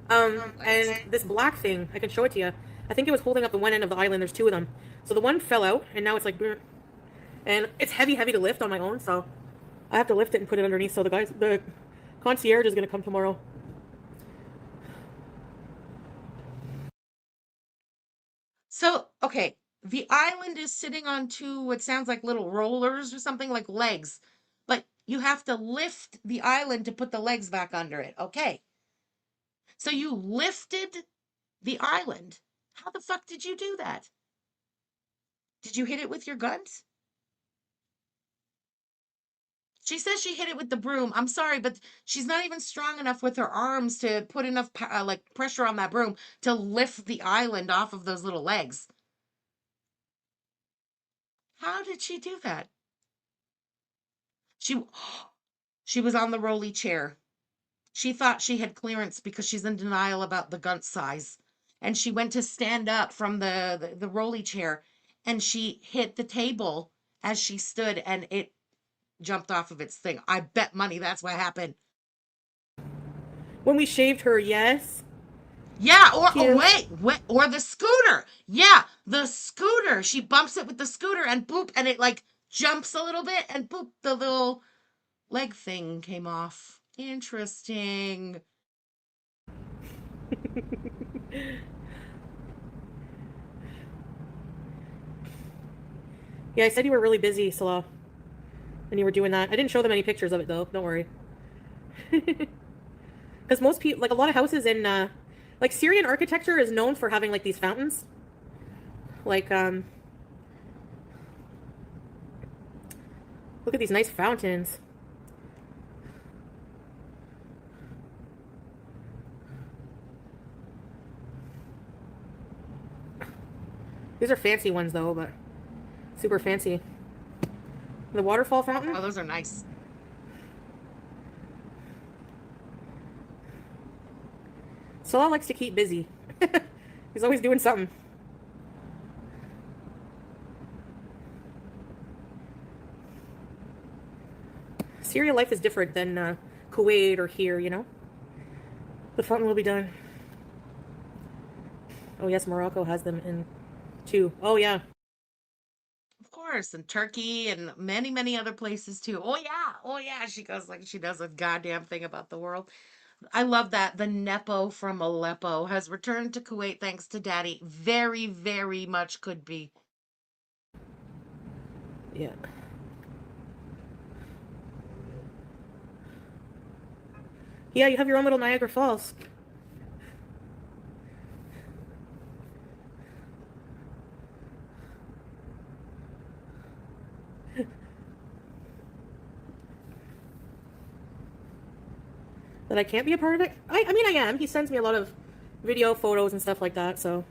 and this black thing, I can show it to you. I think it was holding up the one end of the island. There's two of them. So the one fell out, and now it's like, and it's heavy to lift on my own. So I have to lift it and put it underneath. So the concierge is gonna come tomorrow. So, okay, the island is sitting on two, what sounds like little rollers or something like legs, but you have to lift the island to put the legs back under it. Okay. So you lifted the island. How the fuck did you do that? Did you hit it with your guns? She says she hit it with the broom. I'm sorry, but she's not even strong enough with her arms to put enough like pressure on that broom to lift the island off of those little legs. How did she do that? She was on the rolly chair. She thought she had clearance because she's in denial about the gun size. And she went to stand up from the rolly chair and she hit the table as she stood and it jumped off of its thing. I bet money that's what happened. When we shaved her, yes. Yeah, or wait, or the scooter. Yeah, the scooter. She bumps it with the scooter and boop, and it like jumps a little bit and boop, the little leg thing came off. Interesting. Yeah, I said you were really busy, Salah. And you were doing that. I didn't show them any pictures of it, though. Don't worry. Because most people, like a lot of houses in, like Syrian architecture is known for having like these fountains. Like, look at these nice fountains. These are fancy ones, though, but super fancy. The waterfall fountain? Oh, those are nice. Salah likes to keep busy. He's always doing something. Syria life is different than Kuwait or here, you know? The fountain will be done. Oh, yes, Morocco has them in too. Oh, yeah. Of course, and Turkey and many, many other places too. Oh yeah. She goes like she does a goddamn thing about the world. I love that. The Nepo from Aleppo has returned to Kuwait thanks to Daddy. Very, very much could be. Yeah. Yeah, you have your own little Niagara Falls. That I can't be a part of it? I mean, I am. He sends me a lot of video, photos, and stuff like that, so.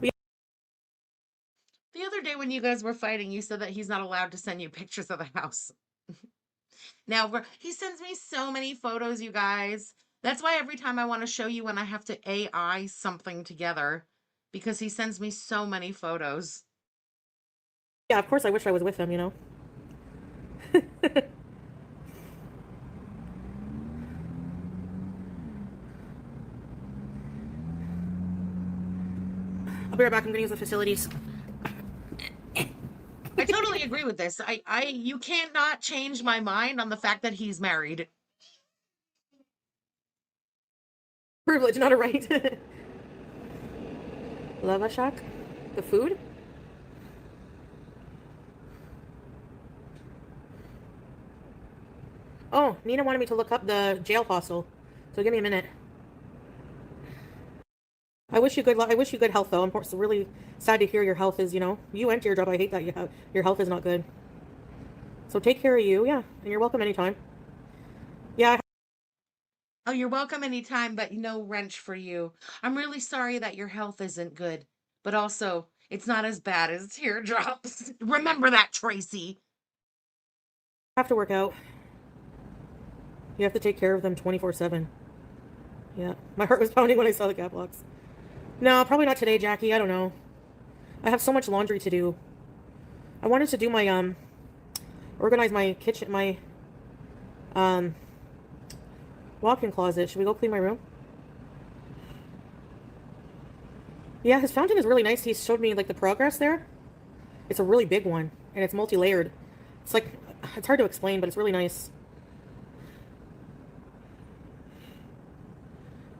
The other day when you guys were fighting, you said that he's not allowed to send you pictures of the house. Now, he sends me so many photos, you guys. That's why every time I want to show you when I have to AI something together, because he sends me so many photos. Yeah, of course I wish I was with him, you know? I'll be right back. I'm gonna use the facilities. I totally agree with this. You cannot change my mind on the fact that he's married. Privilege, not a right. Lava Shack? The food? Oh, Nina wanted me to look up the jail hostel. So give me a minute. I wish you good health, though. I'm really sad to hear your health is, you know, you and Teardrop. I hate that your health is not good. So take care of you, yeah. And you're welcome anytime. Yeah. Oh, you're welcome anytime, but no wrench for you. I'm really sorry that your health isn't good, but also it's not as bad as teardrops. Remember that, Tracy. Have to work out. You have to take care of them 24/7. Yeah. My heart was pounding when I saw the cap locks. No, probably not today, Jackie. I don't know. I have so much laundry to do. I wanted to do my, organize my kitchen, my, walk-in closet. Should we go clean my room? Yeah, his fountain is really nice. He showed me, like, the progress there. It's a really big one, and it's multi-layered. It's like, it's hard to explain, but it's really nice.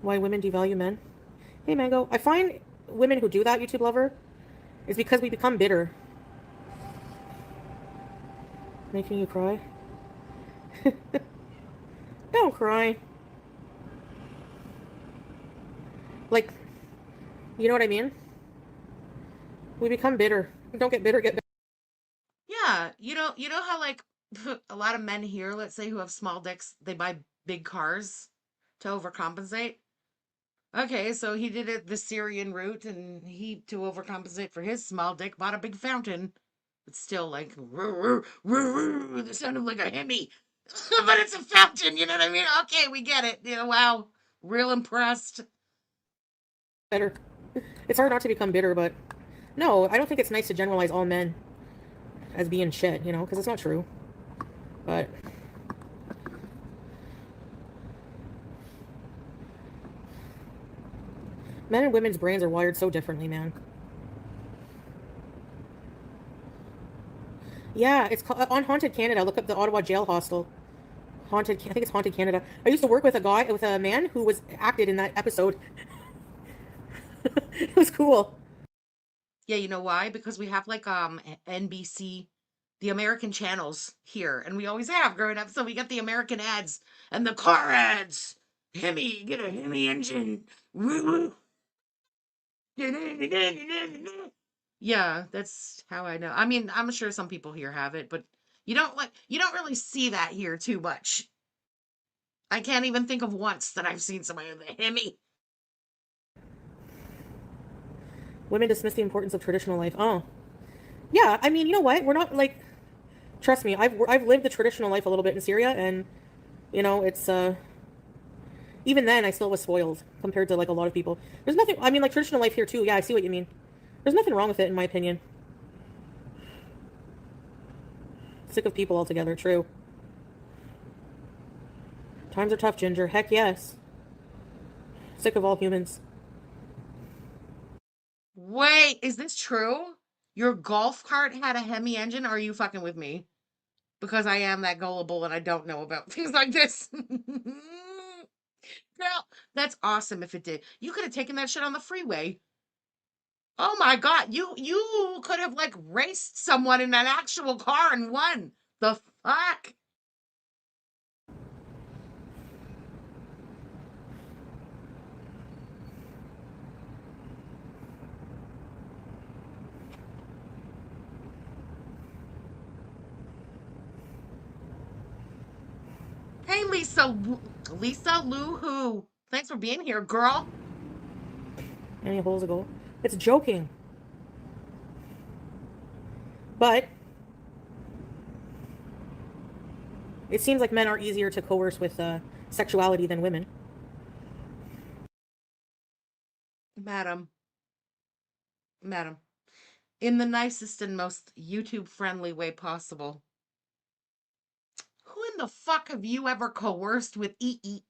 Why women devalue men? Hey, Mango. I find women who do that, YouTube lover, is because we become bitter. Making you cry? Don't cry. Like, you know what I mean? We become bitter. Don't get bitter, get bitter. Yeah, you know how like a lot of men here, let's say, who have small dicks, they buy big cars to overcompensate. Okay, so he did it the Syrian route, and he, to overcompensate for his small dick, bought a big fountain. It's still like the sound of like a Hemi, but it's a fountain. You know what I mean? Okay, we get it. You know, wow, real impressed. Better. It's hard not to become bitter, but no, I don't think it's nice to generalize all men as being shit, you know, because it's not true. But men and women's brains are wired so differently, man. Yeah, it's called, on Haunted Canada. Look up the Ottawa Jail Hostel. I think it's Haunted Canada. I used to work with a man who was acted in that episode. It was cool. Yeah, you know why? Because we have like NBC, the American channels here, and we always have growing up. So we get the American ads and the car ads. Hemi, get a Hemi engine. Woo. Yeah, that's how I know. I mean, I'm sure some people here have it, but you don't really see that here too much. I can't even think of once that I've seen somebody with a Hemi. Women dismiss the importance of traditional life. Oh, yeah. I mean, you know what? We're not like. Trust me, I've lived the traditional life a little bit in Syria, and you know, it's even then I still was spoiled compared to like a lot of people. There's nothing. I mean, like traditional life here too. Yeah, I see what you mean. There's nothing wrong with it, in my opinion. Sick of people altogether. True. Times are tough, Ginger. Heck yes. Sick of all humans. Wait, is this true? Your golf cart had a Hemi engine? Or are you fucking with me? Because I am that gullible and I don't know about things like this. Girl, that's awesome if it did. You could have taken that shit on the freeway. Oh my god, you could have like raced someone in an actual car and won. The fuck? Hey, Lisa Lou Who. Thanks for being here, girl. Any holes ago? It's joking. But it seems like men are easier to coerce with sexuality than women. Madam, Madam, in the nicest and most YouTube-friendly way possible, who in the fuck have you ever coerced with EE?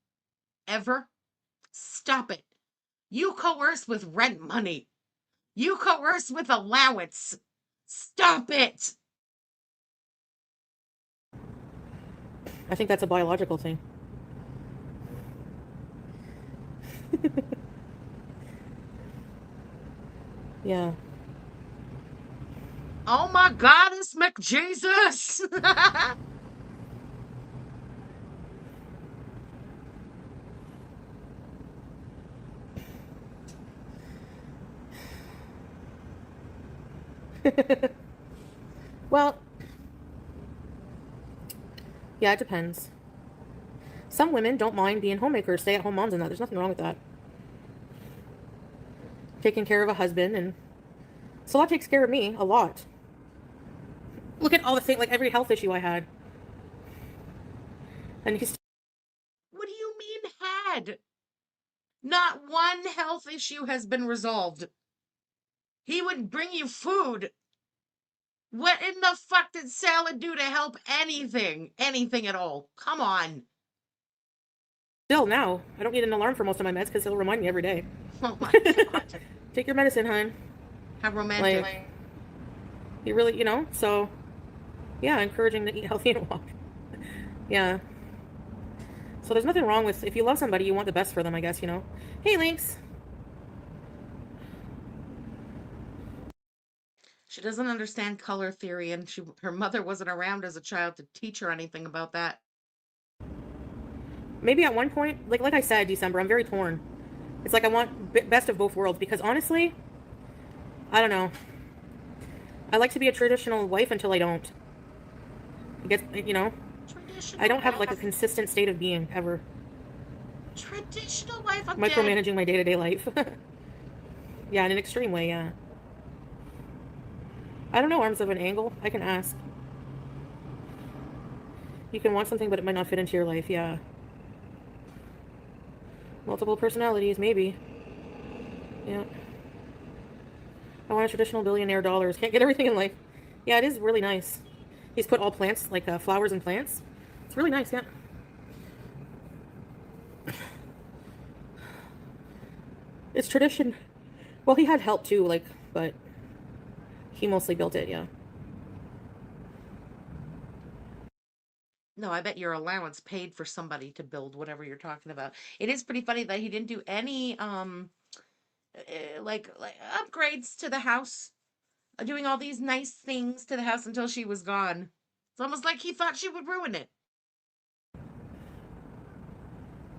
Ever? Stop it. You coerce with rent money. You coerce with allowance. Stop it. I think that's a biological thing. Yeah. Oh my goddess, McJesus! Well, yeah, it depends. Some women don't mind being homemakers, stay-at-home moms and that. There's nothing wrong with that. Taking care of a husband, and Salah takes care of me a lot. Look at all the things, like every health issue I had. And he's... What do you mean had? Not one health issue has been resolved. He would bring you food. What in the fuck did salad do to help anything? Anything at all? Come on. Still, now, I don't need an alarm for most of my meds because he'll remind me every day. Oh my god. Take your medicine, hon. How romantic. Like, you really, you know, so, yeah, encouraging to eat healthy and walk. Yeah. So there's nothing wrong with, if you love somebody, you want the best for them, I guess, you know. Hey, Lynx. She doesn't understand color theory, and her mother wasn't around as a child to teach her anything about that. Maybe at one point, like I said, December, I'm very torn. It's like I want best of both worlds, because honestly, I don't know. I like to be a traditional wife until I don't. I guess, you know, I don't have like a consistent state of being ever. Traditional wife, I'm micromanaging my day-to-day life. Yeah, in an extreme way, yeah. I don't know, arms of an angle. I can ask. You can want something, but it might not fit into your life, yeah. Multiple personalities, maybe. Yeah. I want a traditional billionaire dollars. Can't get everything in life. Yeah, it is really nice. He's put all plants, like flowers and plants. It's really nice, yeah. It's tradition. Well, he had help too, like, but he mostly built it, yeah. No, I bet your allowance paid for somebody to build whatever you're talking about. It is pretty funny that he didn't do any like upgrades to the house, doing all these nice things to the house until she was gone. It's almost like he thought she would ruin it.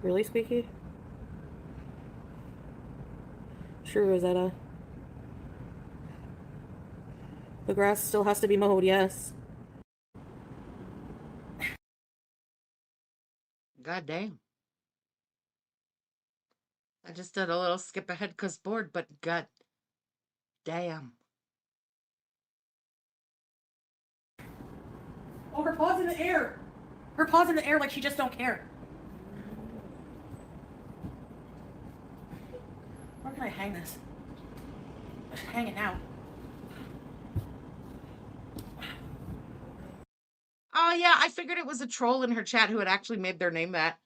Really, Squeaky? Sure, Rosetta. The grass still has to be mowed, yes. God damn. I just did a little skip ahead because bored, but god damn. Oh, her paw's in the air. Her paw's in the air like she just don't care. Where can I hang this? I should hang it now. Oh yeah, I figured it was a troll in her chat who had actually made their name that.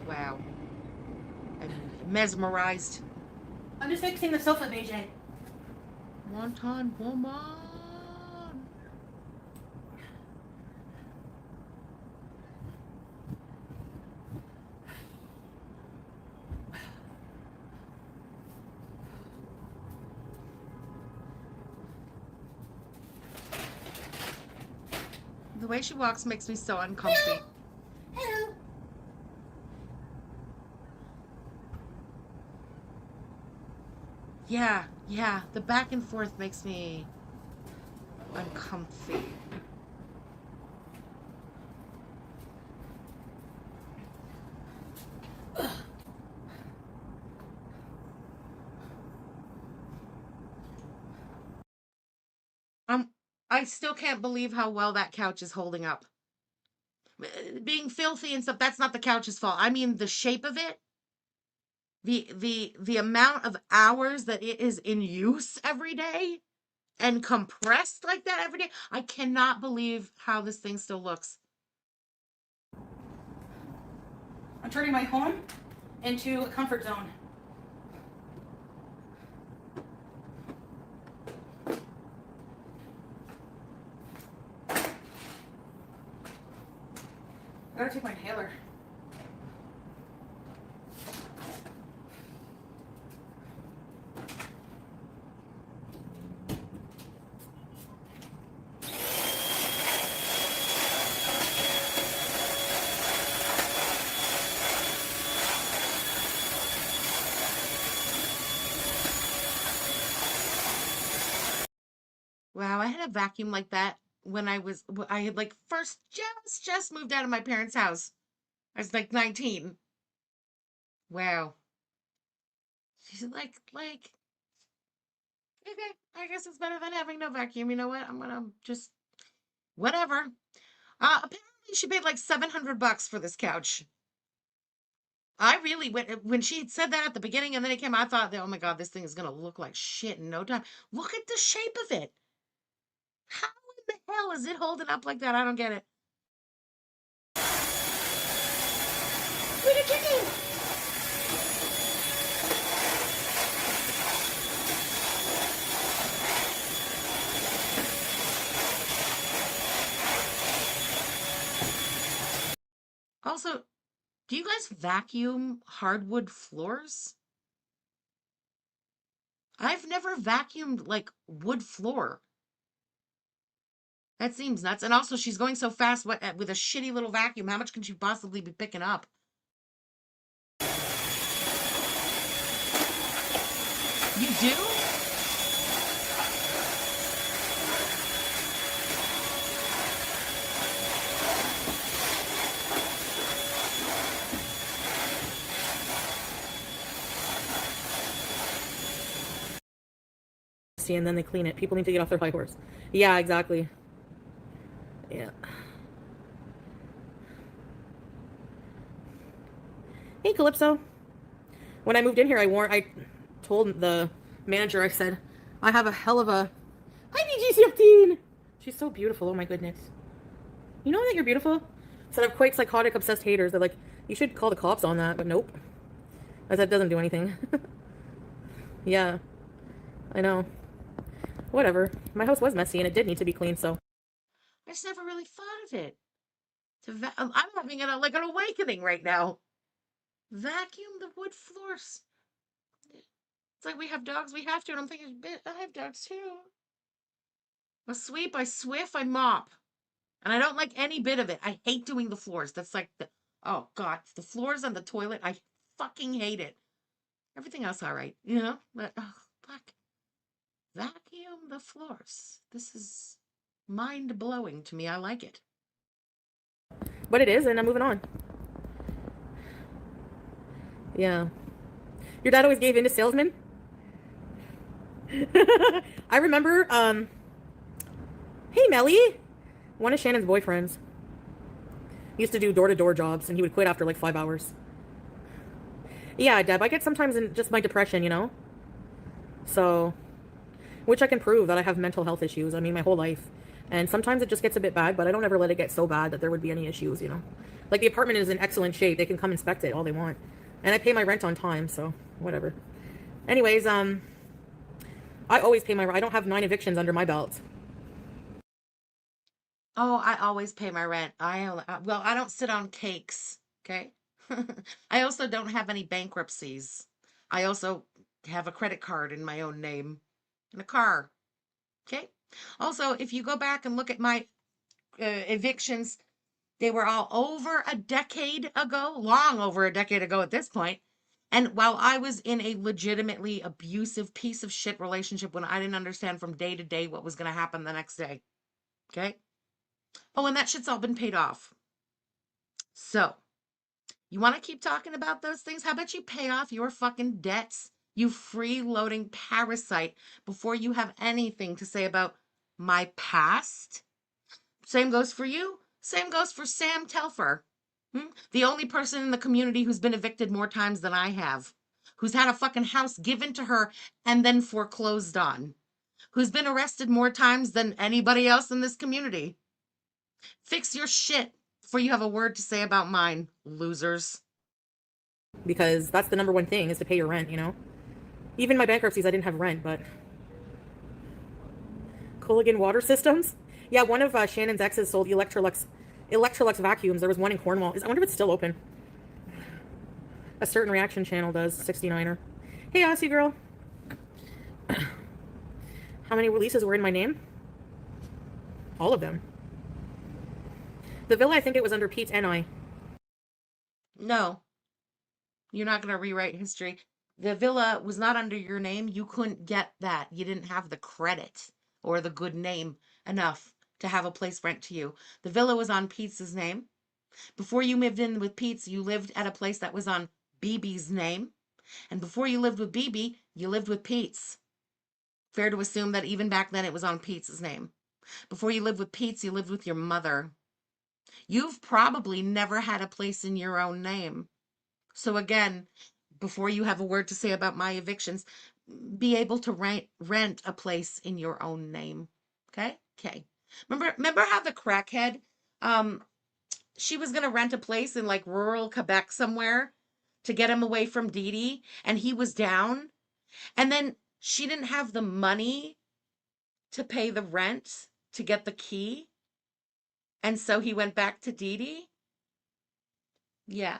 Wow. I'm mesmerized. I'm just fixing the sofa, BJ. Wonton woman. The way she walks makes me so uncomfy. Hello. Yeah, the back and forth makes me uncomfy. I still can't believe how well that couch is holding up. Being filthy and stuff, that's not the couch's fault. I mean the shape of it. The amount of hours that it is in use every day and compressed like that every day. I cannot believe how this thing still looks. I'm turning my home into a comfort zone. I gotta take my inhaler. Wow, I had a vacuum like that when I had like first just moved out of my parents' house. I was like 19. Wow. She's like, okay, I guess it's better than having no vacuum. You know what? I'm gonna just, whatever. Apparently she paid like $700 for this couch. I really when she had said that at the beginning and then it came, I thought that, oh my God, this thing is gonna look like shit in no time. Look at the shape of it. How in the hell is it holding up like that? I don't get it. Look at chicken! Also, do you guys vacuum hardwood floors? I've never vacuumed like wood floor. That seems nuts. And also, she's going so fast with a shitty little vacuum. How much can she possibly be picking up? You do? And then they clean it. People need to get off their high horse. Yeah, exactly. Yeah. Hey, Calypso. When I moved in here, I told the manager, I said, I have a hell of a... Hi, BG-15! She's so beautiful. Oh, my goodness. You know that you're beautiful? Said I've quite psychotic, obsessed haters. They're like, you should call the cops on that, but nope. I said, it doesn't do anything. Yeah. I know. Whatever. My house was messy and it did need to be cleaned, so. I just never really thought of it. I'm having like an awakening right now. Vacuum the wood floors. It's like we have dogs, we have to, and I'm thinking, I have dogs too. I sweep, I swiff, I mop. And I don't like any bit of it. I hate doing the floors. That's like oh God, the floors on the toilet, I fucking hate it. Everything else, all right, you know? But, oh, fuck. Vacuum the floors. This is mind-blowing to me. I like it. But it is, and I'm moving on. Yeah. Your dad always gave in to salesmen? I remember, hey, Melly. One of Shannon's boyfriends used to do door-to-door jobs, and he would quit after like 5 hours. Yeah, Deb, I get sometimes in just my depression, you know? So, which I can prove that I have mental health issues. I mean, my whole life. And sometimes it just gets a bit bad, but I don't ever let it get so bad that there would be any issues, you know? Like, the apartment is in excellent shape. They can come inspect it all they want. And I pay my rent on time, so whatever. Anyways, I always pay my rent. I don't have 9 evictions under my belt. Oh, I always pay my rent. Well, I don't sit on cakes, okay? I also don't have any bankruptcies. I also have a credit card in my own name and a car, okay? Also, if you go back and look at my evictions, they were all over a decade ago, long over a decade ago at this point. And while I was in a legitimately abusive piece of shit relationship when I didn't understand from day to day what was going to happen the next day, okay? Oh, and that shit's all been paid off. So, you want to keep talking about those things? How about you pay off your fucking debts, you freeloading parasite, before you have anything to say about my past. Same goes for you. Same goes for Sam Telfer. The only person in the community who's been evicted more times than I have, who's had a fucking house given to her and then foreclosed on, who's been arrested more times than anybody else in this community. Fix your shit before you have a word to say about mine, losers. Because that's the number one thing, is to pay your rent, you know? Even my bankruptcies, I didn't have rent, but... Culligan Water Systems? Yeah, one of Shannon's exes sold Electrolux vacuums. There was one in Cornwall. I wonder if it's still open. A Certain Reaction channel does, 69er. Hey, Aussie girl. How many releases were in my name? All of them. The villa, I think it was under Pete's NI. No, you're not going to rewrite history. The villa was not under your name. You couldn't get that. You didn't have the credit or the good name enough to have a place rent to you. The villa was on Pete's name. Before you moved in with Pete's, you lived at a place that was on BB's name. And before you lived with BB, you lived with Pete's. Fair to assume that even back then it was on Pete's name. Before you lived with Pete's, you lived with your mother. You've probably never had a place in your own name. So again, before you have a word to say about my evictions, be able to rent a place in your own name. Okay? Okay. Remember how the crackhead, she was going to rent a place in like rural Quebec somewhere to get him away from Dee Dee, and he was down, and then she didn't have the money to pay the rent to get the key, and so he went back to Dee Dee? Yeah.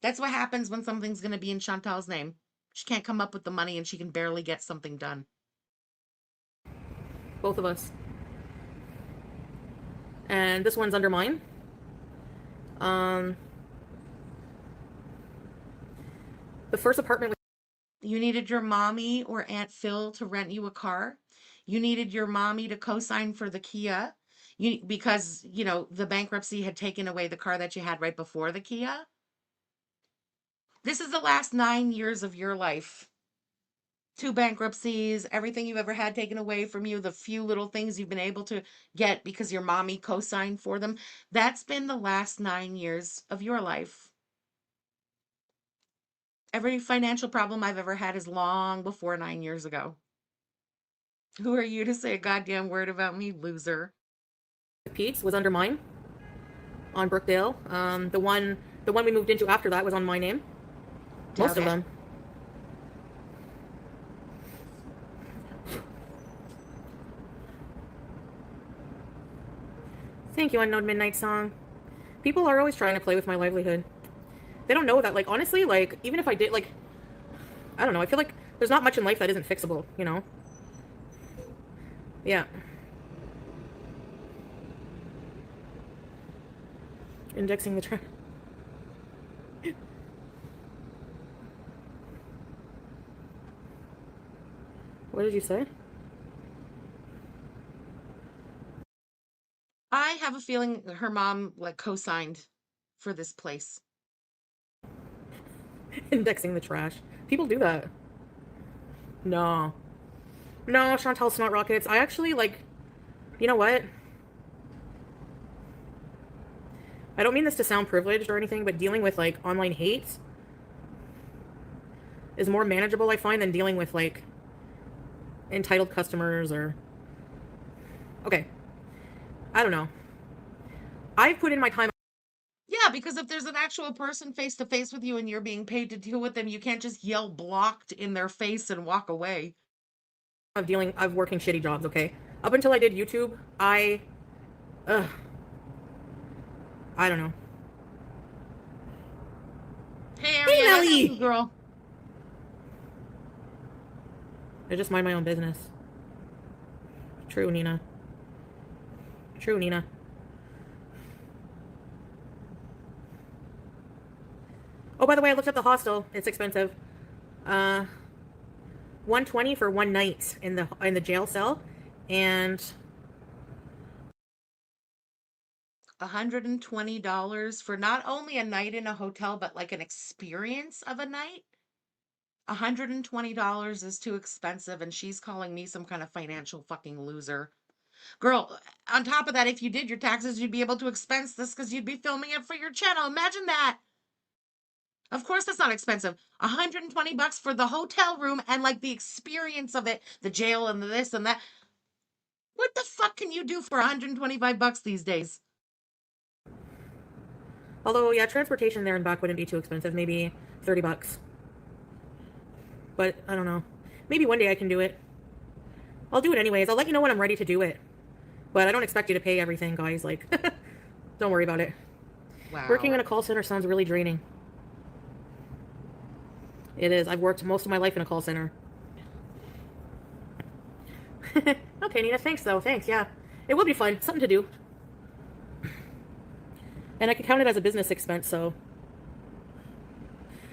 That's what happens when something's going to be in Chantal's name. She can't come up with the money and she can barely get something done. Both of us. And this one's under mine. The first apartment was... You needed your mommy or Aunt Phil to rent you a car. You needed your mommy to co-sign for the Kia because, you know, the bankruptcy had taken away the car that you had right before the Kia. This is the last 9 years of your life. 2 bankruptcies, everything you've ever had taken away from you, the few little things you've been able to get because your mommy co-signed for them. That's been the last 9 years of your life. Every financial problem I've ever had is long before 9 years ago. Who are you to say a goddamn word about me, loser? Pete's was under mine. On Brookdale. The one we moved into after that was on my name. Most of them. Thank you, Unknown Midnight Song. People are always trying to play with my livelihood. They don't know that, like, honestly, like, even if I did, like, I don't know, I feel like there's not much in life that isn't fixable, you know? Yeah. Indexing the track. What did you say? I have a feeling her mom like co-signed for this place. Indexing the trash. People do that. No, Chantal Snot Rockets. I actually, like, you know what? I don't mean this to sound privileged or anything, but dealing with, like, online hate is more manageable, I find, than dealing with, like, entitled customers or... Okay. I don't know. I've put in my time... Yeah, because if there's an actual person face to face with you and you're being paid to deal with them, you can't just yell blocked in their face and walk away. Of working shitty jobs, okay? Up until I did YouTube, I don't know. Hey, Ariana, Nelly! hey, girl. I just mind my own business. True, Nina. True, Nina. Oh, by the way, I looked up the hostel. It's expensive. $120 for one night in the jail cell, and $120 for not only a night in a hotel, but like an experience of a night. $120 is too expensive, and she's calling me some kind of financial fucking loser. Girl, on top of that, if you did your taxes, you'd be able to expense this because you'd be filming it for your channel. Imagine that. Of course, that's not expensive. $120 for the hotel room and like the experience of it, the jail and the this and that. What the fuck can you do for $125 these days? Although, yeah, transportation there and back wouldn't be too expensive. Maybe $30. But, I don't know. Maybe one day I can do it. I'll do it anyways. I'll let you know when I'm ready to do it. But I don't expect you to pay everything, guys. Like, don't worry about it. Wow. Working in a call center sounds really draining. It is. I've worked most of my life in a call center. Okay, Nina. Thanks, though. Thanks, yeah. It would be fun. Something to do. And I could count it as a business expense, so...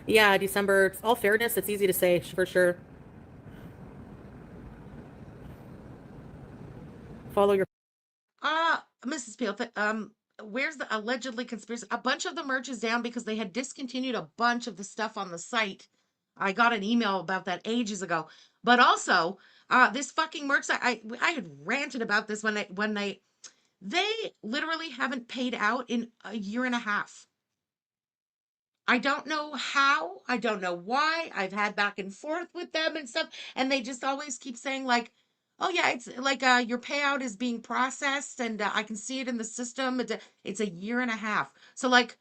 Yeah, December. All fairness, it's easy to say, for sure. Follow your... Mrs. Peel, where's the allegedly conspiracy? A bunch of the merch is down because they had discontinued a bunch of the stuff on the site. I got an email about that ages ago. But also, this fucking merch, I had ranted about this when they literally haven't paid out in a year and a half. I don't know how, I don't know why. I've had back and forth with them and stuff, and they just always keep saying like, oh yeah, it's like your payout is being processed and I can see it in the system. It's a year and a half. So like,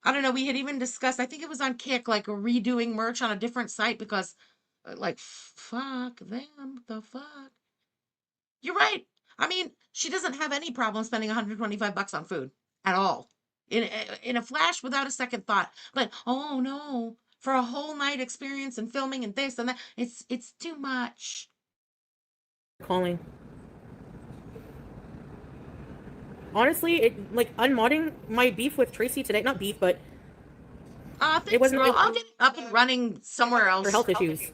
I don't know, we had even discussed, I think it was on Kick, like redoing merch on a different site because like, fuck them, the fuck. You're right. I mean, she doesn't have any problem spending $125 on food at all. In a flash without a second thought. But oh no, for a whole night experience and filming and this and that, it's too much. calling. Honestly, it like unmodding my beef with Tracy today. Not beef, but Thanks, it wasn't girl. like I'll get up and running somewhere else. for health issues.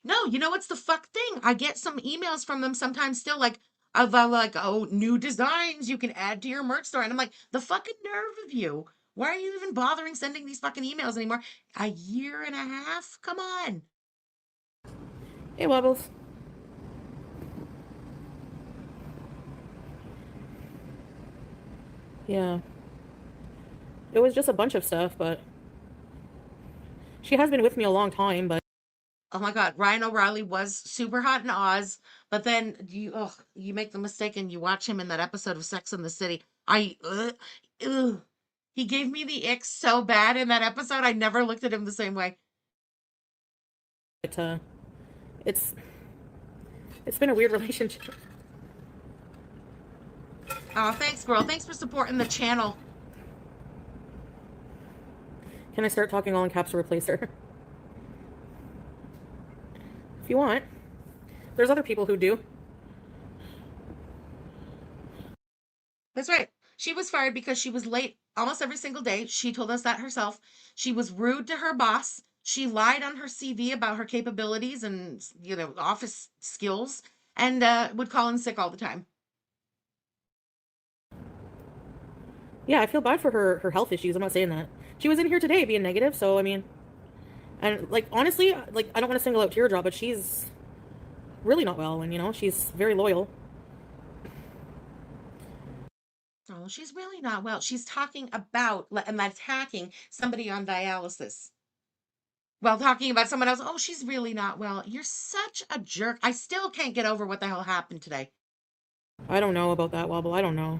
No, you know what's the fuck thing? I get some emails from them sometimes still like like, oh, new designs you can add to your merch store. And I'm like, the fucking nerve of you. Why are you even bothering sending these fucking emails anymore? A year and a half? Come on. Hey, Wobbles. Yeah. It was just a bunch of stuff, but she has been with me a long time, but Oh my God, Ryan O'Reilly was super hot in Oz, but then you make the mistake and you watch him in that episode of Sex and the City. He gave me the ick so bad in that episode. I never looked at him the same way. it's been a weird relationship. Oh, thanks, girl. Thanks for supporting the channel. Can I start talking all in caps to replace her? If you want. There's other people who do. That's right. She was fired because she was late almost every single day. She told us that herself. She was rude to her boss. She lied on her CV about her capabilities and, office skills and would call in sick all the time. Yeah, I feel bad for her health issues. I'm not saying that. She was in here today being negative, so I mean, and like honestly, like I don't want to single out Teardrop, but she's really not well, and she's very loyal. Oh, she's really not well. She's talking about and attacking somebody on dialysis. While talking about someone else, oh, she's really not well. You're such a jerk. I still can't get over what the hell happened today. I don't know about that, Wobble. I don't know.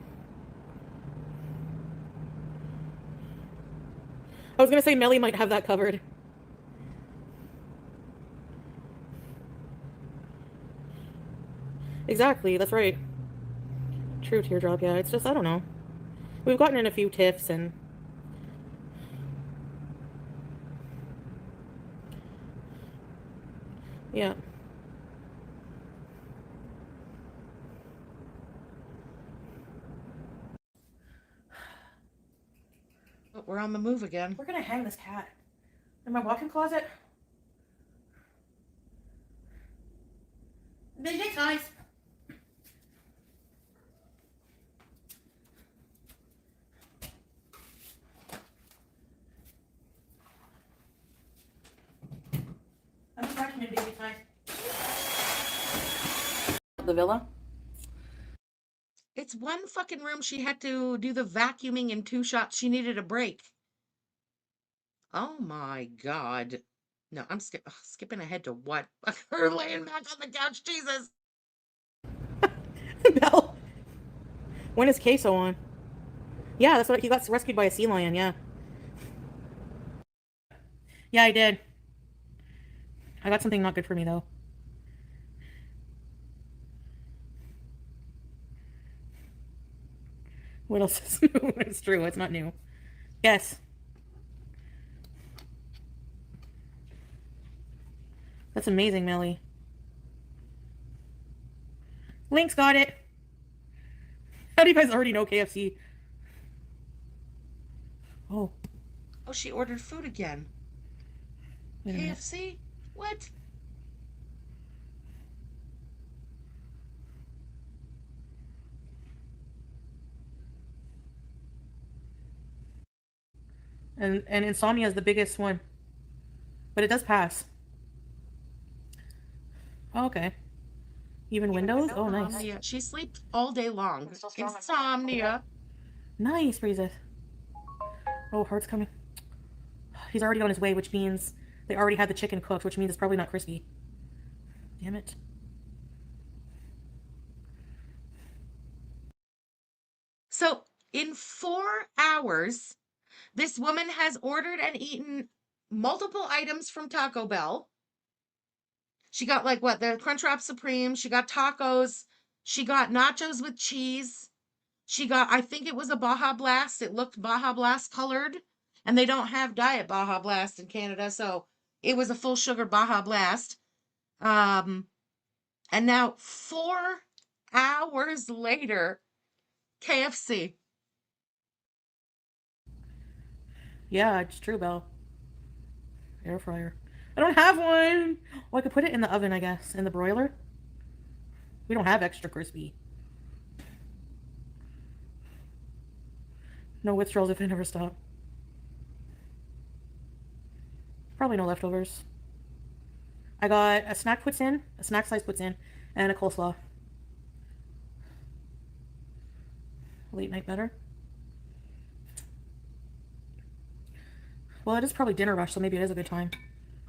I was gonna say Melly might have that covered. Exactly, that's right. True, Teardrop, yeah. It's just, I don't know. We've gotten in a few tiffs and... Yeah. Oh, we're on the move again. We're gonna hang this cat in my walk-in closet. Thanks, guys. It'll be fine. The villa? It's one fucking room. She had to do the vacuuming in 2 shots. She needed a break. Oh my God. No, I'm skipping ahead to what? Her laying back on the couch. Jesus. No. When is Queso on? Yeah, that's what he got rescued by a sea lion, yeah. Yeah, I did. I got something not good for me, though. What else is new? It's true, it's not new. Yes. That's amazing, Melly. Link's got it. How do you guys already know KFC? Oh. Oh, she ordered food again. Wait a minute. KFC? What? And insomnia is the biggest one. But it does pass. Oh, okay. Even windows? Oh, nice. Yeah, she sleeps all day long. Insomnia. Nice, Breeza. Oh, Heart's coming. He's already on his way, which means they already had the chicken cooked, which means it's probably not crispy. Damn it. So, in 4 hours, this woman has ordered and eaten multiple items from Taco Bell. She got like what? The Crunchwrap Supreme. She got tacos. She got nachos with cheese. She got, I think it was a Baja Blast. It looked Baja Blast colored. And they don't have Diet Baja Blast in Canada. So it was a full sugar Baja Blast. And now 4 hours later, KFC. Yeah, it's true, Belle. Air fryer. I don't have one! Well, I could put it in the oven, I guess. In the broiler. We don't have extra crispy. No withdrawals if I never stop. Probably no leftovers. I got a snack puts in, a snack size puts in, and a coleslaw. Late night better. Well, it is probably dinner rush, so maybe it is a good time.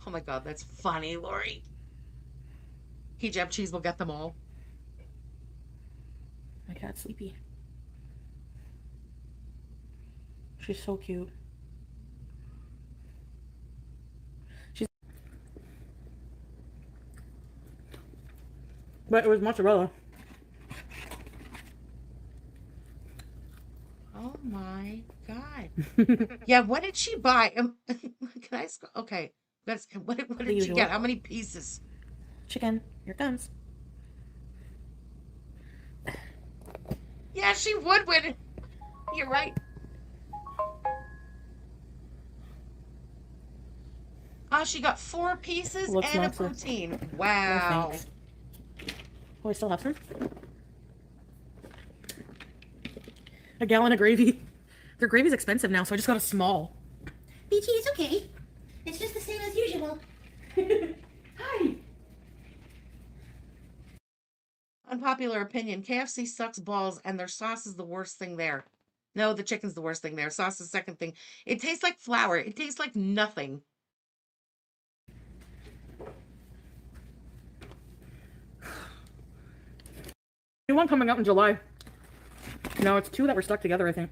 Oh my God, that's funny, Lori. Hijab cheese will get them all. My cat's sleepy. She's so cute. But it was mozzarella. Oh my God. Yeah, what did she buy? Can I ask? Okay. What did she get? How many pieces? Chicken. Here it comes. Yeah, she would win. You're right. She got 4 pieces Looks and nicer. a protein. No, Wow. thanks. Oh, I still have some. A gallon of gravy. Their gravy's expensive now, so I just got a small. Beachy, it's okay. It's just the same as usual. Hi. Unpopular opinion. KFC sucks balls and their sauce is the worst thing there. No, the chicken's the worst thing there. Sauce is the second thing. It tastes like flour. It tastes like nothing. New one coming out in July. No, it's 2 that were stuck together, I think.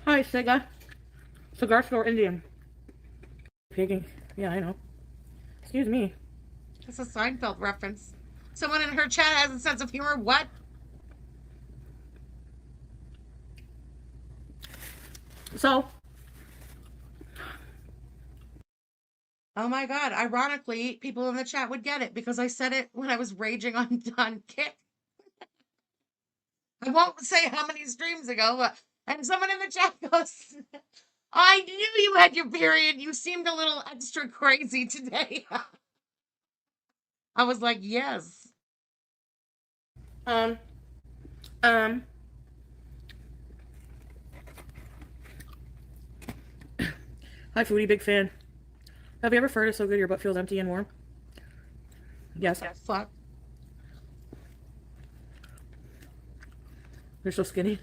Hi, Sega. Cigar store Indian. Pigging. Yeah, I know. Excuse me. That's a Seinfeld reference. Someone in her chat has a sense of humor. What? So. Oh my God. Ironically, people in the chat would get it because I said it when I was raging on Kick. I won't say how many streams ago, but, and someone in the chat goes, I knew you had your period. You seemed a little extra crazy today. I was like, yes. Hi, Foodie, big fan. Have you ever farted so good your butt feels empty and warm? Yes. Fuck. You're so skinny.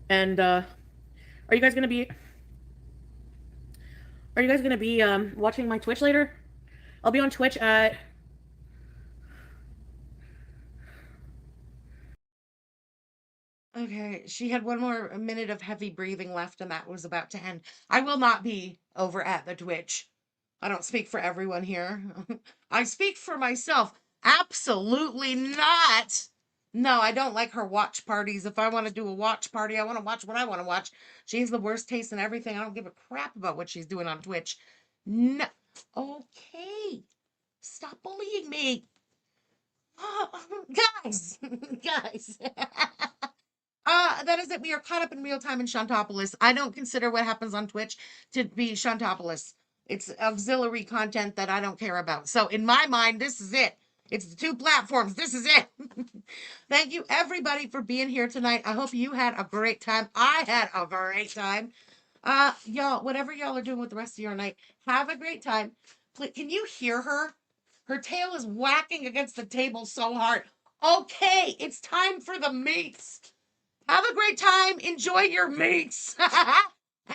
And, are you guys gonna be watching my Twitch later? I'll be on Twitch at... Okay, she had one more minute of heavy breathing left, and that was about to end. I will not be over at the Twitch. I don't speak for everyone here. I speak for myself. Absolutely not. No, I don't like her watch parties. If I want to do a watch party, I want to watch what I want to watch. She has the worst taste in everything. I don't give a crap about what she's doing on Twitch. No. Okay. Stop bullying me. Guys. Guys. That is it. We are caught up in real time in Shantopolis. I don't consider what happens on Twitch to be Shantopolis. It's auxiliary content that I don't care about. So in my mind, this is it. It's the two platforms. This is it. Thank you everybody for being here tonight. I hope you had a great time. I had a great time. Y'all, whatever y'all are doing with the rest of your night, have a great time. Please, can you hear her? Her tail is whacking against the table so hard. Okay, it's time for the meats. Have a great time. Enjoy your meats.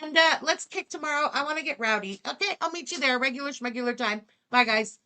And let's kick tomorrow. I want to get rowdy. Okay, I'll meet you there. Regular time. Bye, guys.